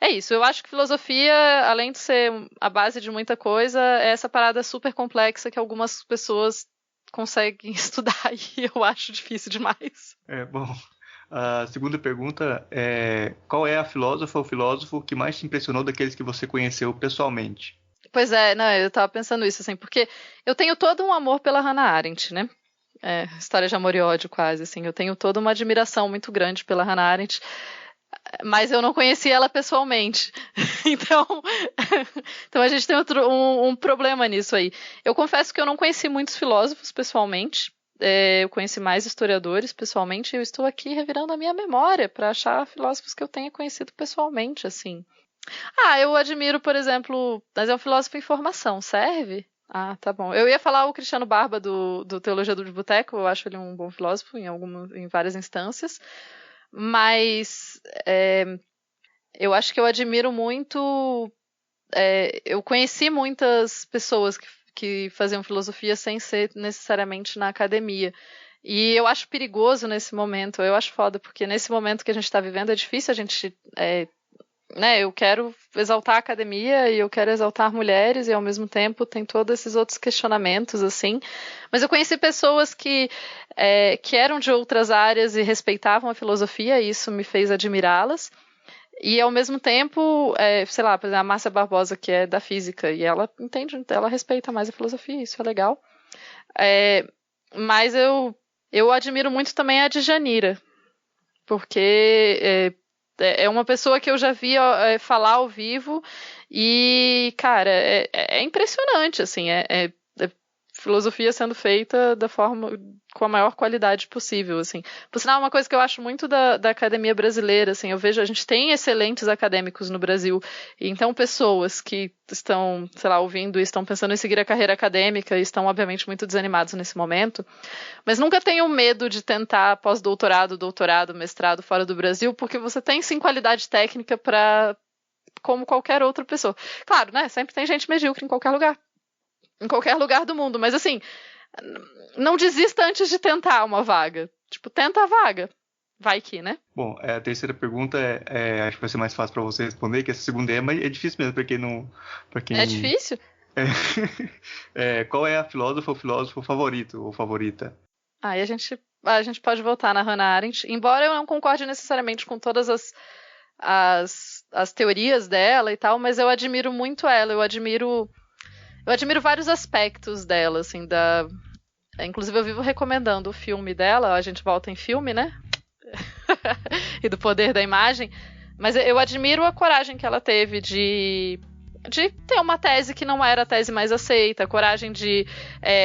É isso, eu acho que filosofia, além de ser a base de muita coisa, é essa parada super complexa que algumas pessoas conseguem estudar e eu acho difícil demais. Bom, a segunda pergunta é: qual é a filósofa ou filósofo que mais te impressionou daqueles que você conheceu pessoalmente? Pois é, não, eu tava pensando isso, assim, porque eu tenho todo um amor pela Hannah Arendt, né? História de amor e ódio, quase, assim. Eu tenho toda uma admiração muito grande pela Hannah Arendt, mas eu não conheci ela pessoalmente. Então a gente tem um problema nisso aí. Eu confesso que eu não conheci muitos filósofos pessoalmente. Eu conheci mais historiadores pessoalmente, e eu estou aqui revirando a minha memória para achar filósofos que eu tenha conhecido pessoalmente, assim. Eu admiro, por exemplo, mas é um filósofo em formação, serve? Ah, tá bom. Eu ia falar o Cristiano Barba do Teologia do Boteco, eu acho ele um bom filósofo em várias instâncias, mas eu acho que eu admiro muito. Eu conheci muitas pessoas que faziam filosofia sem ser necessariamente na academia. E eu acho perigoso nesse momento, eu acho foda, porque nesse momento que a gente está vivendo é difícil a gente. Eu quero exaltar a academia e eu quero exaltar mulheres, e ao mesmo tempo tem todos esses outros questionamentos, assim. Mas eu conheci pessoas que eram de outras áreas e respeitavam a filosofia, e isso me fez admirá-las. E ao mesmo tempo, sei lá, por exemplo, a Márcia Barbosa, que é da física, e ela entende, ela respeita mais a filosofia, isso é legal. Mas eu admiro muito também a Djanira, porque é uma pessoa que eu já vi falar ao vivo e, cara, é impressionante, assim, filosofia sendo feita da forma, com a maior qualidade possível, assim. Por sinal, uma coisa que eu acho muito da academia brasileira, assim, eu vejo, a gente tem excelentes acadêmicos no Brasil, e então pessoas que estão, sei lá, ouvindo e estão pensando em seguir a carreira acadêmica e estão, obviamente, muito desanimados nesse momento, mas nunca tenham medo de tentar pós-doutorado, doutorado, mestrado fora do Brasil, porque você tem, sim, qualidade técnica para como qualquer outra pessoa. Claro, né, sempre tem gente medíocre em qualquer lugar do mundo, mas assim, não desista antes de tentar uma vaga. Tipo, tenta a vaga. Vai que, né? Bom, a terceira pergunta acho que vai ser mais fácil para você responder, que essa segunda mas é difícil mesmo para quem não... É difícil? Qual é a filósofa ou filósofo favorito ou favorita? E a gente pode voltar na Hannah Arendt, embora eu não concorde necessariamente com todas as teorias dela e tal, mas eu admiro muito ela, eu admiro vários aspectos dela, assim, inclusive eu vivo recomendando o filme dela, a gente volta em filme, né? E do poder da imagem, mas eu admiro a coragem que ela teve de ter uma tese que não era a tese mais aceita, a coragem de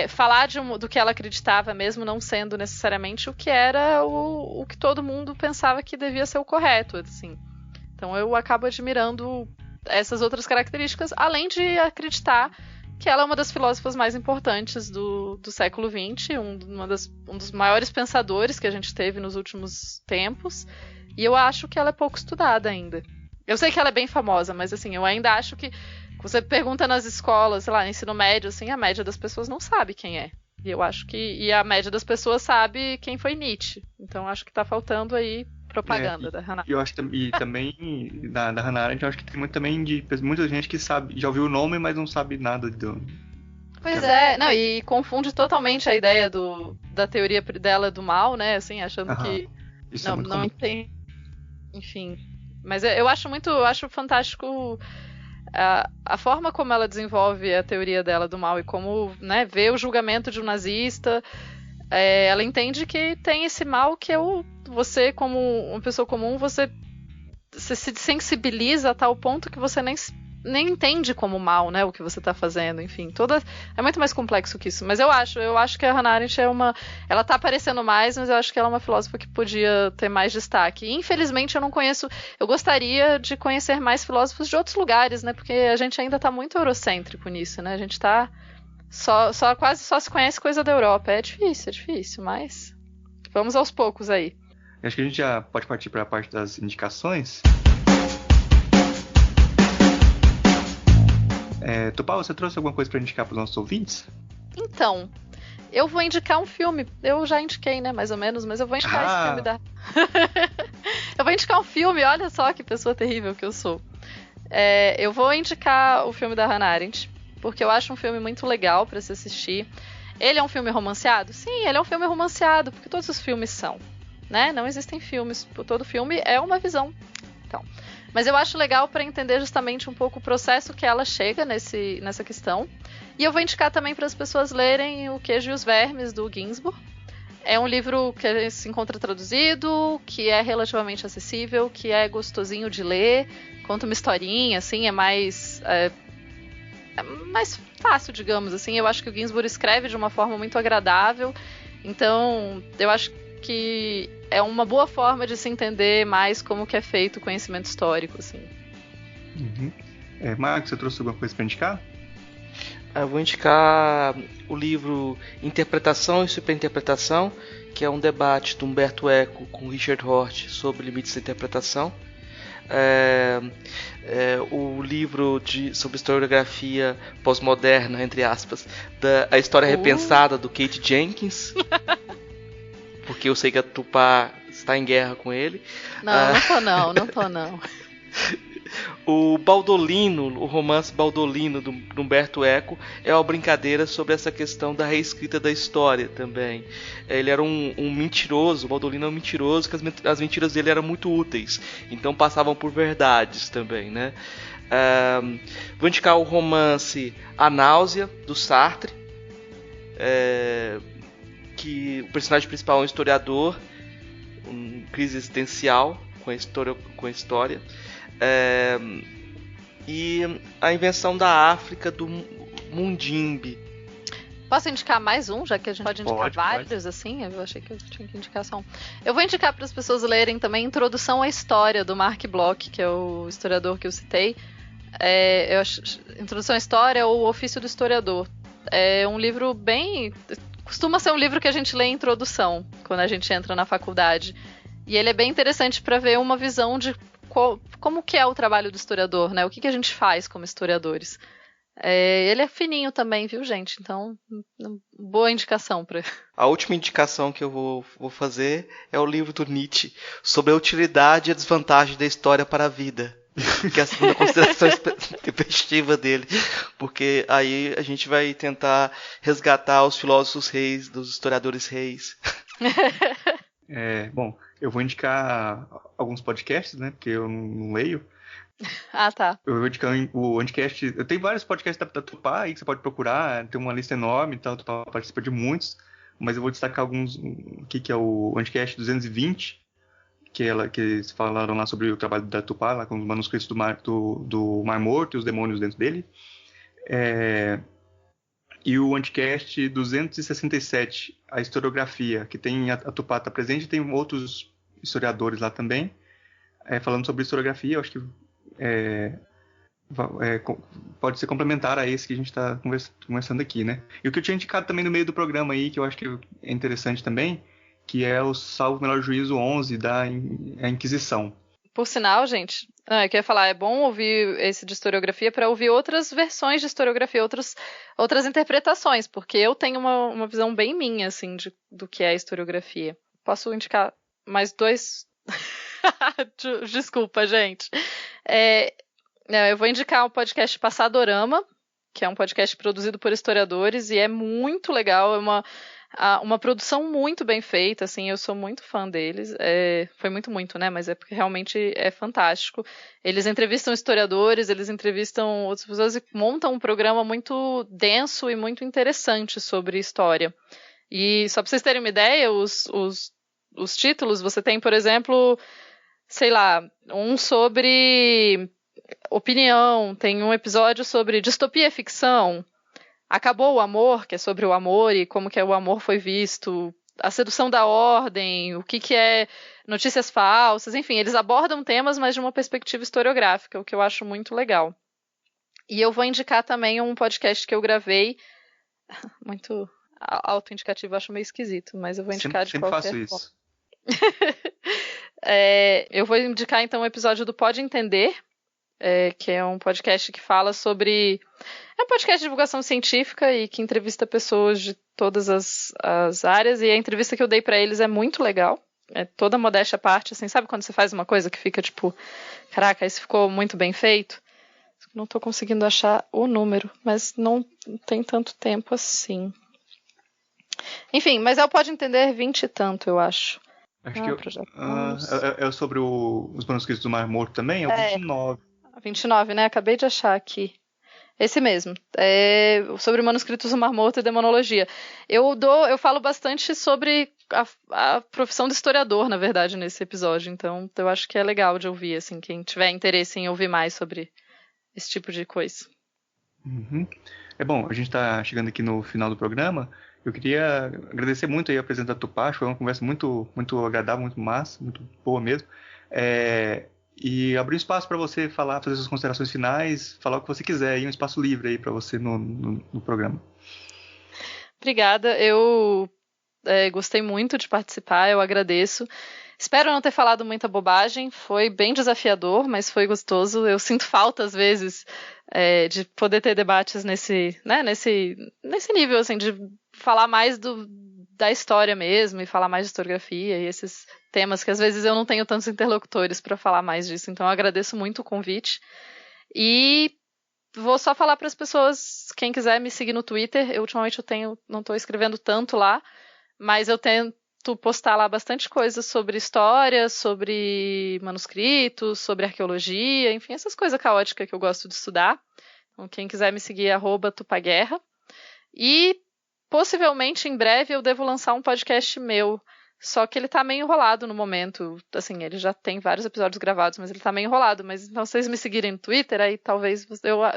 falar do que ela acreditava, mesmo não sendo necessariamente o que era o que todo mundo pensava que devia ser o correto, assim. Então eu acabo admirando essas outras características, além de acreditar que ela é uma das filósofas mais importantes do século XX, um dos maiores pensadores que a gente teve nos últimos tempos, e eu acho que ela é pouco estudada ainda. Eu sei que ela é bem famosa, mas assim, eu ainda acho que você pergunta nas escolas, sei lá, ensino médio, assim, a média das pessoas não sabe quem é. E eu acho que a média das pessoas sabe quem foi Nietzsche. Então acho que tá faltando aí propaganda da Hannah. Eu acho e também da Hannah Arendt, eu acho que tem muito também de muita gente que sabe, já ouviu o nome, mas não sabe nada do... Pois não, e confunde totalmente a ideia da teoria dela do mal, né, assim, achando que isso não tem, enfim. Mas eu acho fantástico a forma como ela desenvolve a teoria dela do mal e como, né, vê o julgamento de um nazista. Ela entende que tem esse mal que você, como uma pessoa comum, você se sensibiliza a tal ponto que você nem entende como mal, né, o que você está fazendo, enfim, é muito mais complexo que isso, mas eu acho que a Hannah Arendt ela tá aparecendo mais, mas eu acho que ela é uma filósofa que podia ter mais destaque, e, infelizmente eu gostaria de conhecer mais filósofos de outros lugares, né, porque a gente ainda está muito eurocêntrico nisso, né, a gente está quase só se conhece coisa da Europa, é difícil, mas vamos aos poucos aí. Acho que a gente já pode partir para a parte das indicações. Tupá, você trouxe alguma coisa para indicar para os nossos ouvintes? Então, eu vou indicar um filme. Eu já indiquei, né, mais ou menos, mas eu vou indicar esse filme da... Eu vou indicar um filme, olha só que pessoa terrível que eu sou. Eu vou indicar o filme da Hannah Arendt, porque eu acho um filme muito legal para se assistir. Ele é um filme romanceado? Sim, ele é um filme romanceado, porque todos os filmes são, né? Não existem filmes, todo filme é uma visão. Então, Mas eu acho legal para entender justamente um pouco o processo que ela chega nessa questão. E eu vou indicar também para as pessoas lerem O Queijo e os Vermes, do Ginsburg. É um livro que se encontra traduzido, que é relativamente acessível, que é gostosinho de ler, conta uma historinha, assim, é mais fácil, digamos assim. Eu acho que o Ginsburg escreve de uma forma muito agradável, então eu acho que é uma boa forma de se entender mais como que é feito o conhecimento histórico, assim. Uhum. Marcos, você trouxe alguma coisa para indicar? Eu vou indicar o livro Interpretação e Superinterpretação, que é um debate do Humberto Eco com Richard Hort sobre limites da interpretação. O livro sobre historiografia pós-moderna, entre aspas, A História Repensada, do Kate Jenkins, porque eu sei que a Tupá está em guerra com ele. Não tô não. O Baldolino, o romance Baldolino do Humberto Eco, é uma brincadeira sobre essa questão da reescrita da história também. Ele era um mentiroso, o Baldolino é um mentiroso, que as mentiras dele eram muito úteis, então passavam por verdades também, né? Vou indicar o romance A Náusea, do Sartre, que o personagem principal é um historiador, crise existencial com a história. E A Invenção da África, do Mundimbe. Posso indicar mais um, já que a gente pode indicar vários, assim? Eu achei que eu tinha que indicar só um. Eu vou indicar para as pessoas lerem também Introdução à História, do Mark Bloch, que é o historiador que eu citei. Introdução à História ou O Ofício do Historiador. É um livro costuma ser um livro que a gente lê em introdução, quando a gente entra na faculdade. E ele é bem interessante para ver uma visão de como que é o trabalho do historiador, né? O que a gente faz como historiadores. Ele é fininho também, viu, gente? Então, boa indicação. A última indicação que eu vou fazer é o livro do Nietzsche sobre a utilidade e a desvantagem da história para a vida. Que é a segunda consideração tempestiva dele. Porque aí a gente vai tentar resgatar os filósofos reis, dos historiadores reis. Bom, eu vou indicar alguns podcasts, né? Porque eu não leio. Ah, tá. Eu vou indicar o Anticast. Eu tenho vários podcasts da Tupá aí que você pode procurar. Tem uma lista enorme e tal. A Tupá participa de muitos. Mas eu vou destacar alguns aqui, que é o Anticast 220, que eles falaram lá sobre o trabalho da Tupá, lá com os manuscritos do Mar Morto e os demônios dentro dele. E o Anticast 267, a historiografia, que tem a Tupá tá presente, e tem outros historiadores lá também, falando sobre historiografia. Eu acho que pode ser complementar a esse que a gente está conversando aqui, né? E o que eu tinha indicado também no meio do programa aí, que eu acho que é interessante também, que é o Salvo Melhor Juízo 11, da Inquisição. Por sinal, gente, eu queria falar, é bom ouvir esse de historiografia para ouvir outras versões de historiografia, outras interpretações, porque eu tenho uma visão bem minha, assim, do que é historiografia. Posso indicar mais dois? Desculpa, gente. Eu vou indicar o podcast Passadorama, que é um podcast produzido por historiadores, e é muito legal, é uma produção muito bem feita, assim, eu sou muito fã deles. Foi muito, né? Mas é porque realmente é fantástico. Eles entrevistam historiadores, eles entrevistam outras pessoas e montam um programa muito denso e muito interessante sobre história. E só para vocês terem uma ideia, os títulos, você tem, por exemplo, sei lá, um sobre opinião, tem um episódio sobre distopia e ficção. Acabou o Amor, que é sobre o amor e como que o amor foi visto, a sedução da ordem, o que é notícias falsas, enfim, eles abordam temas, mas de uma perspectiva historiográfica, o que eu acho muito legal. E eu vou indicar também um podcast que eu gravei, muito autoindicativo, acho meio esquisito, mas eu vou indicar de qualquer forma. Sempre faço isso. Eu vou indicar então um episódio do Pode Entender, que é um podcast que fala sobre... É um podcast de divulgação científica e que entrevista pessoas de todas as áreas, e a entrevista que eu dei para eles é muito legal. É toda modéstia à parte, assim, sabe quando você faz uma coisa que fica tipo, caraca, isso ficou muito bem feito? Não tô conseguindo achar o número, mas não tem tanto tempo assim. Enfim, mas Pode Entender 20 e tanto, eu acho. Acho que é sobre os manuscritos do Mar Morto também, é o 29. 29, né? Acabei de achar aqui. Esse mesmo. É sobre manuscritos do Mar Morto e demonologia. Eu falo bastante sobre a profissão de historiador, na verdade, nesse episódio. Então, eu acho que é legal de ouvir, assim, quem tiver interesse em ouvir mais sobre esse tipo de coisa. Uhum. É bom, a gente está chegando aqui no final do programa. Eu queria agradecer muito aí a presença da Tupá. Foi uma conversa muito, muito agradável, muito massa, muito boa mesmo. E abrir um espaço para você falar, fazer suas considerações finais, falar o que você quiser, aí um espaço livre aí para você no programa. Obrigada, eu gostei muito de participar, eu agradeço. Espero não ter falado muita bobagem, foi bem desafiador, mas foi gostoso. Eu sinto falta, às vezes, de poder ter debates nesse nível, assim, de falar mais da história mesmo, e falar mais de historiografia, e esses temas que às vezes eu não tenho tantos interlocutores para falar mais disso. Então eu agradeço muito o convite. E vou só falar para as pessoas, quem quiser me seguir no Twitter, ultimamente não estou escrevendo tanto lá, mas eu tento postar lá bastante coisas sobre história, sobre manuscritos, sobre arqueologia, enfim, essas coisas caóticas que eu gosto de estudar. Então, quem quiser me seguir é @tupaguerra. E possivelmente em breve eu devo lançar um podcast meu, só que ele tá meio enrolado no momento. Assim, ele já tem vários episódios gravados, mas ele tá meio enrolado. Mas então, se vocês me seguirem no Twitter, aí talvez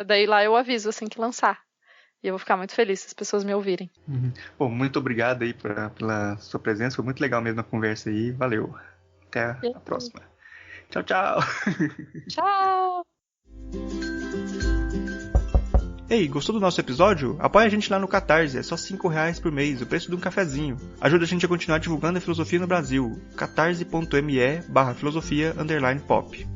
daí lá eu aviso assim que lançar. E eu vou ficar muito feliz se as pessoas me ouvirem. Bom, muito obrigado aí pela sua presença. Foi muito legal mesmo a conversa aí. Valeu. Até a próxima. Tchau, tchau. Tchau. Ei, gostou do nosso episódio? Apoia a gente lá no Catarse, é só R$5 por mês, o preço de um cafezinho. Ajuda a gente a continuar divulgando a filosofia no Brasil. catarse.me/filosofia_pop.